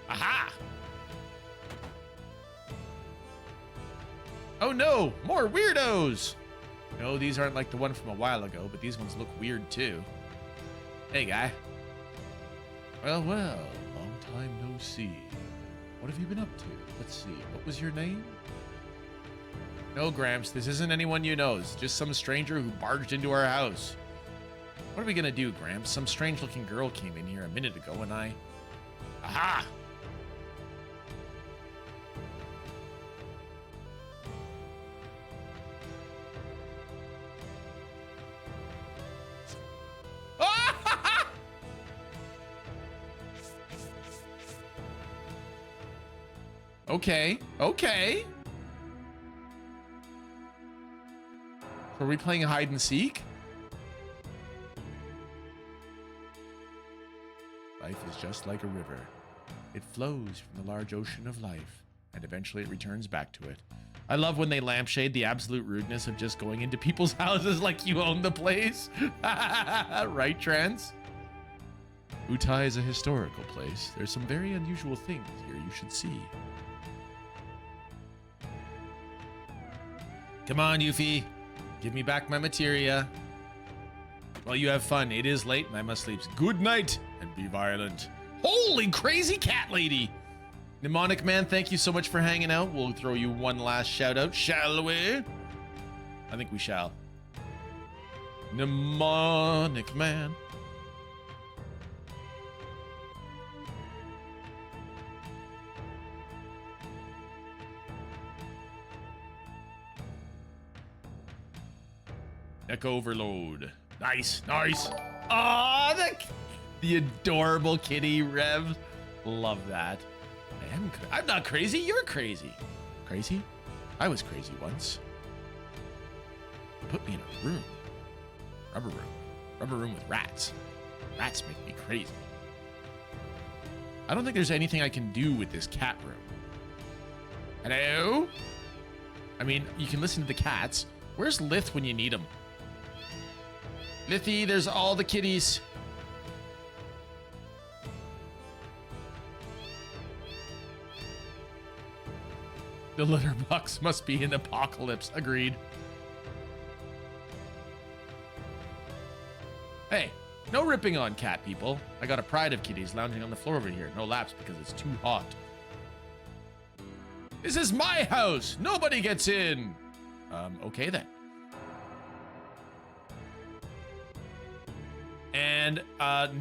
Aha! Oh no, more weirdos! No, these aren't like the one from a while ago, but these ones look weird too. Hey, guy. Well, long time no see. What have you been up to? Let's see, what was your name? No, Gramps, this isn't anyone you know. It's just some stranger who barged into our house. What are we gonna do, Gramps? Some strange-looking girl came in here a minute ago and I... Aha! Okay, okay. So are we playing hide and seek? Life is just like a river. It flows from the large ocean of life, and eventually it returns back to it. I love when they lampshade the absolute rudeness of just going into people's houses like you own the place. Right, Trans? Wutai is a historical place. There's some very unusual things here you should see. Come on, Yuffie. Give me back my materia. Well, you have fun. It is late and I must sleep. Good night and be violent. Holy crazy cat lady. Mnemonic Man, thank you so much for hanging out. We'll throw you one last shout out, shall we? I think we shall. Mnemonic Man. Echo overload. Nice, nice. Oh, the adorable kitty Rev. Love that. I'm not crazy. You're crazy. Crazy? I was crazy once. Put me in a room. Rubber room. Rubber room with rats. Rats make me crazy. I don't think there's anything I can do with this cat room. Hello? I mean, you can listen to the cats. Where's Lith when you need him? Lithy, there's all the kitties. The litter box must be an apocalypse. Agreed. Hey, no ripping on cat people. I got a pride of kitties lounging on the floor over here. No laps because it's too hot. This is my house. Nobody gets in. Okay then. And,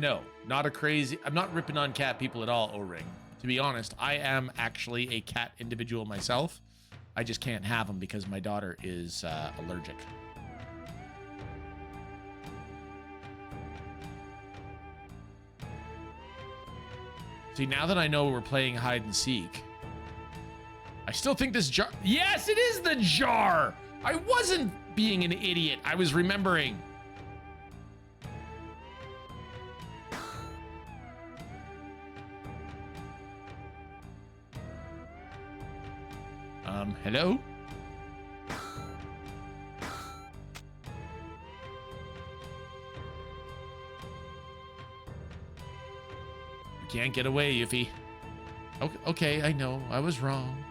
no, not a crazy... I'm not ripping on cat people at all, O-Ring. To be honest, I am actually a cat individual myself. I just can't have them because my daughter is allergic. See, now that I know we're playing hide and seek, I still think this jar... Yes, it is the jar! I wasn't being an idiot. I was remembering. Hello? You can't get away, Yuffie. Okay, I know. I was wrong.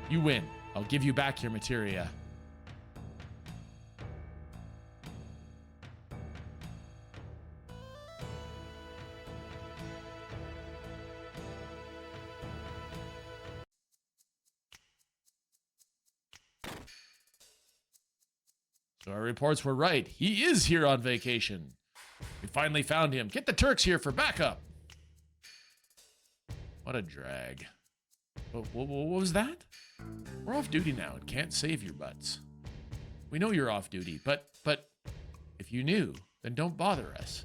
You win. I'll give you back your materia. So our reports were right. He is here on vacation. We finally found him. Get the Turks here for backup. What a drag. What was that? We're off duty now and can't save your butts. We know you're off duty, but if you knew, then don't bother us.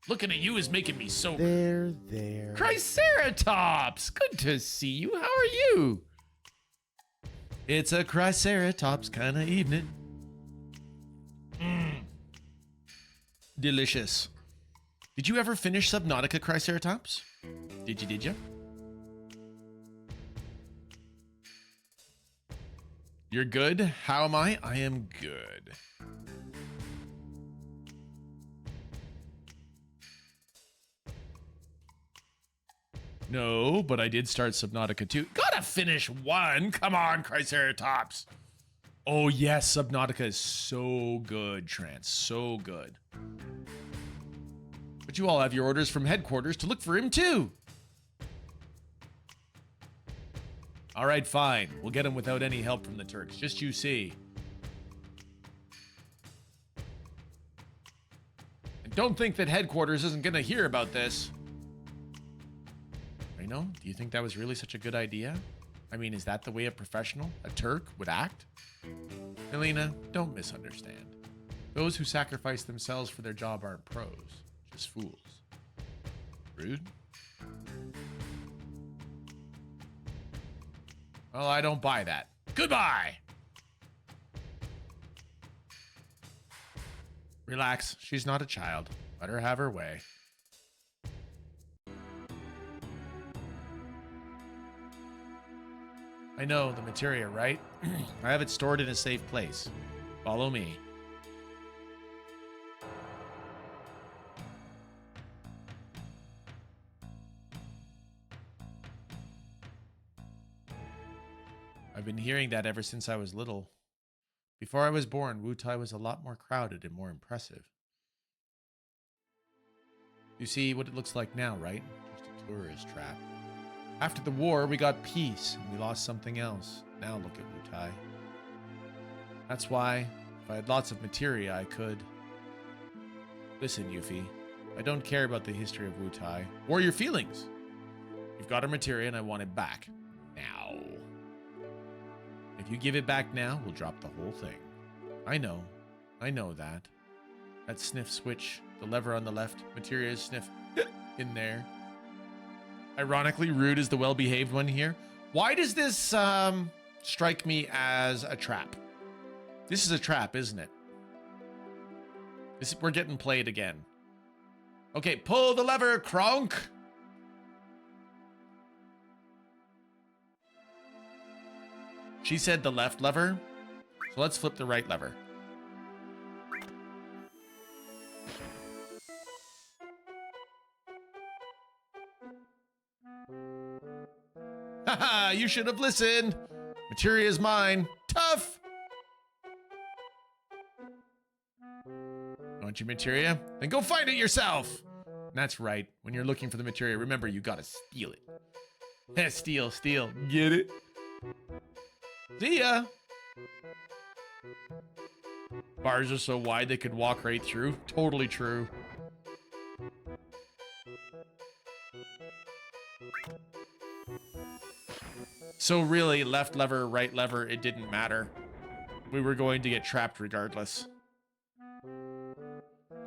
Looking at you is making me sober. There. Triceratops! Good to see you. How are you? It's a Triceratops kind of evening. Delicious. Did you ever finish Subnautica, Triceratops? Did you? You're good? How am I? I am good. No, but I did start Subnautica 2. Gotta finish one. Come on, Triceratops. Oh, yes, Subnautica is so good, Trance. So good. But you all have your orders from headquarters to look for him, too. All right, fine. We'll get him without any help from the Turks. Just you see. And don't think that headquarters isn't going to hear about this. Reno, do you think that was really such a good idea? I mean, is that the way a professional, a Turk, would act? Melina, don't misunderstand. Those who sacrifice themselves for their job aren't pros, just fools. Rude? Well, I don't buy that. Goodbye! Relax, she's not a child. Let her have her way. I know, the materia, right? I have it stored in a safe place. Follow me. I've been hearing that ever since I was little. Before I was born, Wutai was a lot more crowded and more impressive. You see what it looks like now, right? Just a tourist trap. After the war, we got peace, and we lost something else. Now look at Wutai. That's why, if I had lots of materia, I could... Listen, Yuffie. I don't care about the history of Wutai, or your feelings. You've got our materia, and I want it back. Now. If you give it back now, we'll drop the whole thing. I know that. That sniff switch, the lever on the left, materia sniff in there. Ironically, Rude is the well-behaved one here. Why does this strike me as a trap? This is a trap, isn't it? We're getting played again. Okay, pull the lever, Kronk. She said the left lever, so let's flip the right lever. Haha, you should have listened. Materia is mine. Tough. Want your materia? Then go find it yourself. That's right. When you're looking for the materia, remember you gotta steal it. Steal. Get it? See ya. Bars are so wide they could walk right through. Totally true. So really, left lever, right lever, it didn't matter. We were going to get trapped regardless.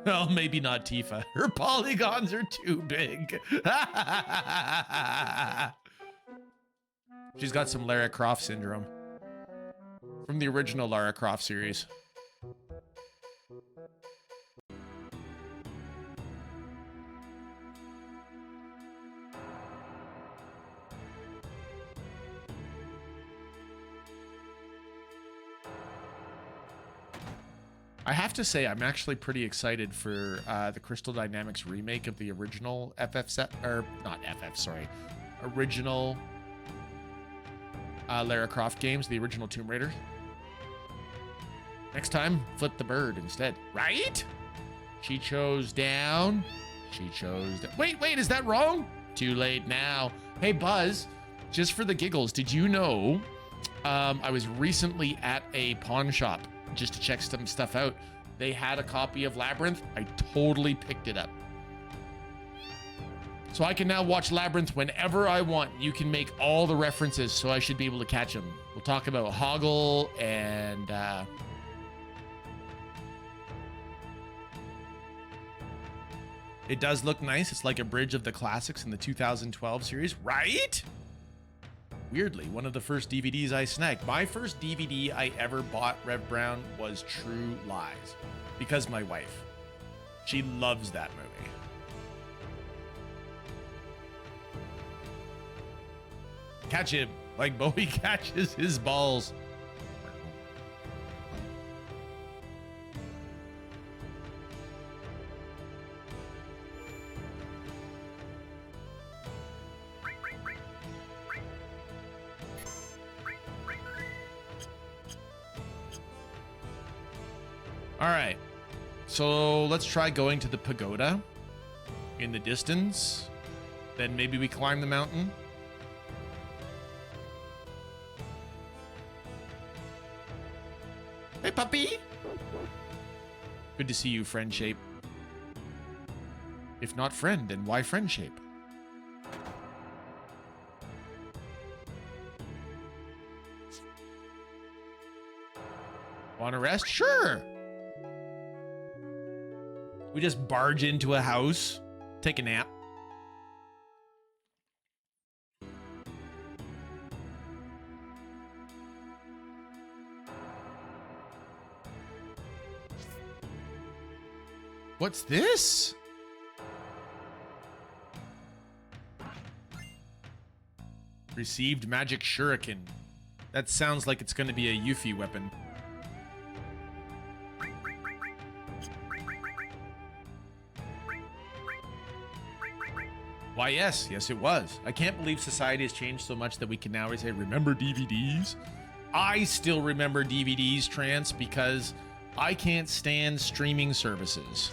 Well, maybe not Tifa. Her polygons are too big. She's got some Lara Croft syndrome. From the original Lara Croft series. I have to say, I'm actually pretty excited for the Crystal Dynamics remake of the original original Lara Croft games, the original Tomb Raider. Next time, flip the bird instead, right? She chose down. She chose... Wait, is that wrong? Too late now. Hey, Buzz, just for the giggles, did you know I was recently at a pawn shop just to check some stuff out. They had a copy of Labyrinth. I totally picked it up. So I can now watch Labyrinth whenever I want. You can make all the references, so I should be able to catch them. We'll talk about Hoggle and... It does look nice. It's like a bridge of the classics in the 2012 series, right? Weirdly, one of the first DVDs I snagged. My first DVD I ever bought, Rev Brown, was True Lies. Because my wife. She loves that movie. Catch him like Bowie catches his balls. All right, so let's try going to the pagoda in the distance. Then maybe we climb the mountain. Hey, puppy. Good to see you, friend shape. If not friend, then why friend shape? Want to rest? Sure. We just barge into a house, take a nap. What's this? Received magic shuriken. That sounds like it's going to be a Yuffie weapon. Why, yes, it was. I can't believe society has changed so much that we can now say, remember DVDs? I still remember DVDs, Trance, because I can't stand streaming services.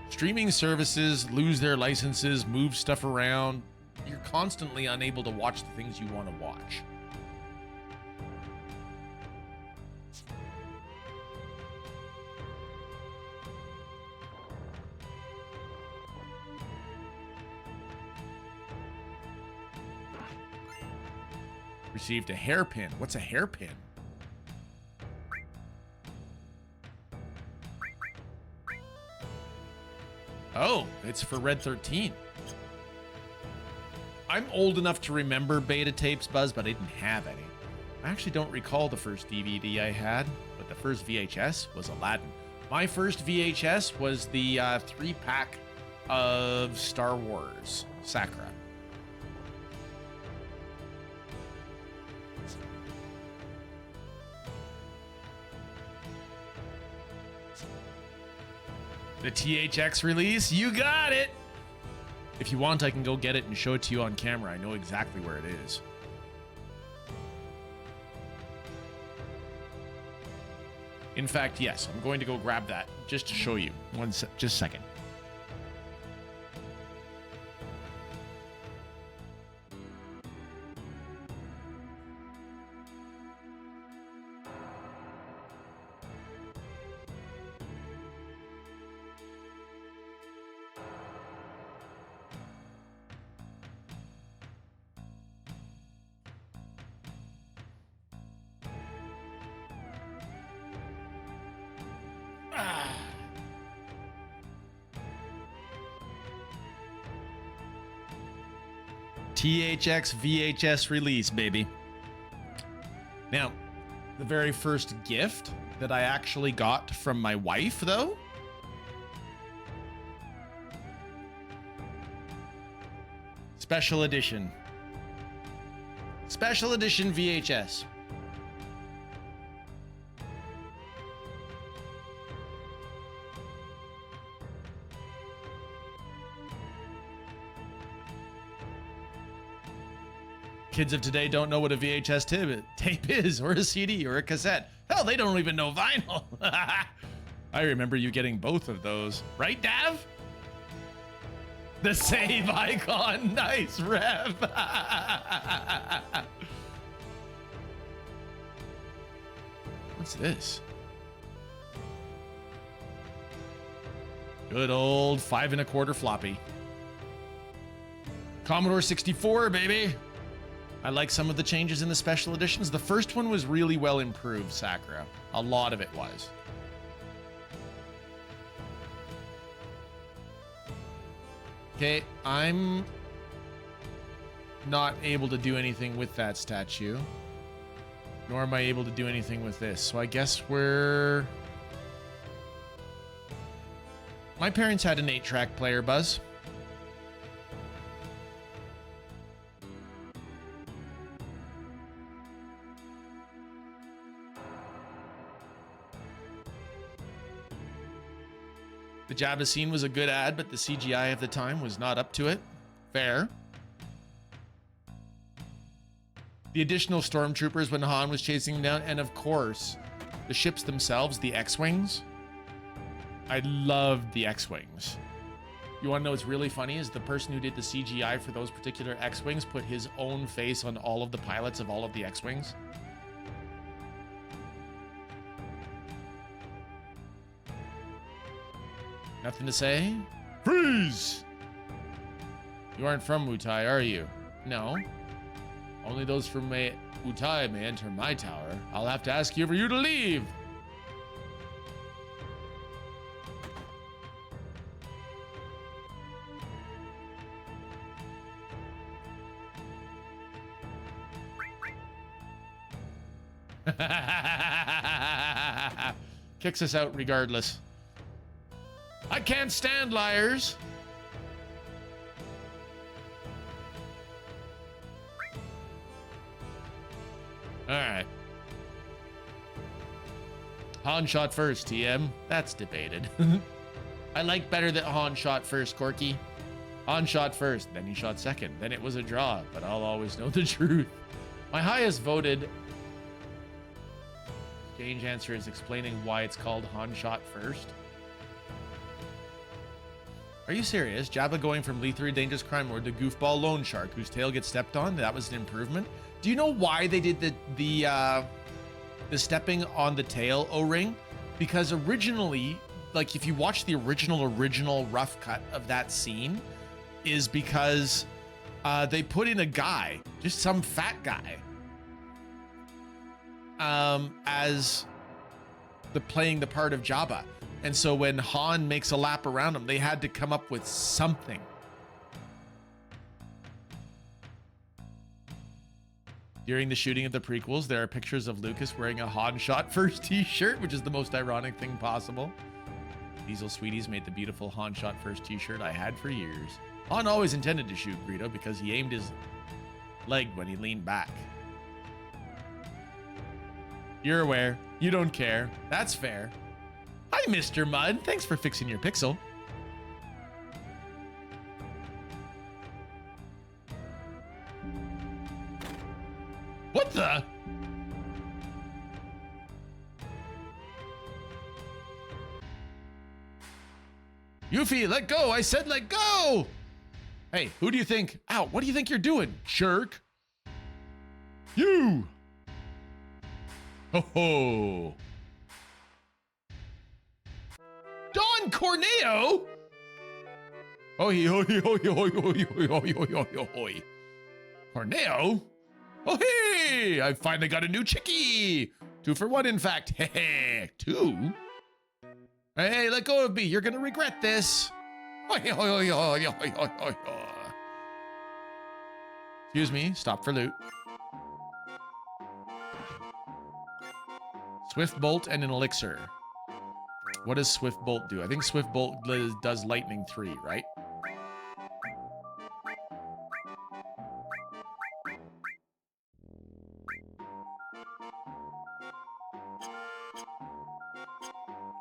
Streaming services lose their licenses, move stuff around. You're constantly unable to watch the things you want to watch. Received a hairpin. What's a hairpin? Oh, it's for Red 13. I'm old enough to remember beta tapes, Buzz, but I didn't have any. I actually don't recall the first DVD I had, but the first VHS was Aladdin. My first VHS was the 3-pack of Star Wars, Sakura. The THX release, you got it! If you want, I can go get it and show it to you on camera. I know exactly where it is. In fact, yes, I'm going to go grab that just to show you. Just a second. THX VHS release, baby. Now, the very first gift that I actually got from my wife, though, special edition. Special edition VHS. Kids of today don't know what a VHS tape is, or a CD, or a cassette. Hell, they don't even know vinyl. I remember you getting both of those. Right, Dav? The save icon. Nice, Rev. What's this? Good old 5 1/4 floppy. Commodore 64, baby. I like some of the changes in the special editions. The first one was really well improved, Sakura. A lot of it was. Okay, I'm not able to do anything with that statue. Nor am I able to do anything with this. So I guess we're... My parents had an 8-track player, Buzz. The Jabba scene was a good ad, but the CGI of the time was not up to it. Fair. The additional stormtroopers when Han was chasing them down, and of course, the ships themselves, the X-Wings. I loved the X-Wings. You want to know what's really funny is the person who did the CGI for those particular X-Wings put his own face on all of the pilots of all of the X-Wings. Nothing to say? Freeze! You aren't from Wutai, are you? No. Only those from Wutai may enter my tower. I'll have to ask you for you to leave. Kicks us out regardless. I can't stand liars. All right. Han shot first, TM. That's debated. I like better that Han shot first, Corky. Han shot first, then he shot second. Then it was a draw, but I'll always know the truth. My highest voted exchange answer is explaining why it's called Han shot first. Are you serious? Jabba going from lethally dangerous crime lord to goofball loan shark whose tail gets stepped on? That was an improvement. Do you know why they did the stepping on the tail O-ring? Because originally, like if you watch the original rough cut of that scene, is because they put in a guy, just some fat guy, as playing the part of Jabba. And so when Han makes a lap around him, they had to come up with something. During the shooting of the prequels, there are pictures of Lucas wearing a Han shot first t-shirt, which is the most ironic thing possible. Diesel Sweeties made the beautiful Han shot first t-shirt I had for years. Han always intended to shoot Greedo because he aimed his leg when he leaned back. You're aware. You don't care. That's fair. Hi, Mr. Mudd. Thanks for fixing your pixel. What the? Yuffie, let go. I said let go. Hey, who do you think? Ow, what do you think you're doing, jerk? You. Ho ho. Don Corneo? Hoi, hoi, hoi, hoi, hoi, hoi, hoi, hoi, hoi, hoi. Corneo? Oh, hey! I finally got a new chickie! 2 for 1, in fact. Hey, 2? Hey, let go of me. You're gonna regret this. Hoi, hoi, hoi, hoi, hoi, hoi, hoi, hoi. Excuse me. Stop for loot. Swift Bolt and an elixir. What does Swift Bolt do? I think Swift Bolt does Lightning 3, right?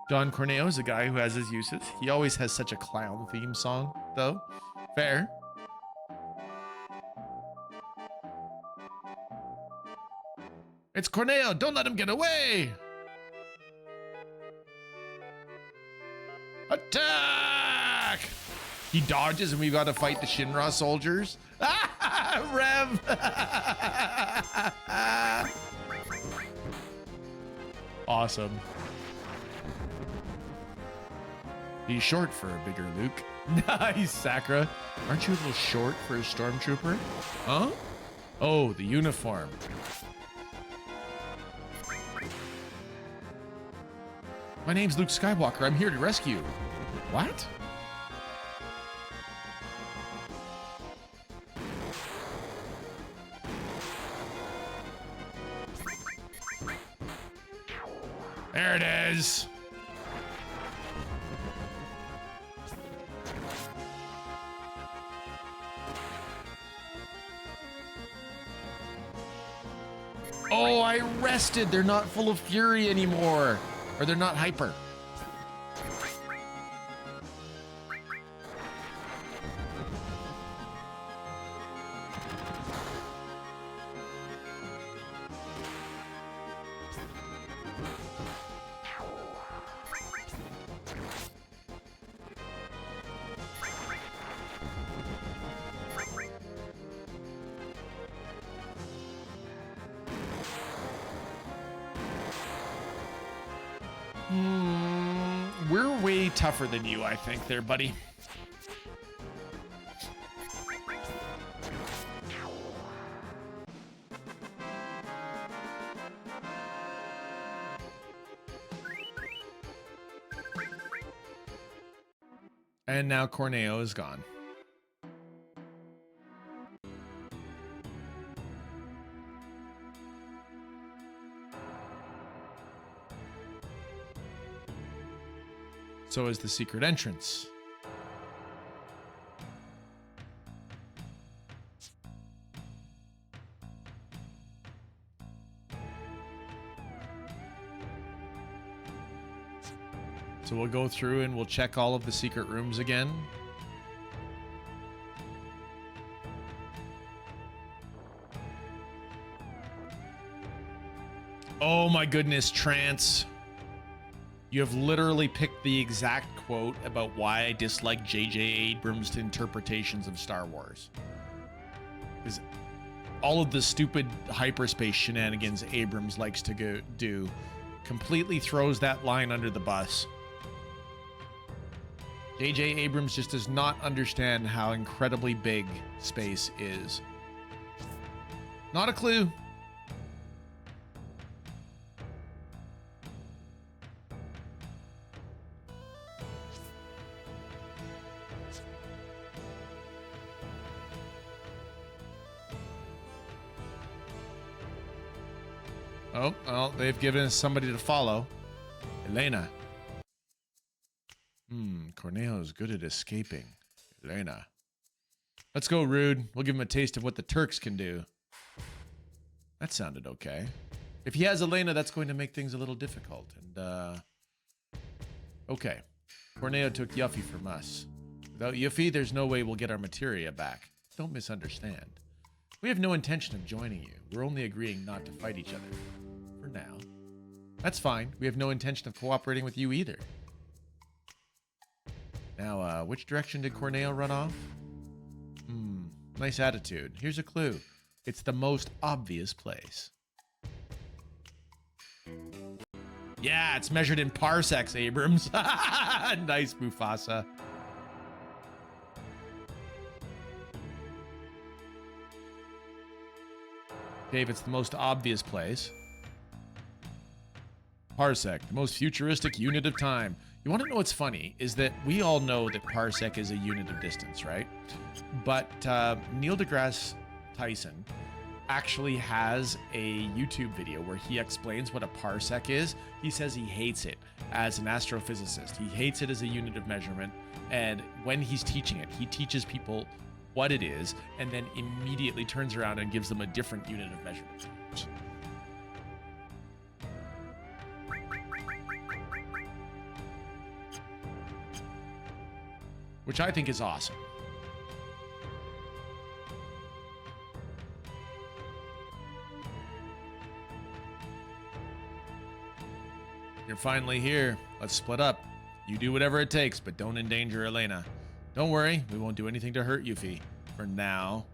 Don Corneo is a guy who has his uses. He always has such a clown theme song, though. Fair. It's Corneo! Don't let him get away! Attack! He dodges and we've got to fight the Shinra soldiers. Rev! Awesome. He's short for a bigger Luke. Nice, Sakura. Aren't you a little short for a stormtrooper? Huh? Oh, the uniform. My name's Luke Skywalker. I'm here to rescue. What? There it is. Oh, I rested. They're not full of fury anymore. Or they're not hyper. We're way tougher than you, I think, there, buddy. And now Corneo is gone. So is the secret entrance. So we'll go through and we'll check all of the secret rooms again. Oh my goodness, Trance. You have literally picked the exact quote about why I dislike J.J. Abrams' interpretations of Star Wars. Because all of the stupid hyperspace shenanigans Abrams likes to do completely throws that line under the bus. J.J. Abrams just does not understand how incredibly big space is. Not a clue. Oh, well, they've given us somebody to follow. Elena. Cornejo's good at escaping. Elena. Let's go, Rude. We'll give him a taste of what the Turks can do. That sounded okay. If he has Elena, that's going to make things a little difficult. And, okay. Cornejo took Yuffie from us. Without Yuffie, there's no way we'll get our materia back. Don't misunderstand. We have no intention of joining you. We're only agreeing not to fight each other. For now. That's fine. We have no intention of cooperating with you either. Now, which direction did Cornejo run off? Nice attitude. Here's a clue. It's the most obvious place. Yeah, it's measured in parsecs, Abrams. Nice, Mufasa. Dave, it's the most obvious place. Parsec, the most futuristic unit of time. You want to know what's funny is that we all know that parsec is a unit of distance, right? But Neil deGrasse Tyson actually has a YouTube video where he explains what a parsec is. He says he hates it as an astrophysicist. He hates it as a unit of measurement. And when he's teaching it, he teaches people what it is and then immediately turns around and gives them a different unit of measurement. Which I think is awesome. You're finally here. Let's split up. You do whatever it takes, but don't endanger Elena. Don't worry, we won't do anything to hurt Yuffie. For now.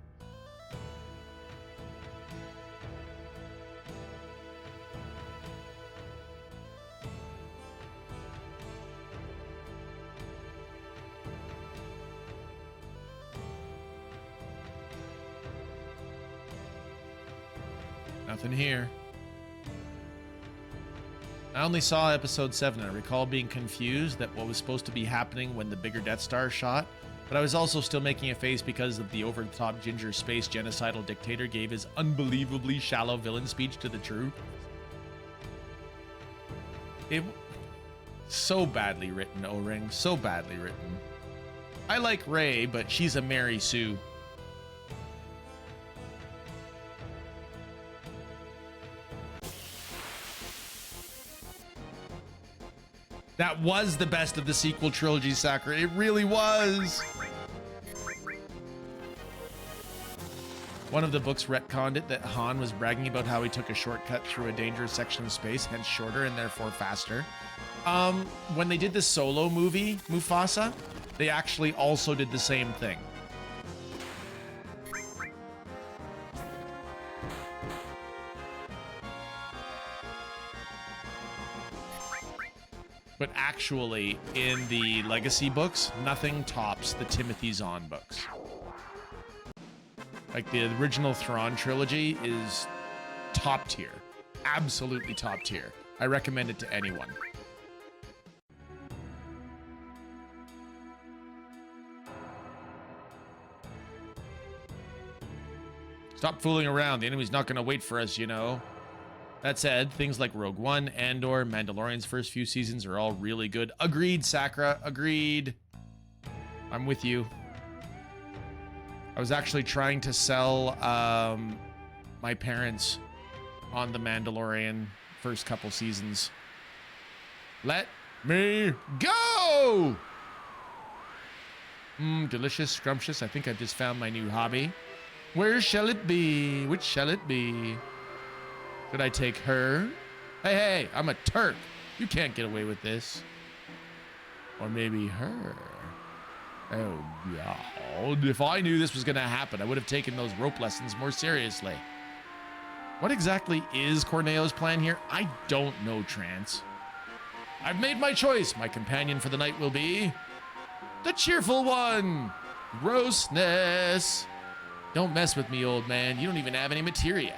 Nothing here. I only saw episode 7. I recall being confused that what was supposed to be happening when the bigger Death Star shot, but I was also still making a face because of the over-the-top ginger space genocidal dictator gave his unbelievably shallow villain speech to the troop. It so badly written, O-Ring, so badly written. I like Rey, but she's a Mary Sue. That was the best of the sequel trilogy, Sakura. It really was. One of the books retconned it that Han was bragging about how he took a shortcut through a dangerous section of space, hence shorter and therefore faster. When they did the Solo movie, Mufasa, they actually also did the same thing. But actually, in the Legacy books, nothing tops the Timothy Zahn books. Like, the original Thrawn trilogy is top tier. Absolutely top tier. I recommend it to anyone. Stop fooling around. The enemy's not going to wait for us, you know. That said, things like Rogue One, Andor, Mandalorian's first few seasons are all really good. Agreed, Sakura. Agreed. I'm with you. I was actually trying to sell my parents on the Mandalorian first couple seasons. Let me go! Delicious, scrumptious. I think I just found my new hobby. Where shall it be? Which shall it be? Should I take her? Hey, hey, I'm a Turk. You can't get away with this. Or maybe her. Oh, God. If I knew this was going to happen, I would have taken those rope lessons more seriously. What exactly is Corneo's plan here? I don't know, Trance. I've made my choice. My companion for the night will be the cheerful one. Grossness. Don't mess with me, old man. You don't even have any materia.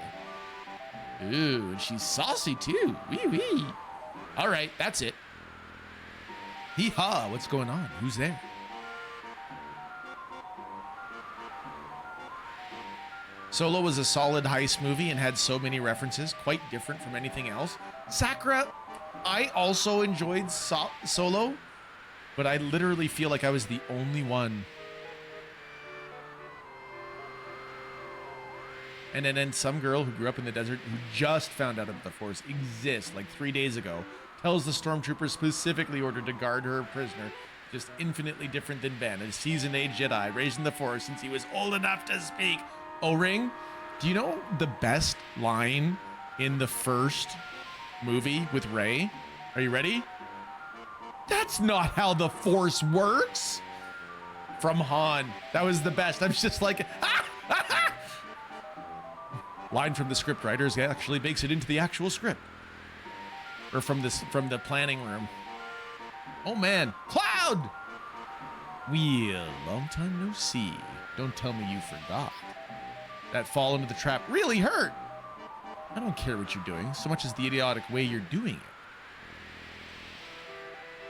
Ooh, and she's saucy too. Wee wee. All right, that's it. Hee-haw, what's going on? Who's there? Solo was a solid heist movie and had so many references, quite different from anything else. Sakura, I also enjoyed Solo, but I literally feel like I was the only one. And then some girl who grew up in the desert who just found out that the Force exists like 3 days ago tells the stormtrooper specifically ordered to guard her prisoner, just infinitely different than Ben, a seasoned age Jedi raised in the Force since he was old enough to speak. O-Ring, do you know the best line in the first movie with Rey? Are you ready? That's not how the Force works. From Han. That was the best. I'm just like, ah! Line from the script writers actually makes it into the actual script. Or from the planning room. Oh man, Cloud! Well, long time no see. Don't tell me you forgot. That fall into the trap really hurt. I don't care what you're doing, so much as the idiotic way you're doing it.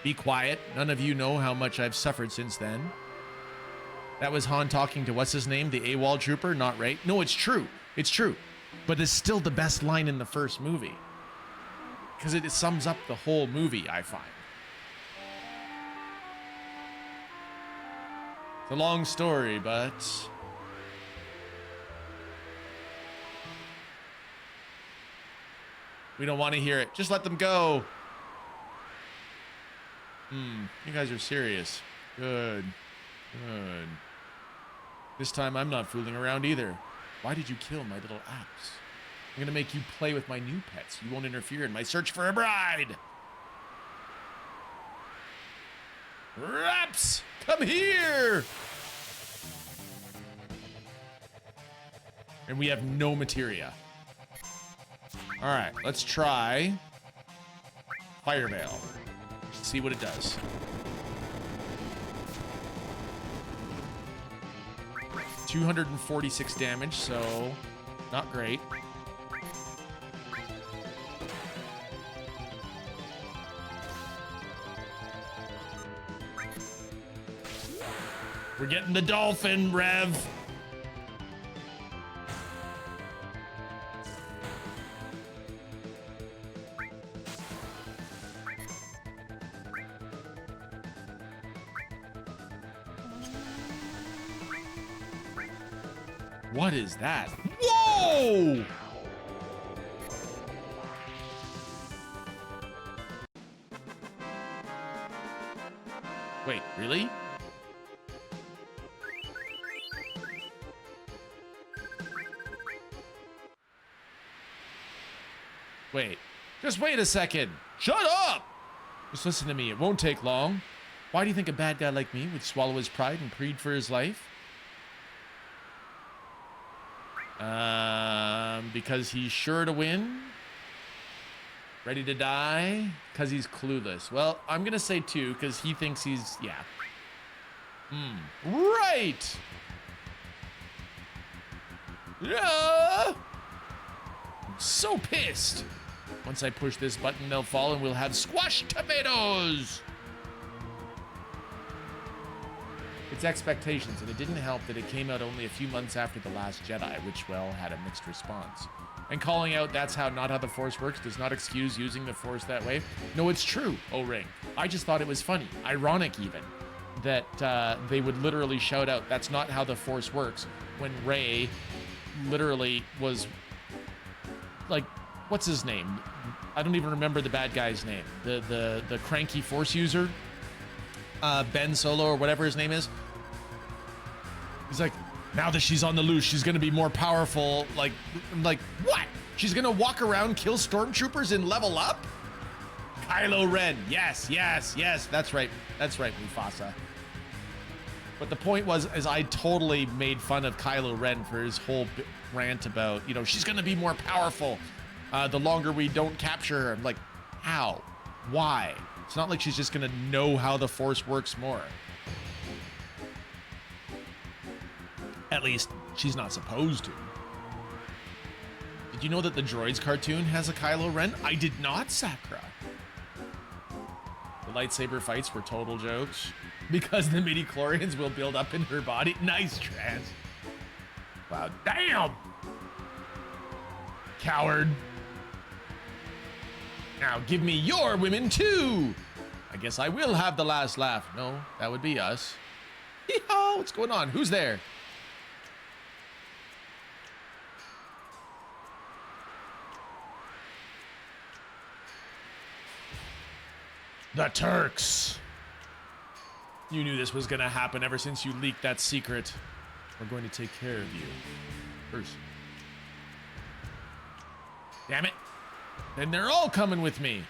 Be quiet. None of you know how much I've suffered since then. That was Han talking to what's his name, the AWOL trooper, not Rey. No, it's true. It's true. But it's still the best line in the first movie. Because it sums up the whole movie, I find. It's a long story, but... we don't want to hear it. Just let them go. You guys are serious. Good. Good. This time I'm not fooling around either. Why did you kill my little apps? I'm gonna make you play with my new pets. You won't interfere in my search for a bride. Raps, come here. And we have no materia. All right, let's try Fire Veil. See what it does. $246 damage, so not great. We're getting the dolphin, Rev. What is that? Whoa! Wait, really? Wait, just wait a second. Shut up! Just listen to me, it won't take long. Why do you think a bad guy like me would swallow his pride and plead for his life? Because he's sure to win? Ready to die? Because he's clueless. Well, I'm gonna say 2, because he thinks he's, yeah. Right! Yeah! I'm so pissed. Once I push this button, they'll fall and we'll have squashed tomatoes! It's expectations, and it didn't help that it came out only a few months after The Last Jedi, which, well, had a mixed response. And calling out that's not how the Force works does not excuse using the Force that way. No, it's true, O-Ring. I just thought it was funny, ironic even, that they would literally shout out that's not how the Force works when Rey literally was, like, what's his name? I don't even remember the bad guy's name. The cranky Force user? Ben Solo or whatever his name is. He's like, now that she's on the loose, she's gonna be more powerful. Like what? She's gonna walk around, kill stormtroopers, and level up? Kylo Ren. Yes, yes, yes. That's right. That's right, Mufasa. But the point was, is I totally made fun of Kylo Ren for his whole rant about, you know, she's gonna be more powerful the longer we don't capture her. I'm like, how? Why? It's not like she's just gonna know how the Force works more. At least, she's not supposed to. Did you know that the Droids cartoon has a Kylo Ren? I did not, Sakura. The lightsaber fights were total jokes. Because the midi-chlorians will build up in her body. Nice, Trans. Wow, damn! Coward. Now give me your women too! I guess I will have the last laugh. No, that would be us. Yeehaw, what's going on? Who's there? The Turks. You knew this was gonna happen ever since you leaked that secret. We're going to take care of you first. Damn it. Then they're all coming with me.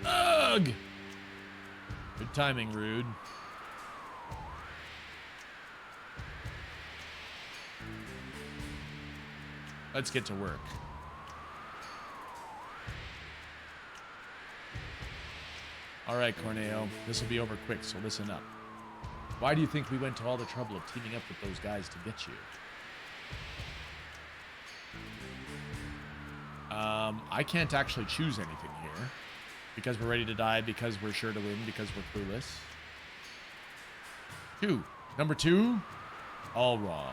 Ugh! Good timing, Rude. Let's get to work. All right, Corneo, this will be over quick, so listen up. Why do you think we went to all the trouble of teaming up with those guys to get you? I can't actually choose anything here. Because we're ready to die, because we're sure to win, because we're clueless. 2. Number 2, all wrong.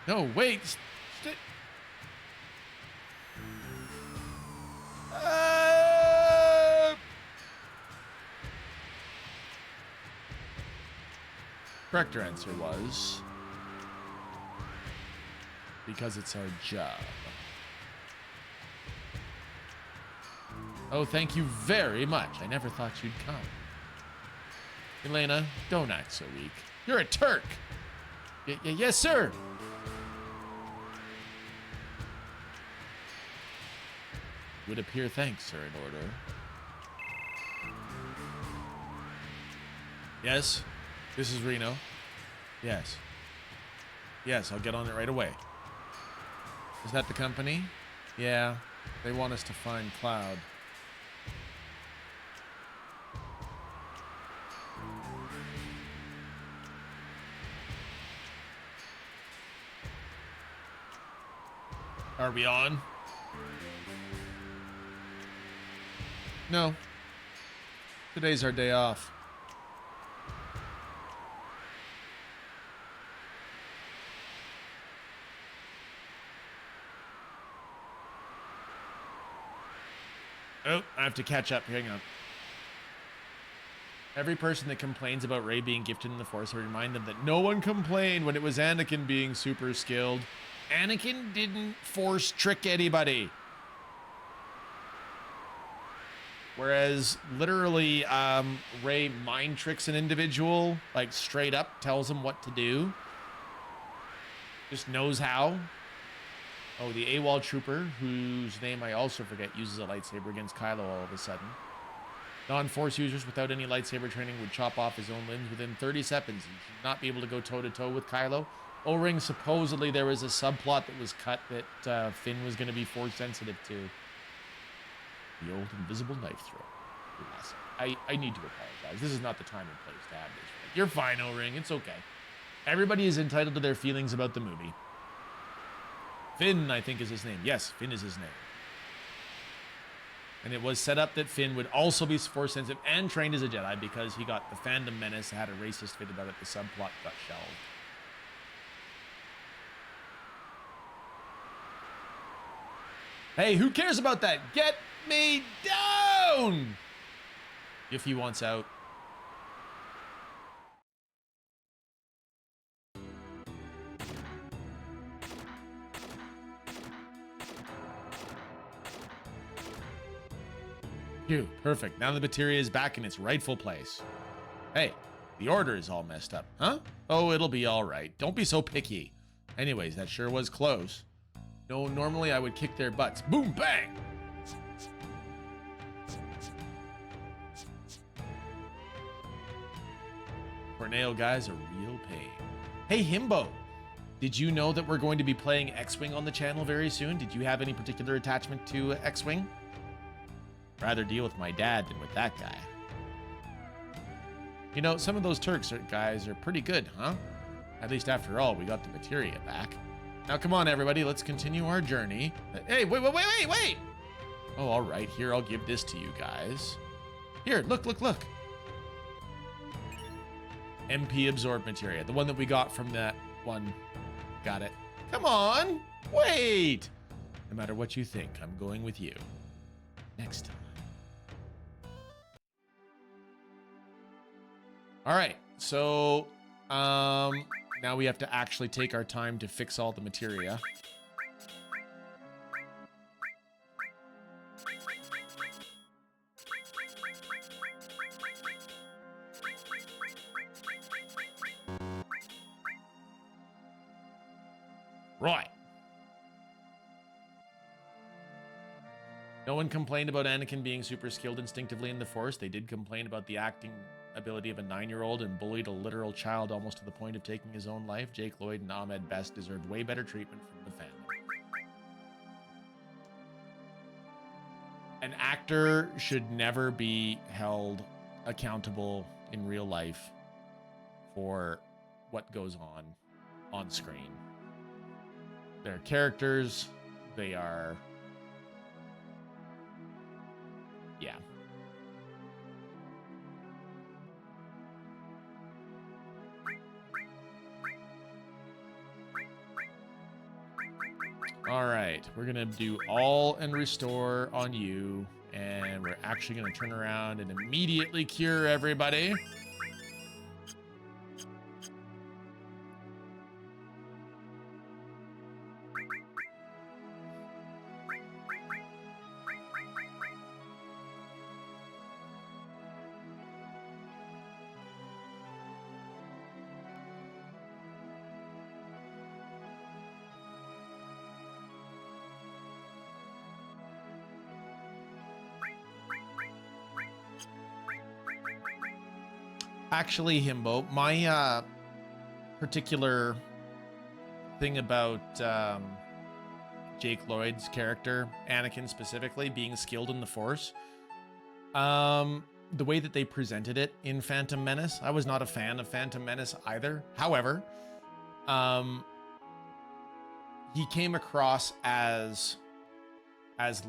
No, wait. Correct answer was because it's our job. Oh, thank you very much. I never thought you'd come. Elena, don't act so weak. You're a Turk. Yes, sir. Would appear thanks, sir, in order. Yes, this is Reno. Yes. Yes, I'll get on it right away. Is that the company? Yeah, they want us to find Cloud. Are we on? No. Today's our day off. Oh, I have to catch up. Hang on. Every person that complains about Rey being gifted in the Force, I remind them that no one complained when it was Anakin being super skilled. Anakin didn't Force trick anybody. Whereas literally Rey mind tricks an individual, like straight up tells him what to do. Just knows how. Oh, the AWOL trooper, whose name I also forget, uses a lightsaber against Kylo all of a sudden. Non-Force users without any lightsaber training would chop off his own limbs within 30 seconds. He should not be able to go toe-to-toe with Kylo. O-Ring, supposedly there was a subplot that was cut that Finn was going to be Force sensitive to. The old invisible knife throw. I need to apologize. This is not the time and place to have this. You're fine, O-Ring. It's okay. Everybody is entitled to their feelings about the movie. Finn, I think, is his name. Yes, Finn is his name. And it was set up that Finn would also be Force sensitive and trained as a Jedi because he got the Phantom Menace, had a racist fit about it, the subplot got shelved. Hey, who cares about that? Get me down! If he wants out. Phew, perfect. Now the materia is back in its rightful place. Hey, the order is all messed up, huh? Oh, it'll be all right. Don't be so picky. Anyways, that sure was close. No, normally I would kick their butts. Boom, bang! Corneo guy's a real pain. Hey, Himbo! Did you know that we're going to be playing X-Wing on the channel very soon? Did you have any particular attachment to X-Wing? Rather deal with my dad than with that guy. You know, some of those Turks guys are pretty good, huh? At least after all, we got the materia back. Now come on, everybody, let's continue our journey. Hey, wait! Oh, all right, here, I'll give this to you guys. Here, look. MP absorbed materia, the one that we got from that one. Got it. Come on, wait! No matter what you think, I'm going with you. Next time. All right, so now we have to actually take our time to fix all the materia. Right. No one complained about Anakin being super skilled instinctively in the Force. They did complain about the acting ability of a 9-year-old and bullied a literal child almost to the point of taking his own life. Jake Lloyd and Ahmed Best deserved way better treatment from the family. An actor should never be held accountable in real life for what goes on screen. They're characters. They are... yeah. All right, we're gonna do all and restore on you, and we're actually gonna turn around and immediately cure everybody. Actually, Himbo, my particular thing about Jake Lloyd's character, Anakin specifically, being skilled in the Force, the way that they presented it in Phantom Menace, I was not a fan of Phantom Menace either. However, he came across as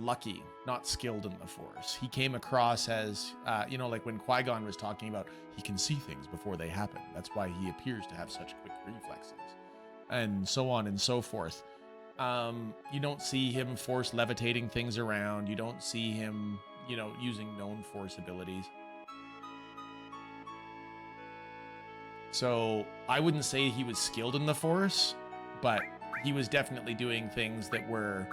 lucky, not skilled in the Force. He came across as, like when Qui-Gon was talking about he can see things before they happen. That's why he appears to have such quick reflexes, and so on and so forth. You don't see him Force levitating things around. You don't see him, you know, using known force abilities. So I wouldn't say he was skilled in the force, but he was definitely doing things that were,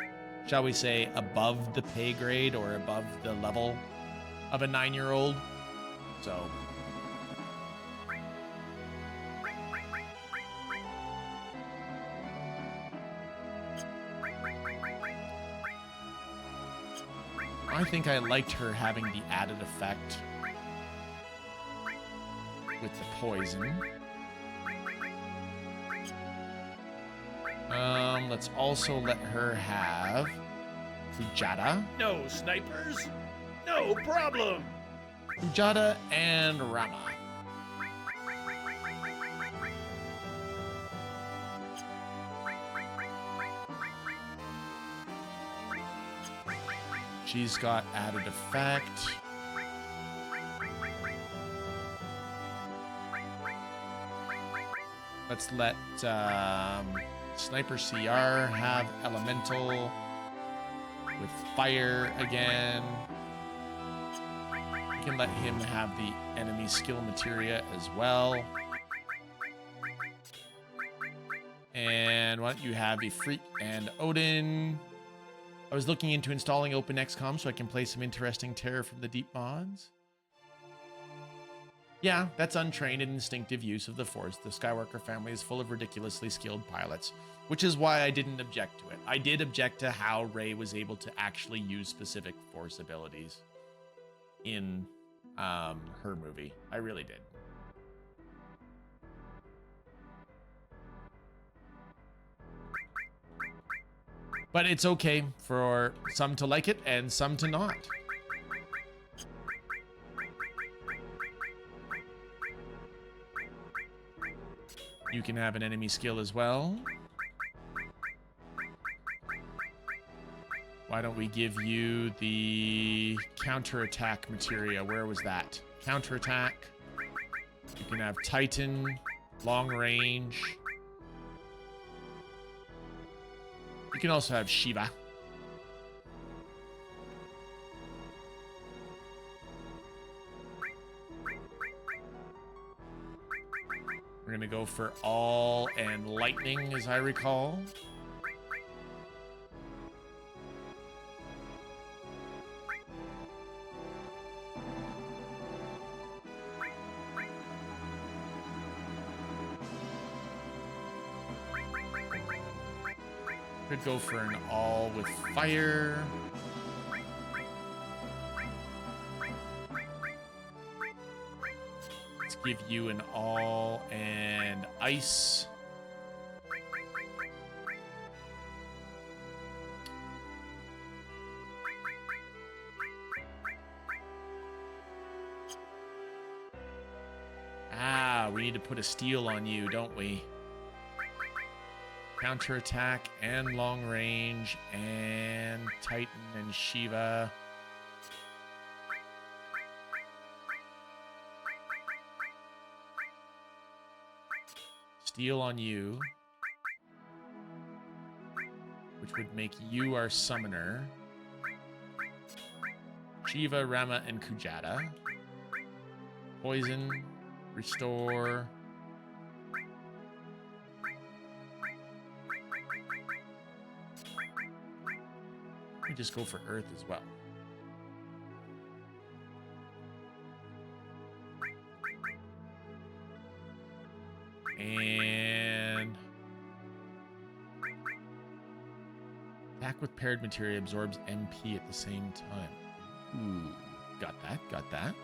shall we say, above the pay grade or above the level of a 9-year-old. So I think I liked her having the added effect with the poison. Let's also let her have Fujata. No snipers? No problem. Fujata and Rama. She's got added effect. Let's let Sniper CR have Elemental with Fire again. We can let him have the enemy skill materia as well. And why don't you have Ifrit and Odin? I was looking into installing OpenXCOM so I can play some interesting Terror from the Deep mods. Yeah, that's untrained and instinctive use of the Force. The Skywalker family is full of ridiculously skilled pilots, which is why I didn't object to it. I did object to how Rey was able to actually use specific Force abilities in her movie. I really did. But it's okay for some to like it and some to not. You can have an enemy skill as well. Why don't we give you the counterattack materia? Where was that? Counterattack. You can have Titan, long range. You can also have Shiva. We're gonna go for all and lightning, as I recall. Could go for an all with fire. Let's give you an all and ice. Ah, we need to put a steel on you, don't we? Counterattack and long range and Titan and Shiva. Steel on you, which would make you our summoner. Shiva, Rama, and Kujata. Poison, restore. We just go for Earth as well. And attack with paired materia absorbs MP at the same time. Ooh, got that, got that.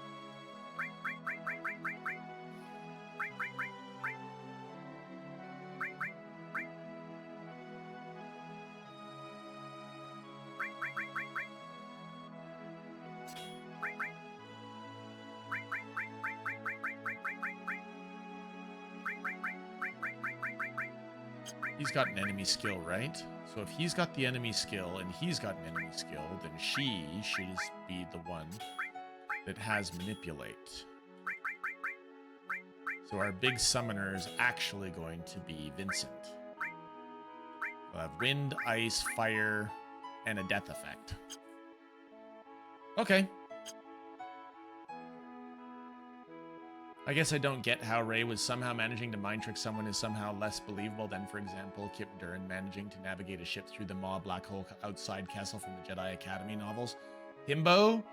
He's got an enemy skill, right? So if he's got the enemy skill and he's got an enemy skill, then she should be the one that has manipulate. So our big summoner is actually going to be Vincent. We'll have wind, ice, fire, and a death effect. Okay, I guess I don't get how Ray was somehow managing to mind trick someone is somehow less believable than, for example, Kip Duran managing to navigate a ship through the Maw black hole outside castle from the Jedi Academy novels. Himbo,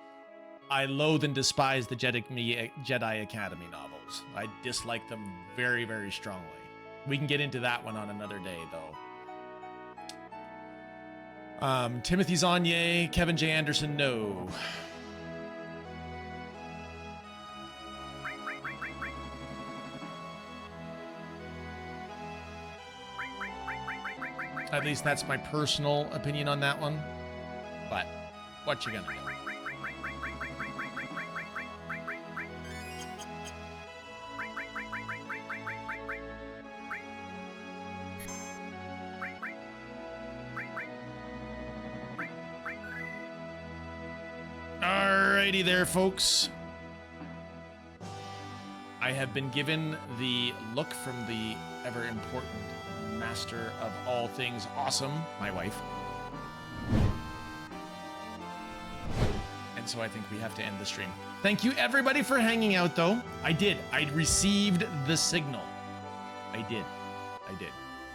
I loathe and despise the Jedi Academy novels. I dislike them very, very strongly. We can get into that one on another day, though. Timothy Zanye, Kevin J. Anderson, no. At least that's my personal opinion on that one. But what you gonna do? Alrighty there, folks. I have been given the look from the ever important master of all things awesome, my wife. And so I think we have to end the stream. Thank you everybody for hanging out though. I received the signal. I did.